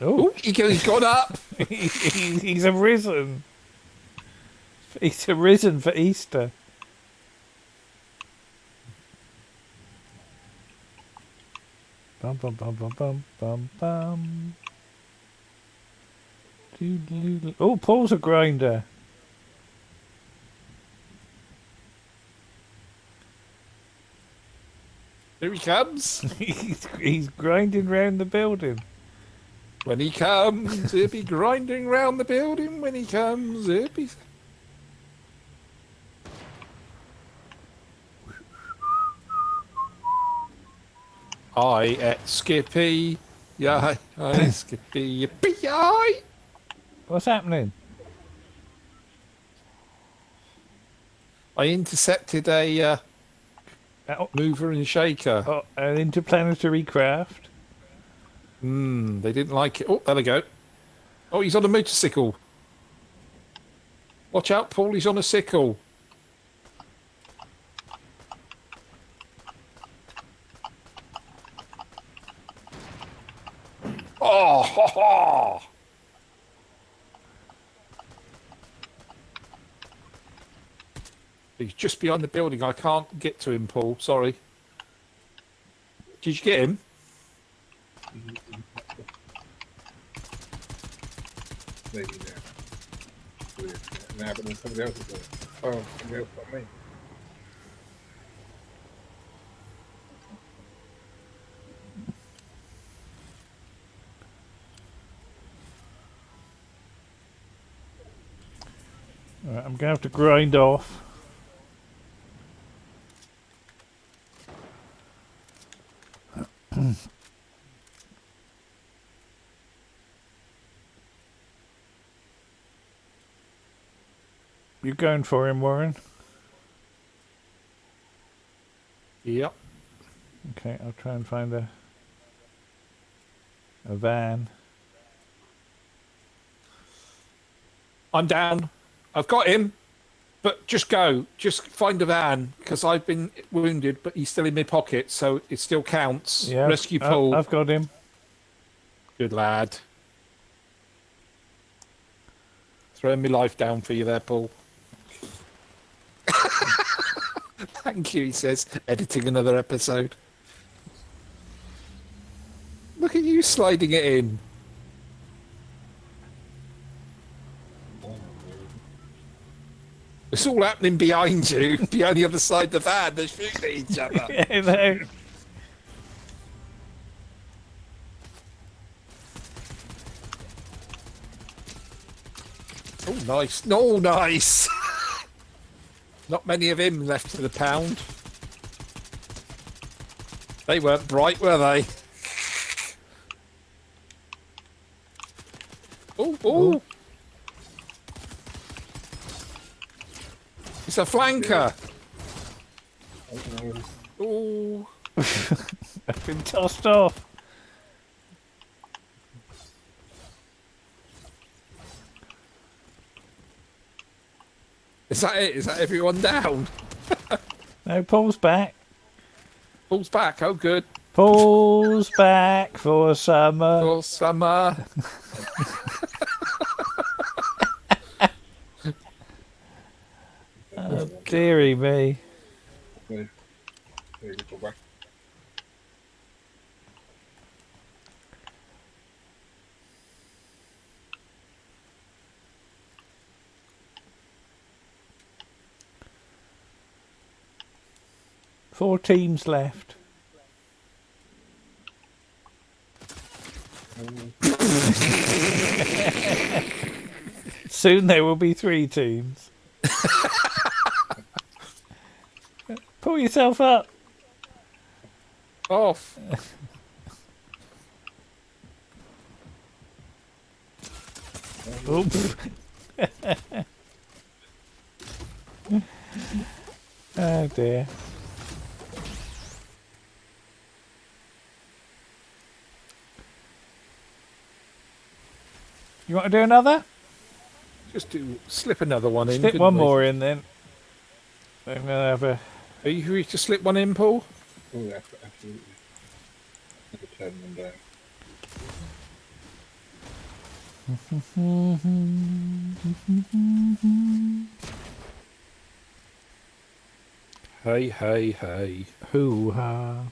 Oh, Oh, he's gone up. he's arisen. He's arisen for Easter. Bum bum bum bum bum bum bum. Oh, Paul's a grinder. Here he comes. He's grinding round the building. When he comes, he'll be grinding round the building. When he comes, he'll be... I at Skippy. Yeah, I Skippy. Yippee-yi! What's happening? I intercepted a Oh, mover and shaker. oh, an interplanetary craft. They didn't like it. Oh, there they go. Oh, he's on a motorcycle. Watch out, Paul. He's on a sickle. Oh, ha, ha. He's just behind the building. I can't get to him, Paul. Sorry. Did you get him? Maybe now. Weird. Now, but then somebody else is doing it. Oh, somebody else got me. Right, I'm going to have to grind off. You going for him, Warren? Yep. Okay, I'll try and find a van. I'm down. I've got him. But just go. Just find a van, because I've been wounded, but he's still in my pocket, so it still counts. Yeah, Rescue Paul. I've got him. Good lad. Throwing my life down for you there, Paul. Thank you, he says, editing another episode. Look at you sliding it in. It's all happening behind you, behind the other side of the van. They're shooting at each other. Yeah, no. Oh, nice. No, nice. Not many of him left to the pound. They weren't bright, were they? Oh, oh. It's a flanker. Oh. I've been tossed off. Is that it? Is that everyone down? No, Paul's back. Paul's back. Oh, good. Paul's back for summer. For summer. Oh, dearie me. There you go back. Four teams left. Soon there will be 3 teams. Pull yourself up. Off. Oops. Oh dear. You want to do another? Just slip another one in. Slip couldn't one we? more in then. I'm going to have a... Are you free to slip one in, Paul? Oh, yeah, absolutely. Never turn them down. Hey, hey, hey. Hoo-ha.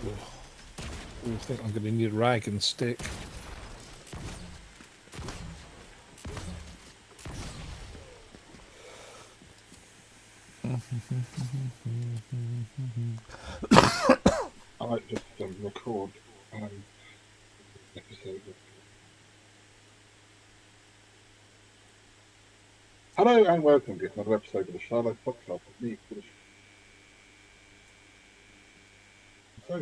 I think I'm going to need a rag and stick. I might just record an episode of. Hello and welcome to another episode of the Charlotte Podcast with me. So,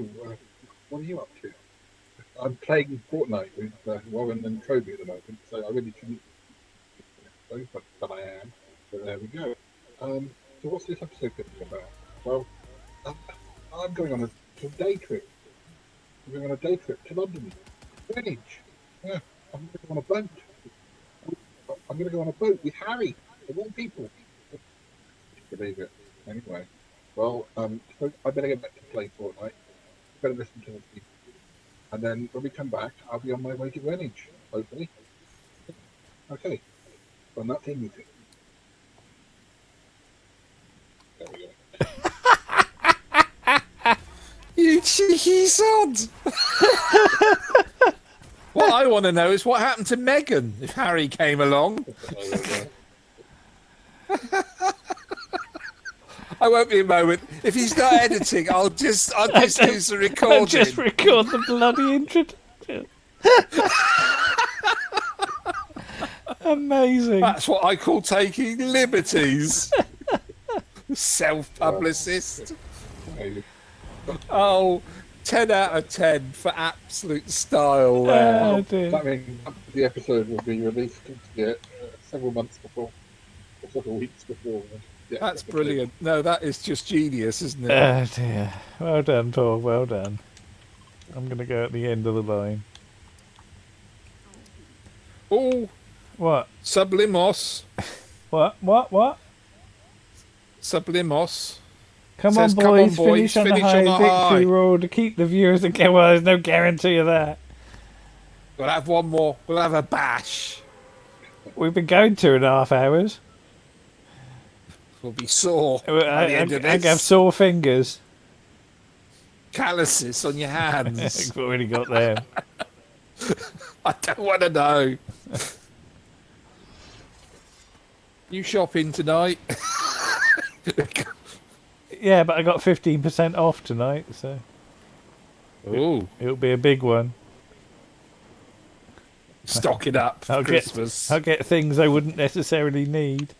what are you up to? I'm playing Fortnite with Warren and Trowby at the moment, so I really shouldn't, but I am. But there we go. So what's this episode going to be about? Well, I'm, I'm going on a day trip. I'm going on a day trip to London, Greenwich. Yeah, I'm going to go on a boat. I'm going to go on a boat with Harry, of all people. Believe it. Anyway, well, so I better get back to play Fortnite. Better listen to this. And then when we come back, I'll be on my way to Greenwich, hopefully. Okay, well, that's music. There we go. You cheeky sod! What I want to know is what happened to Megan if Harry came along. I won't be a moment. If he's not editing, I'll just use the recording. Just record the bloody introduction. Amazing. That's what I call taking liberties. Self-publicist. Oh, 10 out of 10 for absolute style there. Oh, dear. That means the episode will be released several months before, or several weeks before. That's brilliant. No, that is just genius, isn't it? Oh, dear. Well done, Paul. Well done. I'm going to go at the end of the line. Oh, What? Sublimos. What? Sublimos. Come Says, on, boys. Finish on a finish high on a victory high. road to keep the viewers again. Well, there's no guarantee of that. We'll have one more. We'll have a bash. We've been going 2.5 hours. We'll be sore I at the end of this. have sore fingers. Calluses on your hands. We've already got them. I don't want to know. You shopping tonight? Yeah, but I got 15% off tonight, so Oh, it'll be a big one. stock it up for Christmas. I'll get things I wouldn't necessarily need.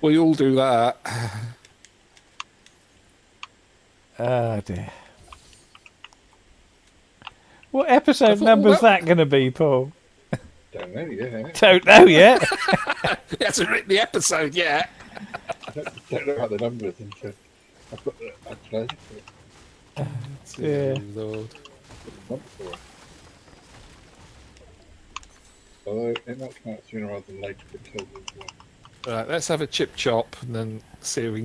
We all do that. Oh, dear. What episode number's that going to be, Paul? Don't know yet. Don't know yet. He hasn't written the episode yet. Don't know about the numbers until I've got the actually. Yeah. Lord. So it might come out sooner rather than later because of Right, let's have a chip chop and then see if we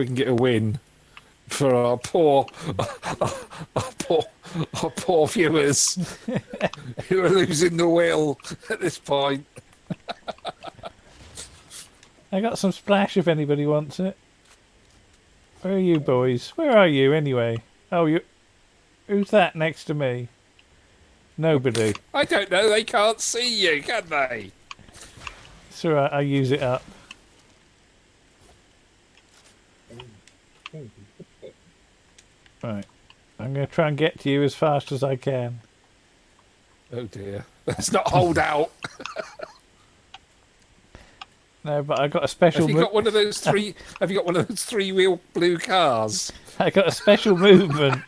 can get a win for our poor viewers who are losing the will at this point. I got some splash if anybody wants it. Where are you boys? Where are you anyway? Oh, who's that next to me? Nobody. I don't know. They can't see you, can they? It's alright, I use it up. Right. I'm going to try and get to you as fast as I can. Oh dear. Let's not hold out. No, but I got a special. Have you got one of those three? Have you got one of those three-wheel blue cars? I got a special movement.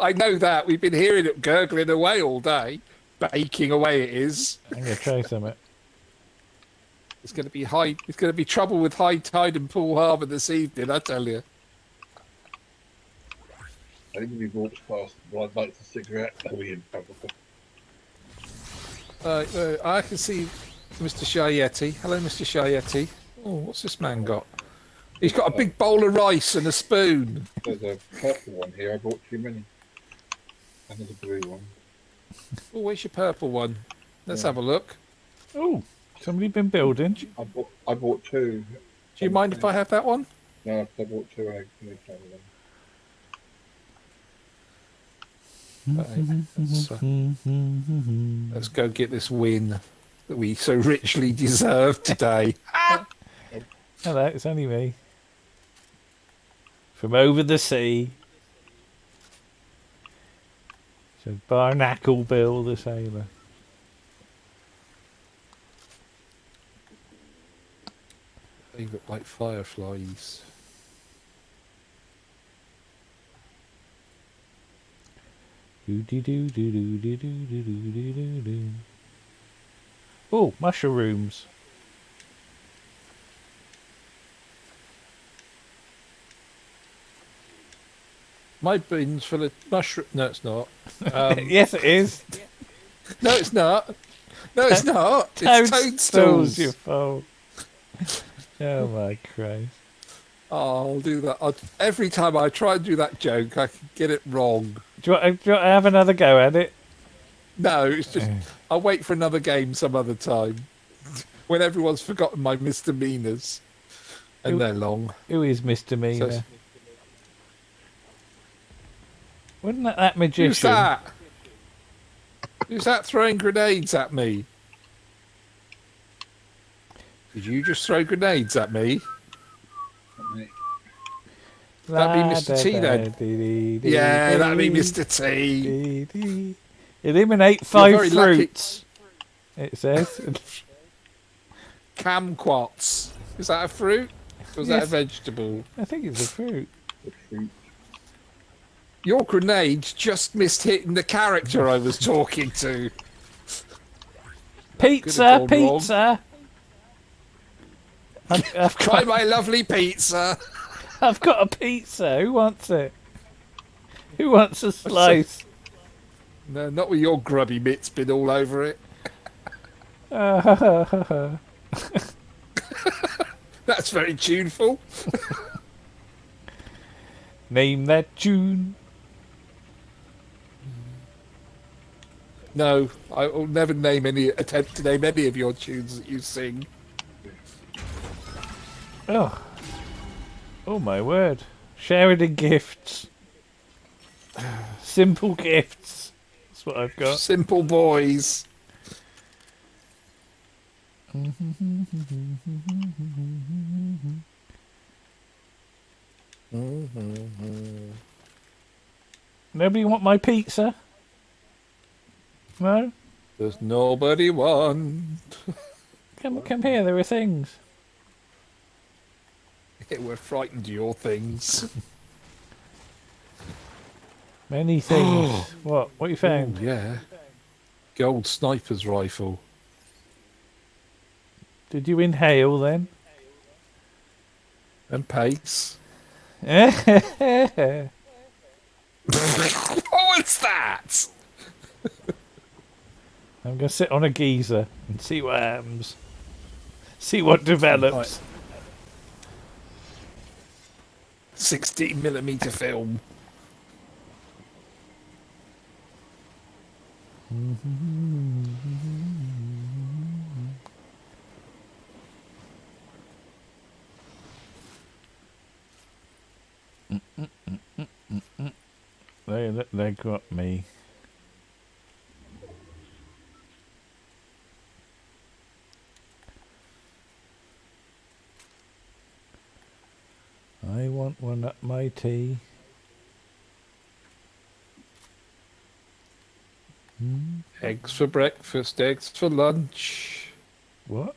I know that. We've been hearing it gurgling away all day, baking away. It is. I'm going to try something. It's going to be high. It's going to be trouble with high tide in Poole Harbour this evening. I tell you. I think if we walked past Blood Lights a cigarette, they'll be in trouble. I can see Mr. Shayetti. Hello, Mr. Shayetti. Oh, what's this man got? He's got a big bowl of rice and a spoon. There's a purple one here. I bought too many. And there's a blue one. Oh, where's your purple one? Let's have a look. Oh, somebody been building. I bought two. Do you mind if I have that one? No, I bought two and I finished one of them. Right, let's go get this win. that we so richly deserve today. Hello, it's only me. From over the sea. So Barnacle Bill the sailor. They look like fireflies. Oh, mushrooms. My bin's full of mushroom. No, it's not. Yes, it is. No, it's not. No, it's not. It's toadstools. Your fault. Oh my Christ. Oh, I'll do that. Every time I try and do that joke, I can get it wrong. Do you want to have another go at it? No, it's just I'll wait for another game some other time when everyone's forgotten my misdemeanors, and they're long. Who is Misdemeanor? So, Wasn't that magician? who's that? Who's that throwing grenades at me? Did you just throw grenades at me? That'd be Mr. T then. Yeah, that'd be Mr. T. Eliminate 5 fruits. It says. Kumquats. Is that a fruit? Or is that a vegetable? I think it's a fruit. Your grenade just missed hitting the character I was talking to. Pizza, pizza. Try my lovely pizza. I've got a pizza. Who wants it? Who wants a slice? No, not with your grubby mitts been all over it. That's very tuneful. Name that tune. No, I will never attempt to name any of your tunes that you sing. Oh. Oh my word. Sheridan gifts. Simple gifts. That's what I've got. Simple boys. Nobody want my pizza? No? There's nobody one. Come here, there are things. We're frightened of your things. Many things. What you found? Ooh, yeah. Gold sniper's rifle. Did you inhale then? And pace. I'm What's that? going to sit on a geezer and see what happens. See what develops. 16mm film. They got me. I want one up my tea. Eggs for breakfast, eggs for lunch. What?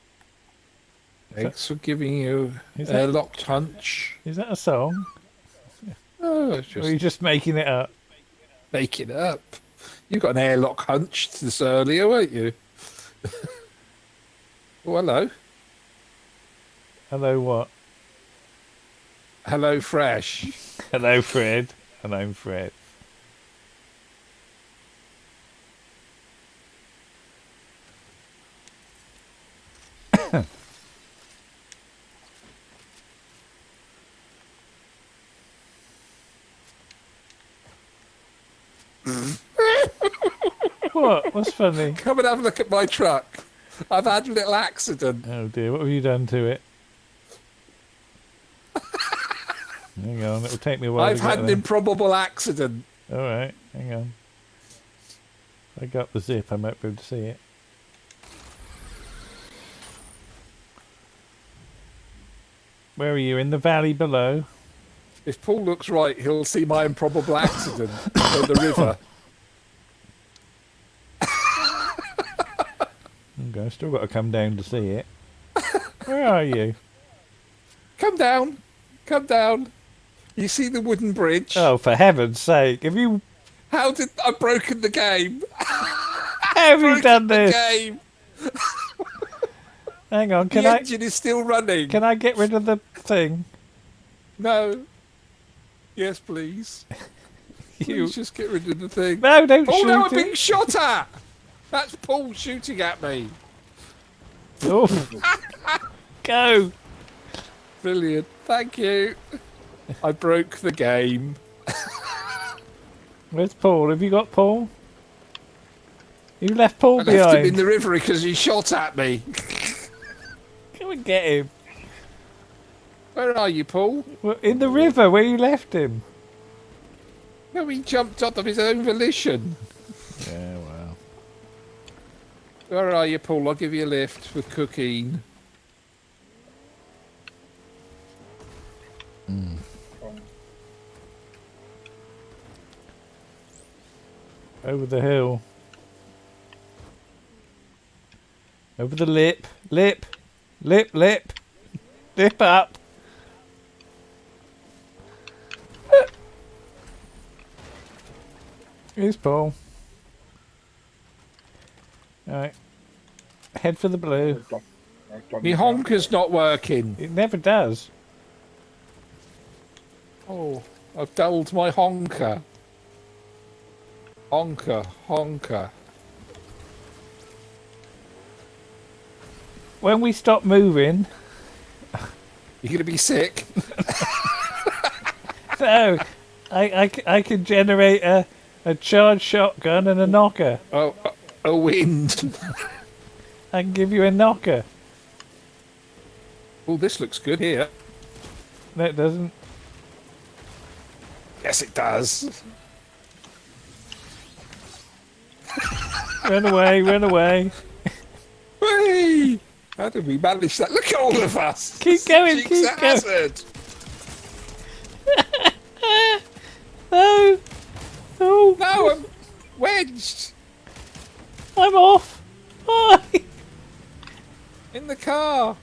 Eggs for giving you Is a that- locked hunch. Is that a song? Oh, it's Or are you just just making it up? making it up. You got an airlock hunch this earlier, weren't you? Oh, hello. Hello, what? Hello, Fresh. Hello, Fred. And I'm Fred. What? What's funny? Come and have a look at my truck. I've had a little accident. Oh dear, what have you done to it? Hang on, it'll take me a while I've to had get an there. improbable accident. Alright, hang on. If I got the zip, I might be able to see it. Where are you? In the valley below? If Paul looks right, he'll see my improbable accident at the river. Okay, still got to come down to see it. Where are you? Come down. Come down. You see the wooden bridge? Oh, for heaven's sake! How did I've broken the game? How have you done The this? game. Hang on, The engine is still running. can I get rid of the thing? No. Yes, please. You Please just get rid of the thing. no, don't Oh shoot no, I'm it. being shot at. That's Paul shooting at me. Oh, go! Brilliant. Thank you. I broke the game. Where's Paul? Have you got Paul? You left Paul I left him behind. in the river because he shot at me. Come and get him. Where are you, Paul? Well, in the river where you left him. No, he jumped out of his own volition. Yeah, well. Where are you, Paul? I'll give you a lift for cooking. Over the hill. Over the lip. Lip. Lip, lip. Lip up. Here's Paul. Alright. Head for the blue. My honker's not working. It never does. Oh, I've dulled my honker. Honker, honker. When we stop moving... You're going to be sick? No, I can generate a charged shotgun and a knocker. Oh, a wind. I can give you a knocker. Oh, this looks good here. No, it doesn't. Yes, it does. Run away, run away. Whee! How did we manage that? Look at all of us. Keep going, Jinx keep going. hazard. No! No! No, I'm wedged I'm off! Bye! in the car.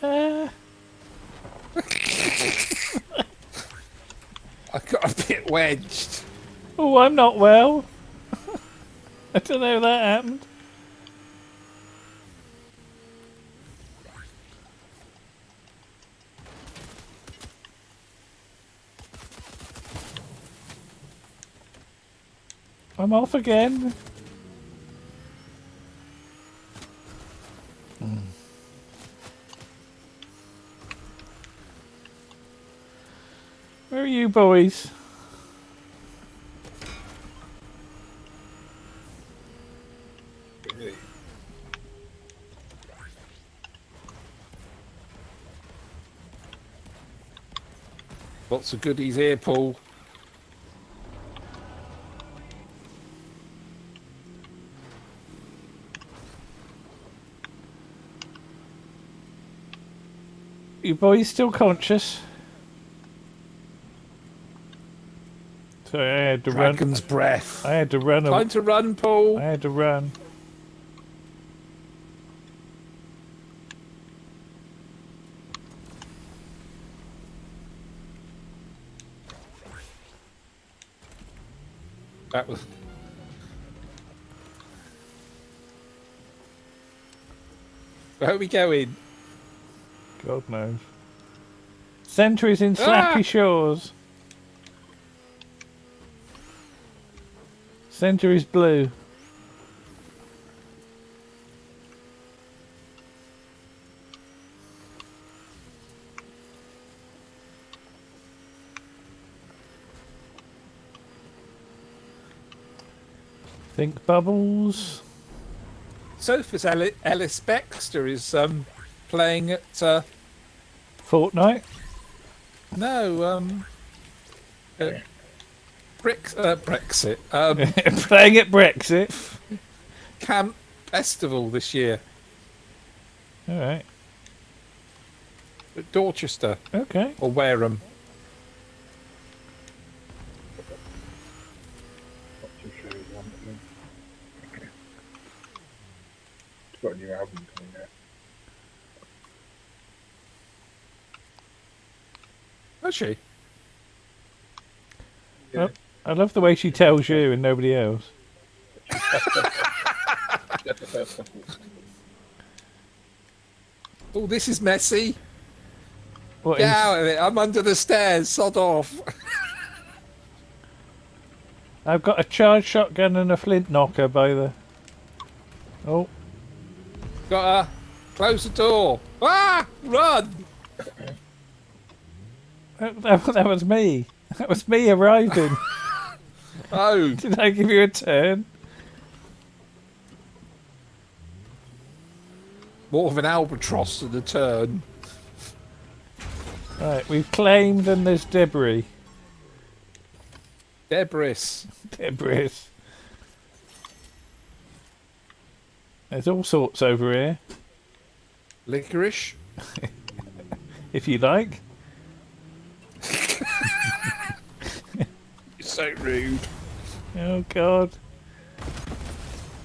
Uh, I got a bit wedged. oh, I'm not well. I don't know how that happened. I'm off again. Where are you boys? Lots of goodies here, Paul. You boys still conscious? Sorry, I had to Dragon's run. breath. I had to run. Time to run, Paul. I had to run. That was. Where are we going? God knows. Sentries in Slappy Ah! Shores. Centre is blue. Think bubbles. Sophus Ellis Baxter is playing at Fortnite. no Brexit Playing at Brexit. Camp Festival this year. All right. At Dorchester Okay. or Wareham. Not too sure who's on it. It's got a new album coming out. Has she? Yeah. I love the way she tells you and nobody else. Get the first couple. Oh, this is messy. What Get is? out of it. I'm under the stairs. Sod off. I've got a charged shotgun and a flint knocker by the. Oh, Got her. Close the door. Ah! Run! that was me. That was me arriving. Oh. Did I give you a turn? More of an albatross than a turn. Right, we've claimed and there's debris. Debris. Debris. There's all sorts over here, Licorice. if you like. You're so rude. Oh, God.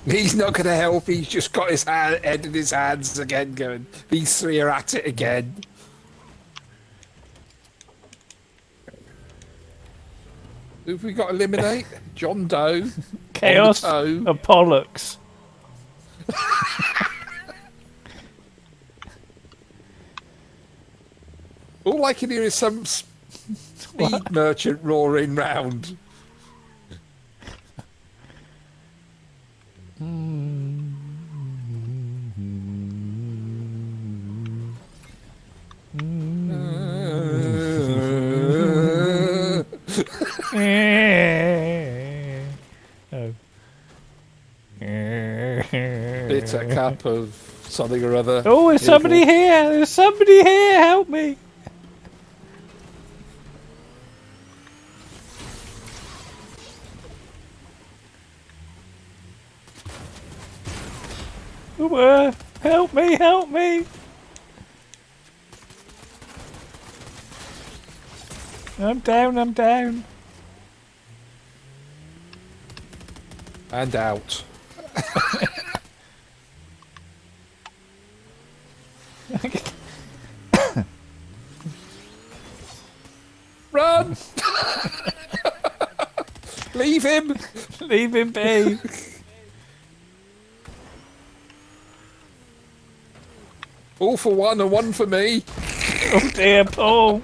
He's not going to help. He's just got his head in his hands again going, these three are at it again. Who have we got to eliminate? John Doe. Chaos On the toe. of Pollux. All I can hear is some speed merchant roaring round. Oh. Bitter cup of something or other. Oh, there's somebody here! There's somebody here! Help me! Help me! Help me! I'm down! I'm down! And out. Run! Leave him! Leave him be! All for one and one for me. Oh dear, Paul!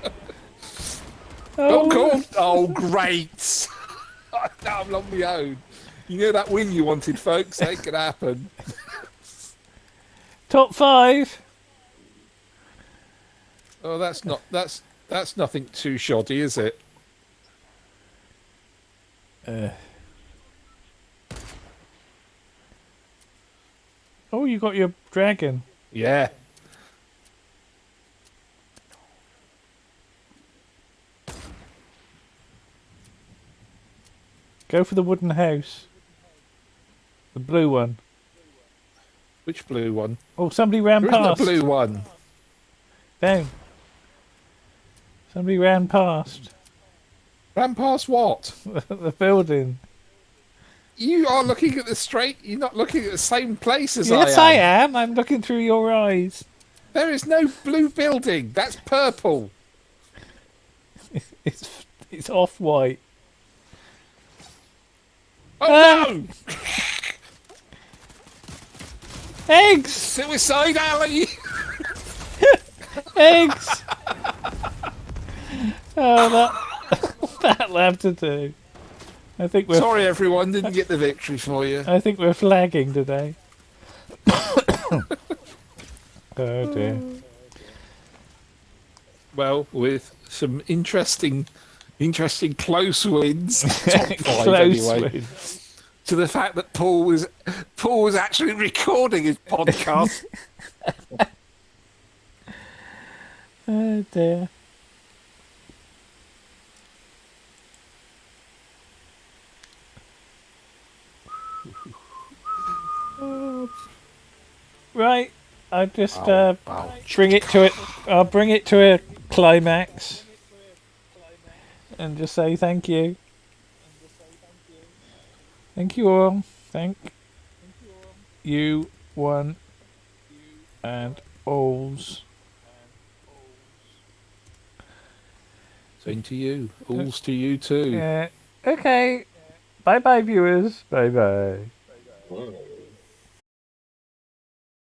Oh, cool. Oh, great. Now I'm on my own. You know that win you wanted, folks? That ain't gonna happen. Top 5! Oh, that's nothing too shoddy, is it? Oh, you got your dragon. Yeah. Go for the wooden house. The blue one. Which blue one? Oh, somebody ran There isn't a past. blue one. Down. Somebody ran past. Ran past what? The building. You are looking at the straight. You're not looking at the same place as Yes, I I am. am. I'm looking through your eyes. There is no blue building. That's purple. It's off-white. Oh no! Eggs! Suicide alley. Eggs! Oh, that'll have to do. I think we're. Sorry, everyone. Didn't get the victory for you. I think we're flagging today. Oh dear. Well, with some interesting close wins, top 5 Close anyway. win. To the fact that Paul was actually recording his podcast. Oh dear. Right. I just Bow. bring it to it. I'll bring it to a climax and just say thank you. Thank you all. Thank you, one and alls. Same to you. All's to you too. Okay. Bye bye, viewers. Bye bye. Whoa.